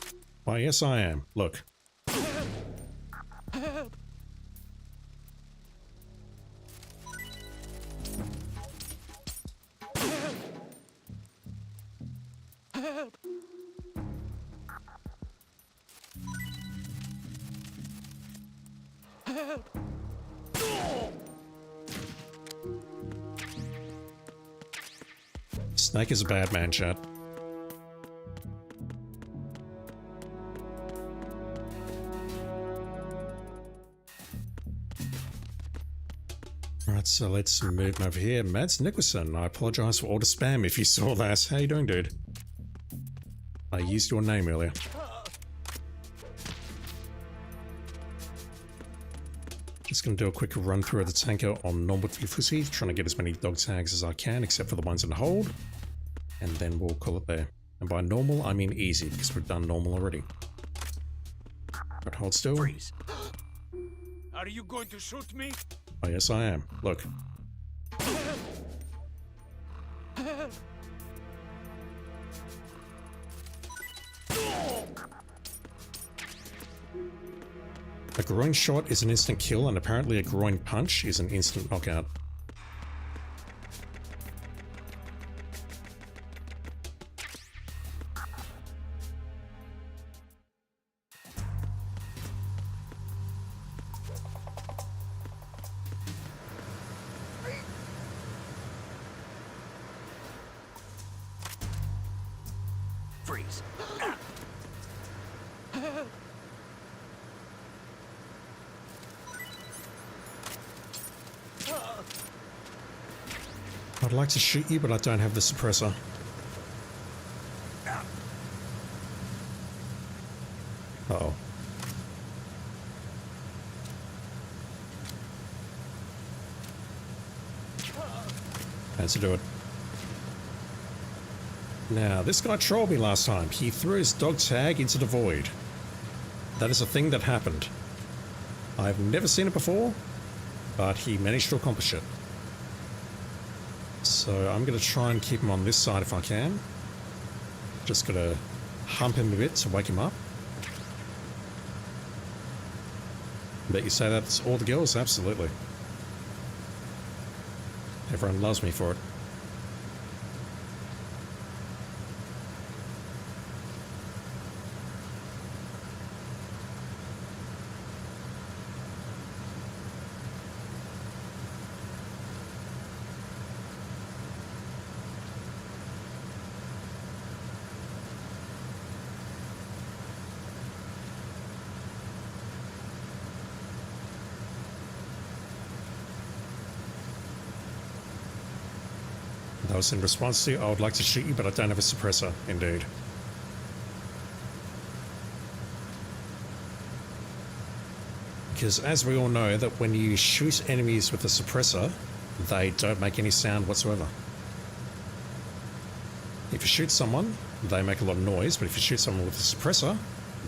Why, yes I am. Look. Help! Help! Help! Snake is a bad man, chat. Right, so let's move over here. Mads Nicholson, I apologize for all the spam if you saw that. How you doing, dude? I used your name earlier. Just gonna do a quick run through of the tanker on normal difficulty, trying to get as many dog tags as I can, except for the ones in hold. And then we'll call it there. And by normal, I mean easy, because we've done normal already. But hold still. Freeze. Are you going to shoot me? Oh yes I am. Look. Help! groin shot is an instant kill, and apparently a groin punch is an instant knockout. Freeze. I'd like to shoot you, but I don't have the suppressor. Uh-oh. That's to do it. Now, this guy trolled me last time. He threw his dog tag into the void. That is a thing that happened. I've never seen it before, but he managed to accomplish it. So I'm going to try and keep him on this side if I can. Just got to hump him a bit to wake him up. Bet you say that's all the girls? Absolutely. Everyone loves me for it. That was in response to, I would like to shoot you, but I don't have a suppressor. Indeed. Because as we all know, that when you shoot enemies with a suppressor, they don't make any sound whatsoever. If you shoot someone, they make a lot of noise, but if you shoot someone with a suppressor,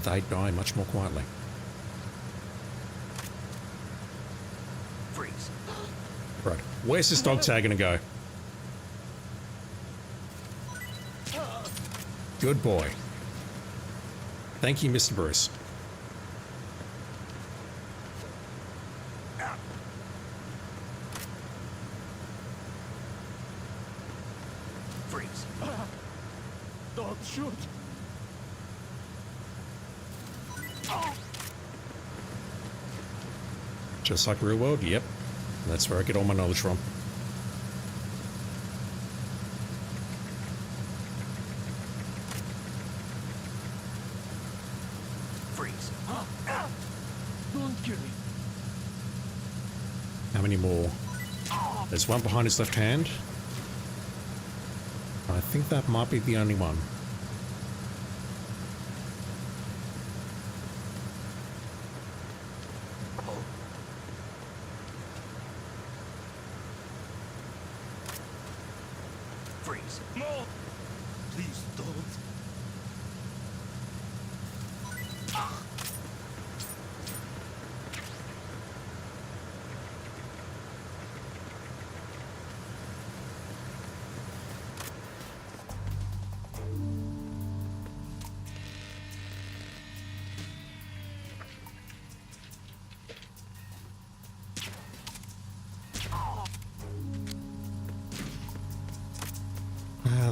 they die much more quietly. Freeze. Right, where's this dog tag gonna go? Good boy. Thank you, Mr. Bruce. Freeze. Don't shoot. Just like real world, yep. That's where I get all my knowledge from. Freeze. Don't kill me. How many more? There's one behind his left hand. I think that might be the only one. Freeze. No! Please don't.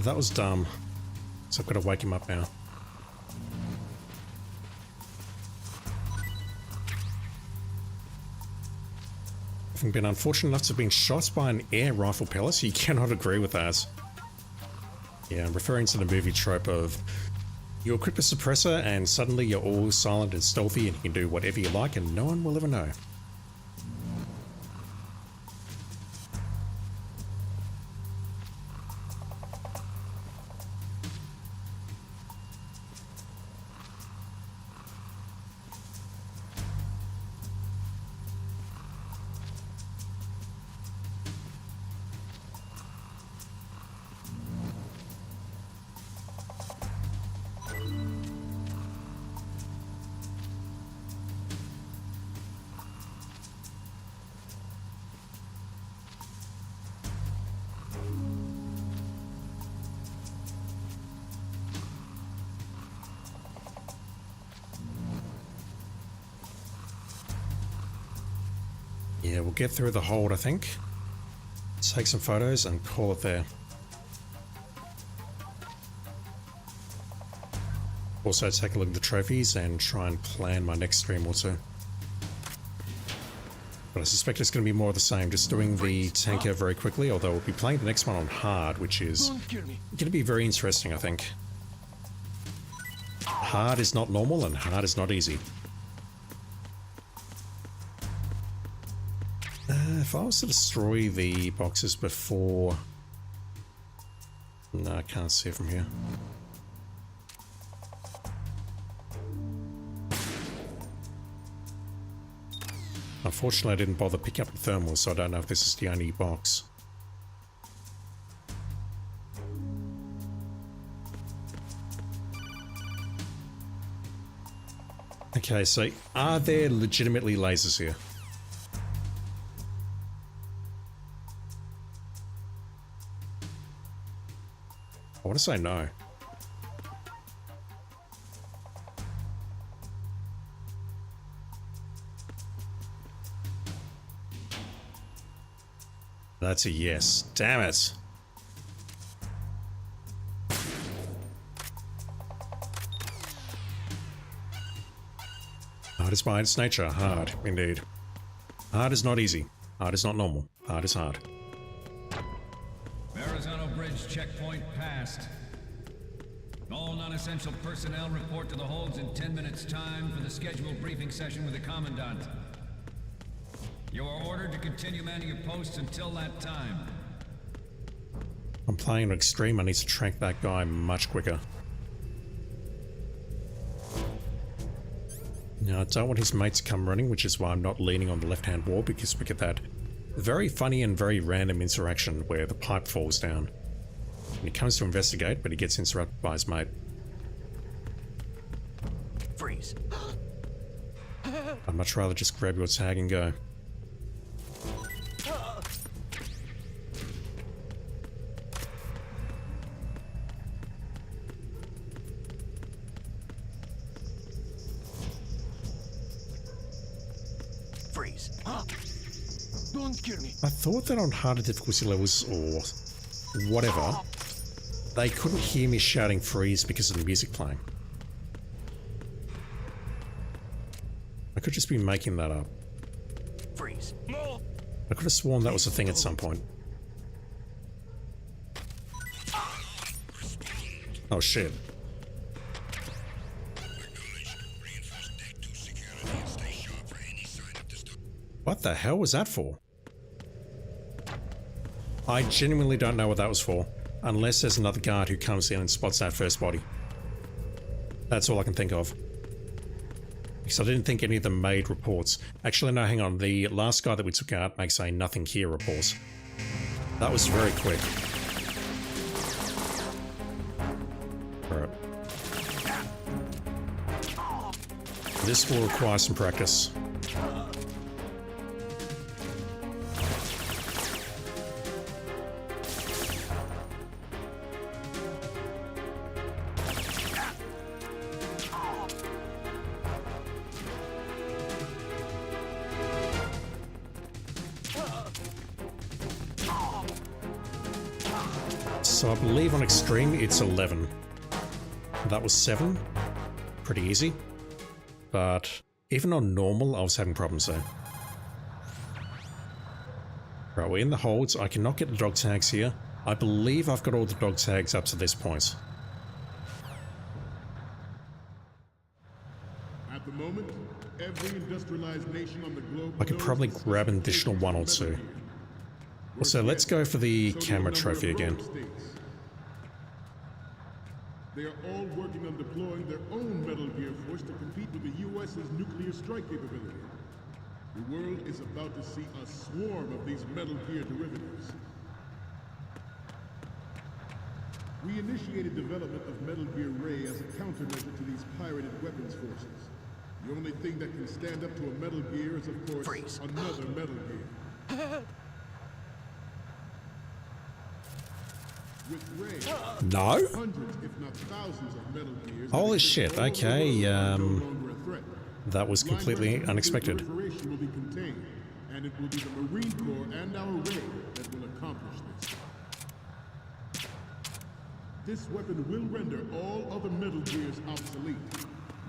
That was dumb. So I've got to wake him up now. Having been unfortunate enough to have been shot by an air rifle pellet, you cannot agree with that. Yeah, I'm referring to the movie trope of you equip a suppressor and suddenly you're all silent and stealthy and you can do whatever you like and no one will ever know. Yeah, we'll get through the hold, I think. Take some photos and call it there. Also take a look at the trophies and try and plan my next stream or two. But I suspect it's going to be more of the same, just doing the tanker very quickly, although we'll be playing the next one on hard, which is going to be very interesting, I think. Hard is not normal and hard is not easy. If I was to destroy the boxes before... No, I can't see it from here. Unfortunately, I didn't bother picking up the thermal, so I don't know if this is the only box. Okay, so are there legitimately lasers here? I want to say no. That's a yes. Damn it. Hard is by its nature. Hard, indeed. Hard is not easy. Hard is not normal. Hard is hard. Verrazano Bridge checkpoint passed. All non-essential personnel report to the holds in 10 minutes' time for the scheduled briefing session with the Commandant. You are ordered to continue manning your posts until that time. I'm playing on extreme. I need to track that guy much quicker. Now, I don't want his mate to come running, which is why I'm not leaning on the left-hand wall, because we get that very funny and very random interaction where the pipe falls down. And he comes to investigate, but he gets interrupted by his mate. Freeze. I'd much rather just grab your tag and go. Freeze. Don't kill me. I thought that on harder difficulty levels, or whatever, they couldn't hear me shouting freeze because of the music playing. I could just be making that up. Freeze. I could have sworn that was a thing at some point. Oh shit. What the hell was that for? I genuinely don't know what that was for, unless there's another guard who comes in and spots that first body. That's all I can think of. Because I didn't think any of them made reports. Actually, no, hang on. The last guy that we took out makes a nothing here report. That was very quick. Alright. This will require some practice. So I believe on extreme it's 11. That was 7. Pretty easy. But even on normal I was having problems there. Right, we're in the holds. I cannot get the dog tags here. I believe I've got all the dog tags up to this point. At the moment, every industrialized nation on the globe I could probably grab an additional 1 or 2. Also, let's go for the camera trophy again. They are all working on deploying their own Metal Gear force to compete with the U.S.'s nuclear strike capability. The world is about to see a swarm of these Metal Gear derivatives. We initiated development of Metal Gear Ray as a countermeasure to these pirated weapons forces. The only thing that can stand up to a Metal Gear is, of course, another Metal Gear. With Ray, No? hundreds, if not thousands of Metal Gears. Holy shit, okay, that was completely unexpected. Proliferation will be contained, And it will be the Marine Corps and our Ray that will accomplish this. This weapon will render all other Metal Gears obsolete.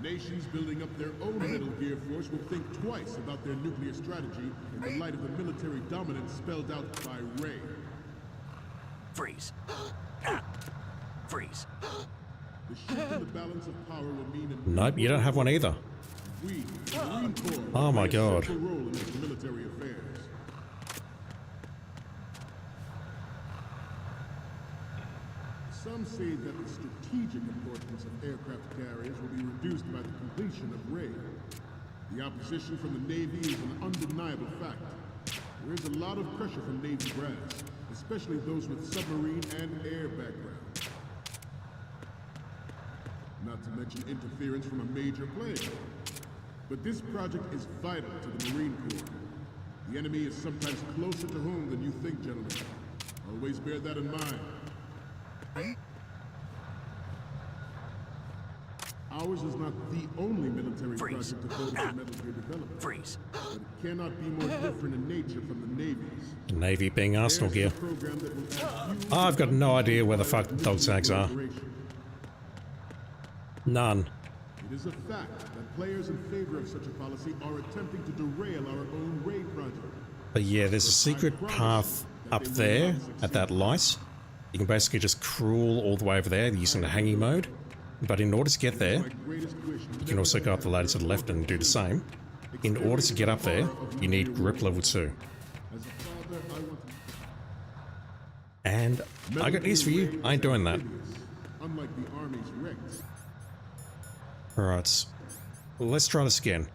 Nations building up their own Metal Gear force will think twice about their nuclear strategy in the light of the military dominance spelled out by Ray. Freeze. Freeze. The shift in the balance of power will mean... Nope, you don't have one either. We, the Marine Corps, oh my god. play a central role in these military affairs. Some say that the strategic importance of aircraft carriers will be reduced by the completion of Ray. The opposition from the Navy is an undeniable fact. There is a lot of pressure from Navy brass, especially those with submarine and air backgrounds. Not to mention interference from a major player. But this project is vital to the Marine Corps. The enemy is sometimes closer to home than you think, gentlemen. Always bear that in mind. Ours is not the only military project devoted to Metal Gear development. Freeze. But it cannot be more different in nature from the Navy's. The Navy being Arsenal gear. I've got no idea where the fuck dog tags are. None. It is a fact that players in favor of such a policy are attempting to derail our own Ray project. But yeah, there's a secret path up there at that light. You can basically just crawl all the way over there using the hanging mode. But in order to get there, you can also go up the ladder to the left and do the same. In order to get up there, you need grip level 2. And I got news for you, I ain't doing that. Unlike the Army's Rex. Alright, let's try this again.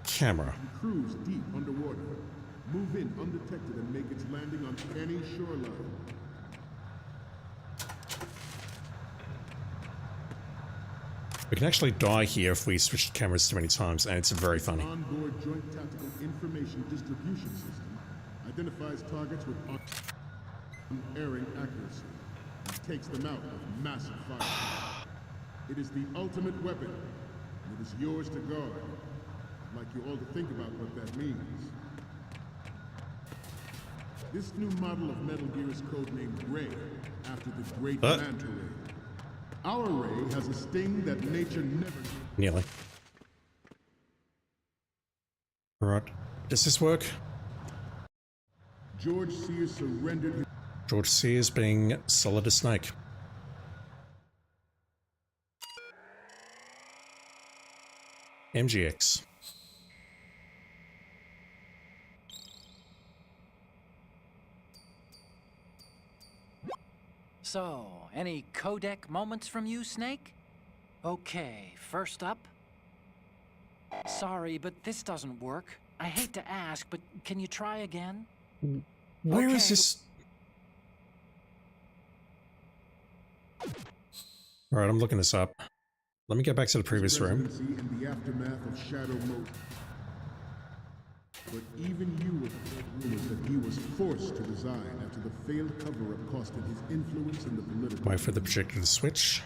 Camera. Cruise deep underwater. Move in undetected and make its landing on any shoreline. We can actually die here if we switch cameras too many times, and it's very funny. Onboard Joint Tactical Information Distribution System identifies targets with unerring accuracy and takes them out with massive fire. It is the ultimate weapon, and it is yours to guard. I'd like you all to think about what that means. This new model of Metal Gear is codenamed Ray, after the great Manta Ray. Our Ray has a sting that nature never... Nearly. Alright, does this work? George Sears surrendered his... George Sears being Solid as Snake. MGX. So, any codec moments from you, Snake? Okay, first up. Sorry, but this doesn't work. I hate to ask, but can you try again? Where is this? Alright, I'm looking this up. Let me get back to the previous room. In the aftermath of Shadow Mode. But even you would have rumors that he was forced to resign after the failed cover-up cost him his influence in the political... Wait for the projector to switch.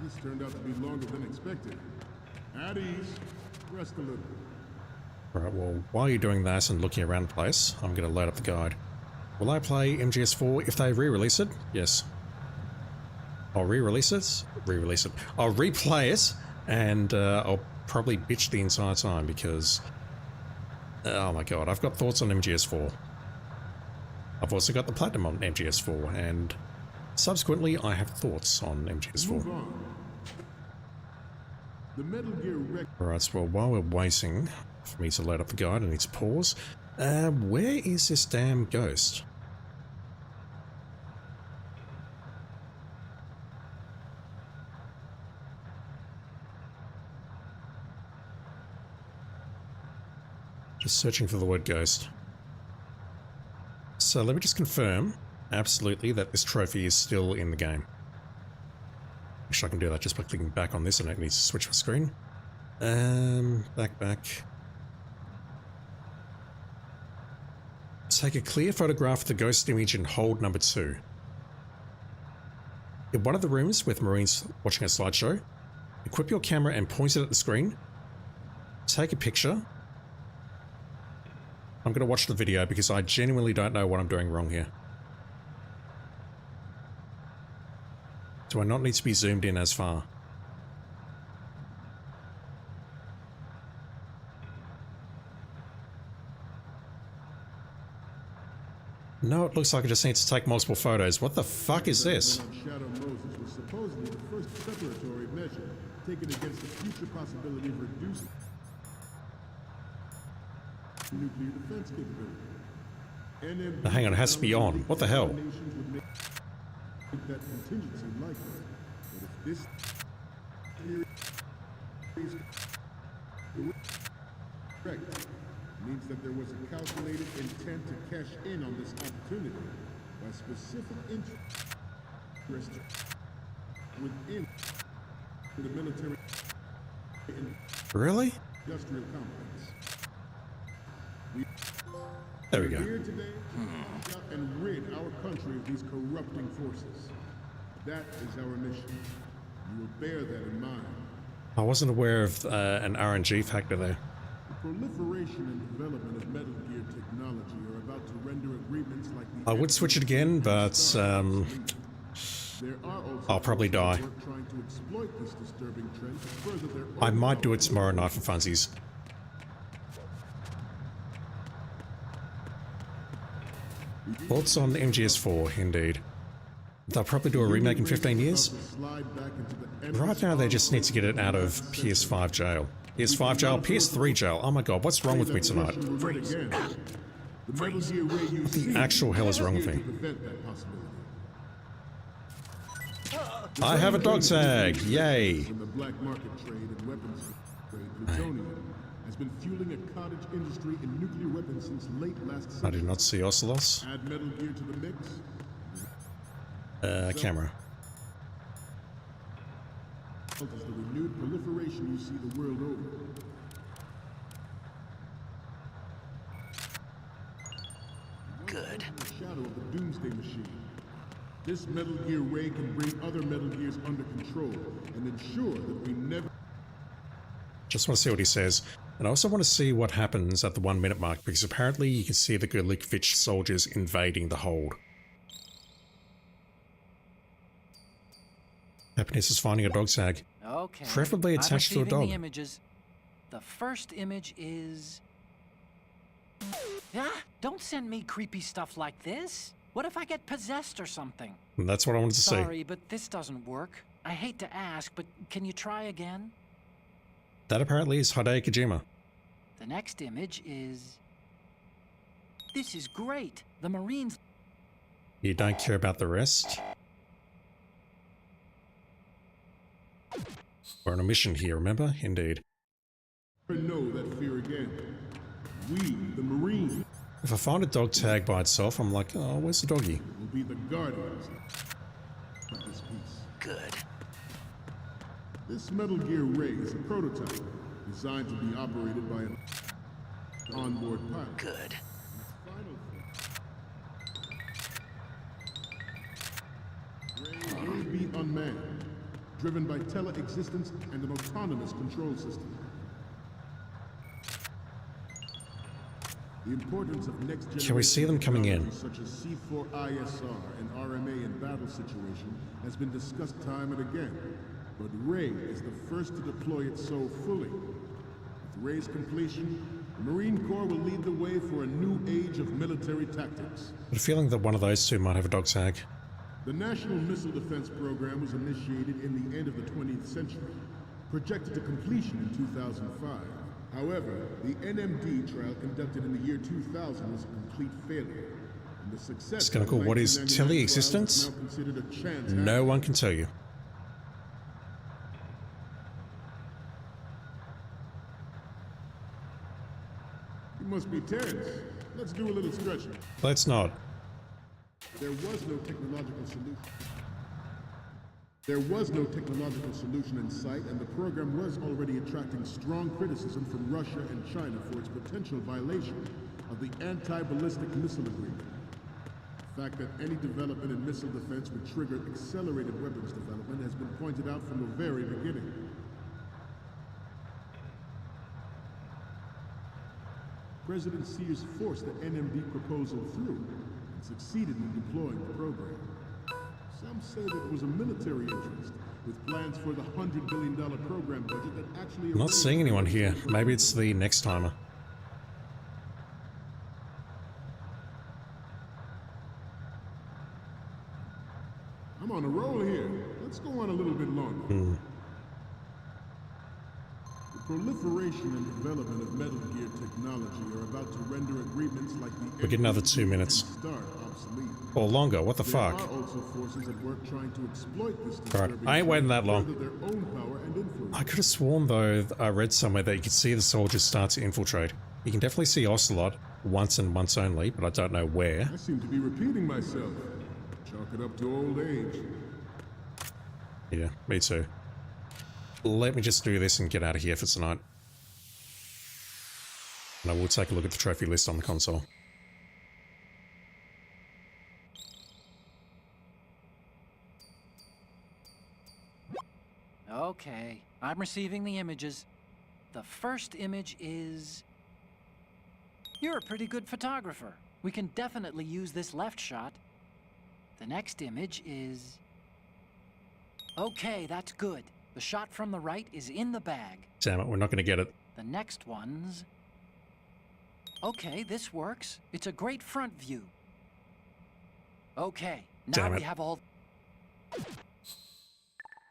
This turned out to be longer than expected. At ease. Rest a little. Alright, well, while you're doing that and looking around the place, I'm going to load up the guide. Will I play MGS4 if they re-release it? Yes. I'll re-release it? Re-release it. I'll replay it, and I'll probably bitch the entire time because... oh my god, I've got thoughts on MGS4. I've also got the Platinum on MGS4, and subsequently I have thoughts on MGS4. The Metal Gear Alright, so while we're waiting for me to load up the guide, I need to pause. Where is this damn ghost? Just searching for the word ghost. So let me just confirm, absolutely, that this trophy is still in the game. Actually, I can do that just by clicking back on this and I don't need to switch my screen. Back. Take a clear photograph of the ghost image and hold number 2. In one of the rooms with Marines watching a slideshow, equip your camera and point it at the screen. Take a picture. I'm going to watch the video because I genuinely don't know what I'm doing wrong here. Do I not need to be zoomed in as far? No, it looks like I just need to take multiple photos. What the fuck is this? Shadow Moses was supposedly the first preparatory measure taken against the future possibility of reducing nuclear defense capability. Now hang on, it has to be on. What the hell? That contingency likely. But if this theory is correct, means that there was a calculated intent to cash in on this opportunity by specific interest within the military Really? industrial complex. There we go. Here today and rid our country of these corrupting forces. That is our mission. You will bear that in mind. I wasn't aware of an RNG factor there. The proliferation and development of Metal Gear technology are about to render agreements like the I would switch it again, but I'll probably die. trying to exploit this disturbing trend to further their I might do it tomorrow night for funsies. Thoughts on MGS4, indeed. They'll probably do a remake in 15 years. Right now, they just need to get it out of PS5 jail. PS5 jail, PS3 jail. Oh my god, what's wrong with me tonight? What the actual hell is wrong with me? I have a dog tag! Yay! The black market trade in weapons trade, plutonium has been fueling a cottage industry in nuclear weapons since late last century. I do not see Ocelos. Add Metal Gear to the mix. Camera. Is the renewed proliferation you see the world over. Good. The shadow of the Doomsday Machine. This Metal Gear Ray can bring other Metal Gears under control and ensure that we never... Just want to see what he says. And I also want to see what happens at the 1 minute mark, because apparently you can see the Gurlikovich soldiers invading the hold. Happiness is finding a dog tag. Okay. Preferably attached to a dog. The images. The first image is... Ah, don't send me creepy stuff like this. What if I get possessed or something? And that's what I wanted to see. Sorry, but this doesn't work. I hate to ask, but can you try again? That apparently is Hideo Kojima. The next image is... This is great. The Marines... You don't care about the rest? We're on a mission here, remember? Indeed. Know that fear again. We, the Marines, If I find a dog tag by itself, I'm like, oh, where's the doggy? will be the guardians of this piece. Good. This Metal Gear Ray is a prototype designed to be operated by an onboard pilot. Good. Ray will be unmanned, driven by tele-existence and an autonomous control system. The importance of next generation Can we see them coming in? technologies such as C4ISR and RMA in battle situation has been discussed time and again, but Ray is the first to deploy it so fully. With Ray's completion, the Marine Corps will lead the way for a new age of military tactics. I have a feeling that one of those two might have a dog tag. The National Missile Defense Program was initiated in the end of the 20th century, projected to completion in 2005. However, the NMD trial conducted in the year 2000 was a complete failure. And the success It's gonna call what is tele-existence? No one can tell you. You must be tense. Let's do a little stretching. Let's not. There was no technological solution. There was no technological solution in sight, and the program was already attracting strong criticism from Russia and China for its potential violation of the anti-ballistic missile agreement. The fact that any development in missile defense would trigger accelerated weapons development has been pointed out from the very beginning. President Sears forced the NMD proposal through and succeeded in deploying the program. Some say that it was a military interest, with plans for the $100 billion program budget that actually... I'm not seeing anyone here. Maybe it's the next timer. I'm on a roll here. Let's go on a little bit longer. The proliferation and development of Metal Gear technology are about to render agreements like the... We get another 2 minutes. Or longer, what the fuck? There are also forces at work trying to exploit this Alright, I ain't waiting that long. their own power and influence. I could have sworn though, I read somewhere that you could see the soldiers start to infiltrate. You can definitely see Ocelot once and once only, but I don't know where. I seem to be repeating myself. Chalk it up to old age. Yeah, me too. Let me just do this and get out of here for tonight. And I will take a look at the trophy list on the console. Okay, I'm receiving the images. The first image is... You're a pretty good photographer. We can definitely use this left shot. The next image is... Okay, that's good. The shot from the right is in the bag. Damn it, we're not going to get it. The next one's... Okay, this works. It's a great front view. Okay, now Damn we it. have all...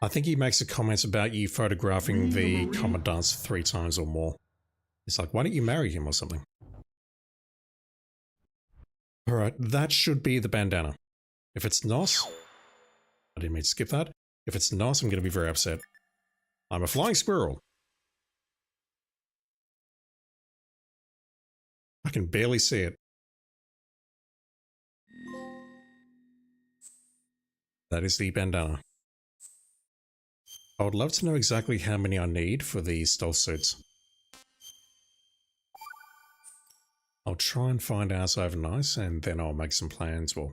I think he makes a comment about you photographing the Commandant 3 times or more. It's like, why don't you marry him or something? Alright, that should be the bandana. If it's not... I didn't mean to skip that. If it's not, I'm going to be very upset. I'm a flying squirrel. I can barely see it. That is the bandana. I would love to know exactly how many I need for the stealth suits. I'll try and find out overnight and then I'll make some plans. Well,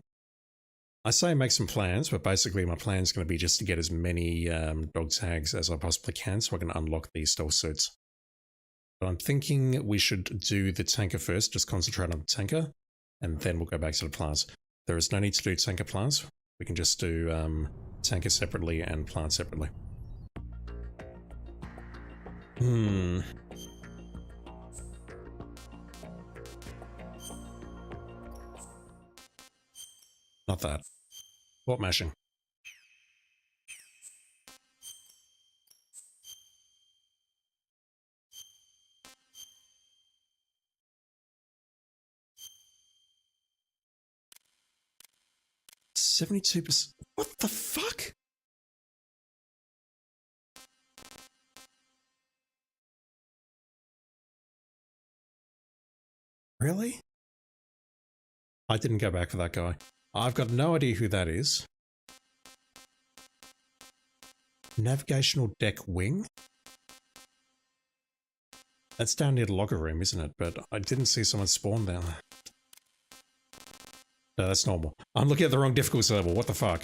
I say make some plans, but basically my plan is going to be just to get as many dog tags as I possibly can so I can unlock these stealth suits. But I'm thinking we should do the tanker first, just concentrate on the tanker, and then we'll go back to the plants. There is no need to do tanker plants. We can just do tanker separately and plant separately. Not that. What mashing? %. What the fuck? Really? I didn't go back for that guy. I've got no idea who that is. Navigational deck wing? That's down near the locker room, isn't it? But I didn't see someone spawn down there. No, that's normal. I'm looking at the wrong difficulty level. What the fuck?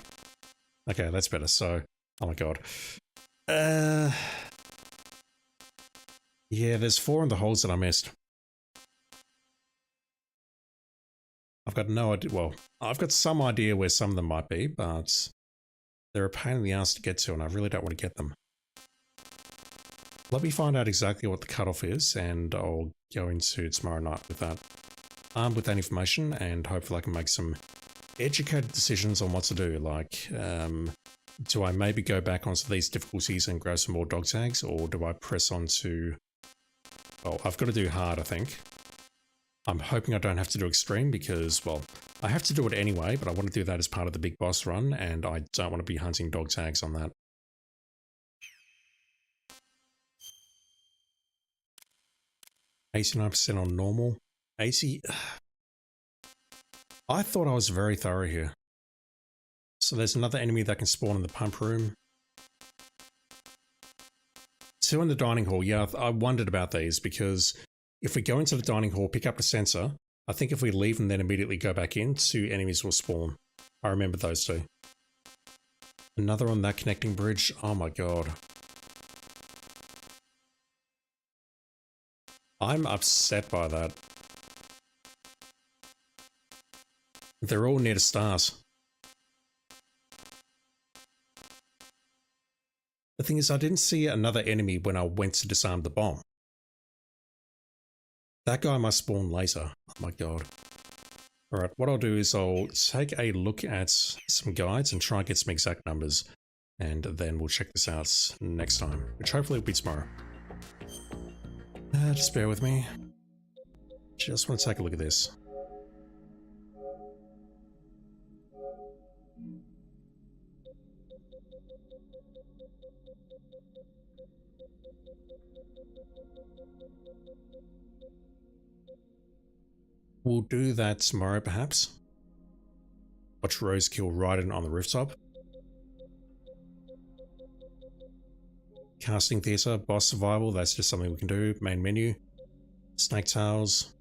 Okay, that's better. So, oh my god. Yeah, there's 4 in the holes that I missed. I've got no idea. Well, I've got some idea where some of them might be, but they're a pain in the ass to get to, and I really don't want to get them. Let me find out exactly what the cutoff is, and I'll go into tomorrow night with that. Armed with that information, and hopefully I can make some educated decisions on what to do. Like, do I maybe go back onto these difficulties and grow some more dog tags, or do I press on to... Well, I've got to do hard, I think. I'm hoping I don't have to do extreme because, well, I have to do it anyway, but I want to do that as part of the big boss run, and I don't want to be hunting dog tags on that. $89% on normal. 80... I thought I was very thorough here. So there's another enemy that can spawn in the pump room. 2 in the dining hall. Yeah, I wondered about these because if we go into the dining hall, pick up the sensor, I think if we leave and then immediately go back in, 2 enemies will spawn. I remember those 2. Another on that connecting bridge. Oh my god. I'm upset by that. They're all near the stars. The thing is, I didn't see another enemy when I went to disarm the bomb. That guy must spawn later. Oh my god. Alright, what I'll do is I'll take a look at some guides and try and get some exact numbers. And then we'll check this out next time, which hopefully will be tomorrow. Just bear with me. Just want to take a look at this. We'll do that tomorrow, perhaps. Watch Rosekill Raiden on the rooftop. Casting Theatre, Boss Survival, that's just something we can do. Main menu. Snake Tails.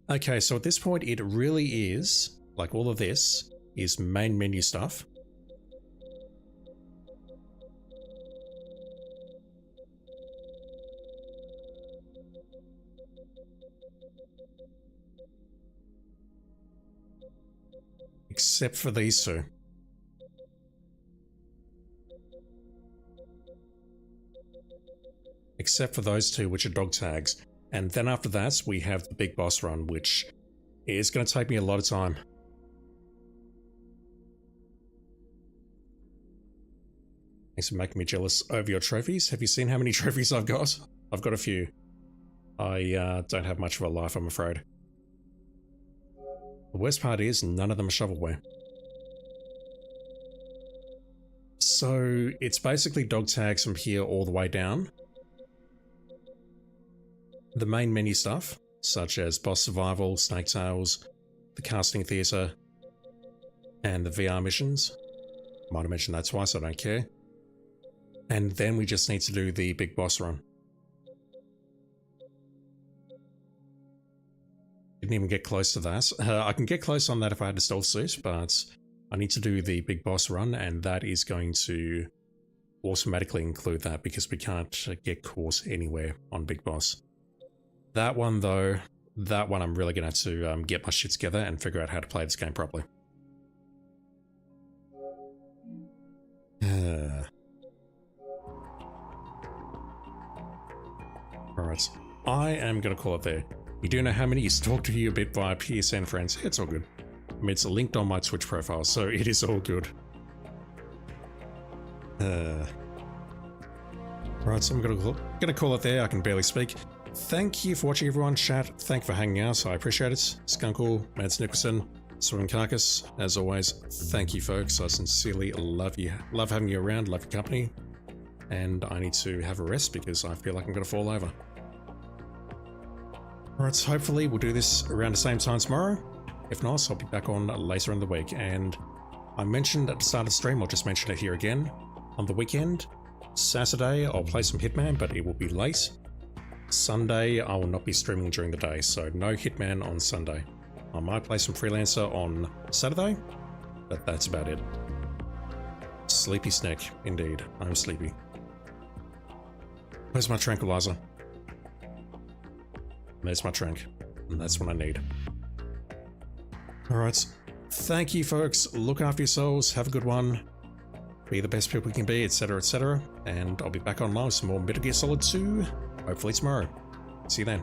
Okay, so at this point it really is, like all of this, is main menu stuff. Except for these 2. Except for those 2, which are dog tags. And then after that, we have the big boss run, which is going to take me a lot of time. Thanks for making me jealous over your trophies. Have you seen how many trophies I've got? I've got a few. I don't have much of a life, I'm afraid. The worst part is, none of them are shovelware. So, it's basically dog tags from here all the way down. The main menu stuff, such as Boss Survival, Snake Tails, the Casting Theatre, and the VR missions. Might have mentioned that twice, I don't care. And then we just need to do the big boss run. Didn't even get close to that. I can get close on that if I had a stealth suit, but I need to do the big boss run, and that is going to automatically include that because we can't get caught anywhere on Big Boss. That one though, that one I'm really going to have to get my shit together and figure out how to play this game properly. Alright, I am going to call it there. You do know how many used to talk to you a bit via PSN friends. It's all good. I mean, it's linked on my Twitch profile, so it is all good. Right, so I'm gonna call it there. I can barely speak. Thank you for watching, everyone. Chat, thank you for hanging out. I appreciate it. Skunkle, Mads Nicholson, Swim Carcass, as always, thank you, folks. I sincerely love you. Love having you around, love your company. And I need to have a rest because I feel like I'm gonna fall over. Alright, so hopefully we'll do this around the same time tomorrow. If not, I'll be back on later in the week. And I mentioned at the start of the stream, I'll just mention it here again. On the weekend, Saturday, I'll play some Hitman, but it will be late. Sunday, I will not be streaming during the day, so no Hitman on Sunday. I might play some Freelancer on Saturday, but that's about it. Sleepy snack, indeed. I'm sleepy. Where's my tranquilizer? There's my trank, and that's what I need. Alright, thank you, folks. Look after yourselves, have a good one. Be the best people you can be, etc, etc. And I'll be back online with some more Metal Gear Solid 2, hopefully tomorrow. See you then.